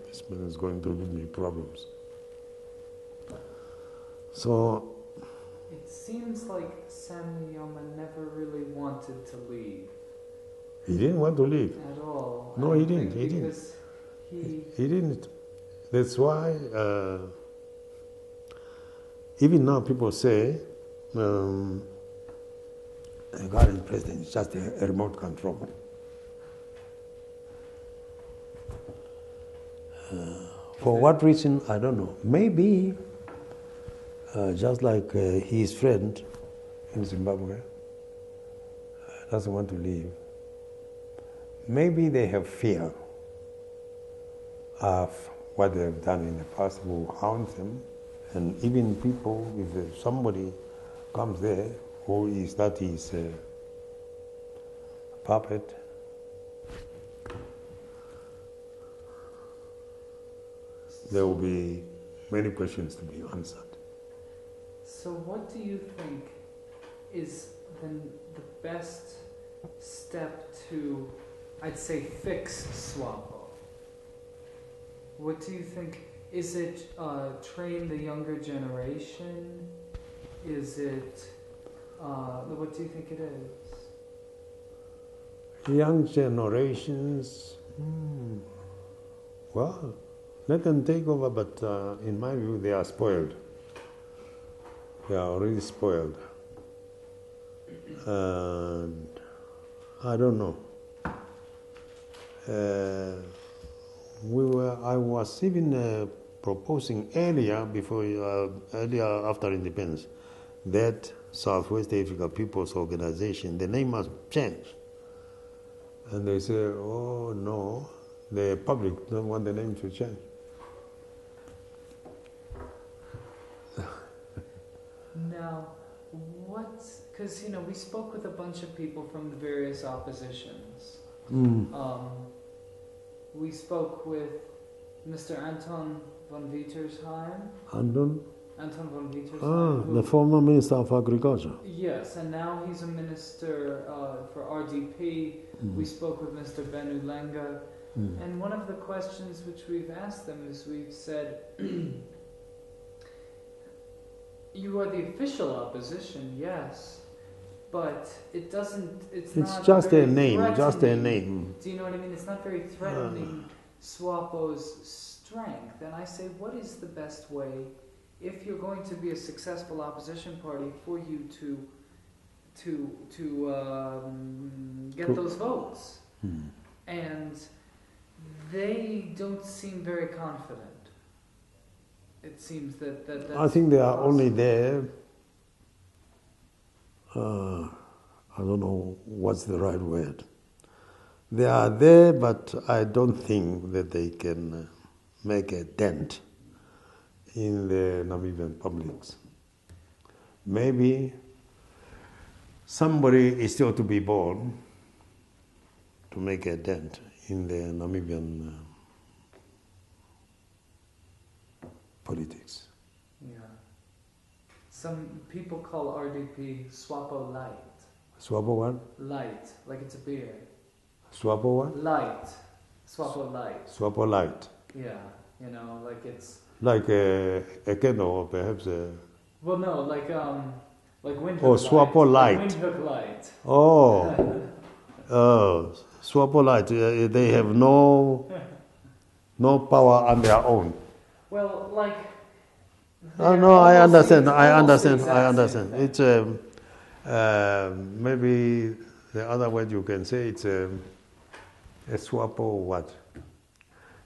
this man is going to give me problems. So, it seems like Sam Nujoma never really wanted to leave. he didn't want to leave. At all. No, he didn't. He didn't. Because He didn't. That's why, even now people say, the current president is just a remote control. For what reason, I don't know. Maybe, just like his friend in Zimbabwe doesn't want to leave. Maybe they have fear of what they have done in the past will haunt them, and even people, if somebody comes there who is that is a puppet, there will be many questions to be answered. So what do you think is then the best step to, I'd say, fix SWAPO? What do you think? Is it train the younger generation? Is it, what do you think it is? Young generations, well, let them take over, but in my view, they are spoiled. They are already spoiled. And I don't know. I was even proposing earlier after independence, that Southwest Africa People's Organization, the name must change. And they say, oh no, the public don't want the name to change. Now, because we spoke with a bunch of people from the various oppositions. We spoke with Mr. Anton von Wietersheim. Anton von Wietersheim. The former Minister of Agriculture. Yes, and now he's a minister for RDP. We spoke with Mr. Ben Ulenga. And one of the questions which we've asked them is we've said, you are the official opposition, yes, but it's not just very a name, just a threatening. name. Do you know what I mean? It's not very threatening SWAPO's strength. And I say, what is the best way, if you're going to be a successful opposition party, for you to get those votes? And they don't seem very confident. It seems that's I think they are possible. only there, I don't know what's the right word. They are there, but I don't think that they can make a dent in the Namibian publics. Maybe somebody is still to be born to make a dent in the Namibian politics. Yeah. Some people call RDP SWAPO light. SWAPO what? Light, like it's a beer. SWAPO what? Light. SWAPO light. SWAPO light. Yeah, like it's... Like a candle, or perhaps a... Well, no, like Windhoek Oh, SWAPO light. Like Windhoek light. Oh, SWAPO light. They have no power on their own. Well, like... Oh no, I understand. It's It's maybe the other word you can say, it's a SWAPO what?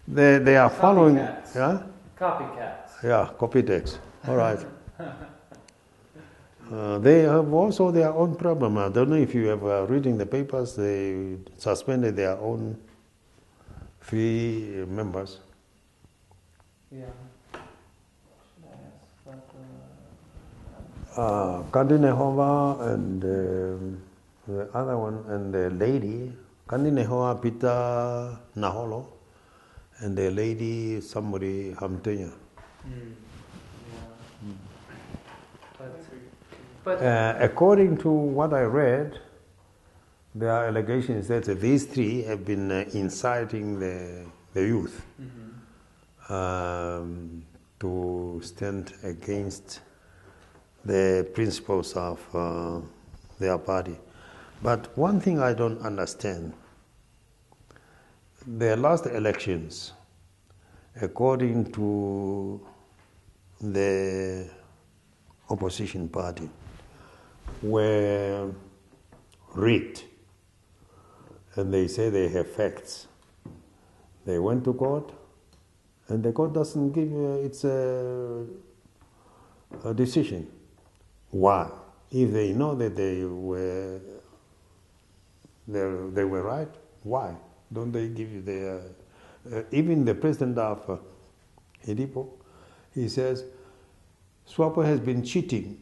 They are following. Copycats. Yeah. Copycats. Yeah, copytext. All right. They have also their own problem. I don't know if you have reading the papers. They suspended their own 3 members Yeah. Should I ask about Kandinehova and the other one, and the lady, Kandinehova Pita Naholo, and the lady, somebody, Hamtenya. Yeah. But According to what I read, there are allegations that these three have been inciting the youth to stand against the principles of their party. But one thing I don't understand, the last elections, according to the opposition party, were rigged. And they say they have facts. They went to court, and the court doesn't give its a decision. Why? If they know that they were right, why don't they give you the? Even the president of Edipo, he says, Swapo has been cheating,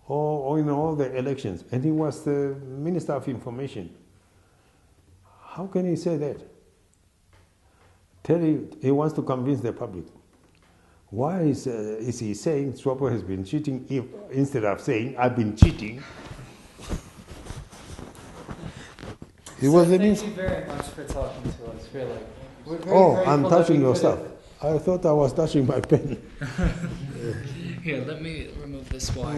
or in all the elections, and he was the Minister of Information. How can he say that? Tell you, he wants to convince the public. Why is he saying Swapo has been cheating instead of saying I've been cheating? thank you very much for talking to us, really. We're very I'm grateful touching that we your could stuff. I thought I was touching my pen. Here, let me remove this wire.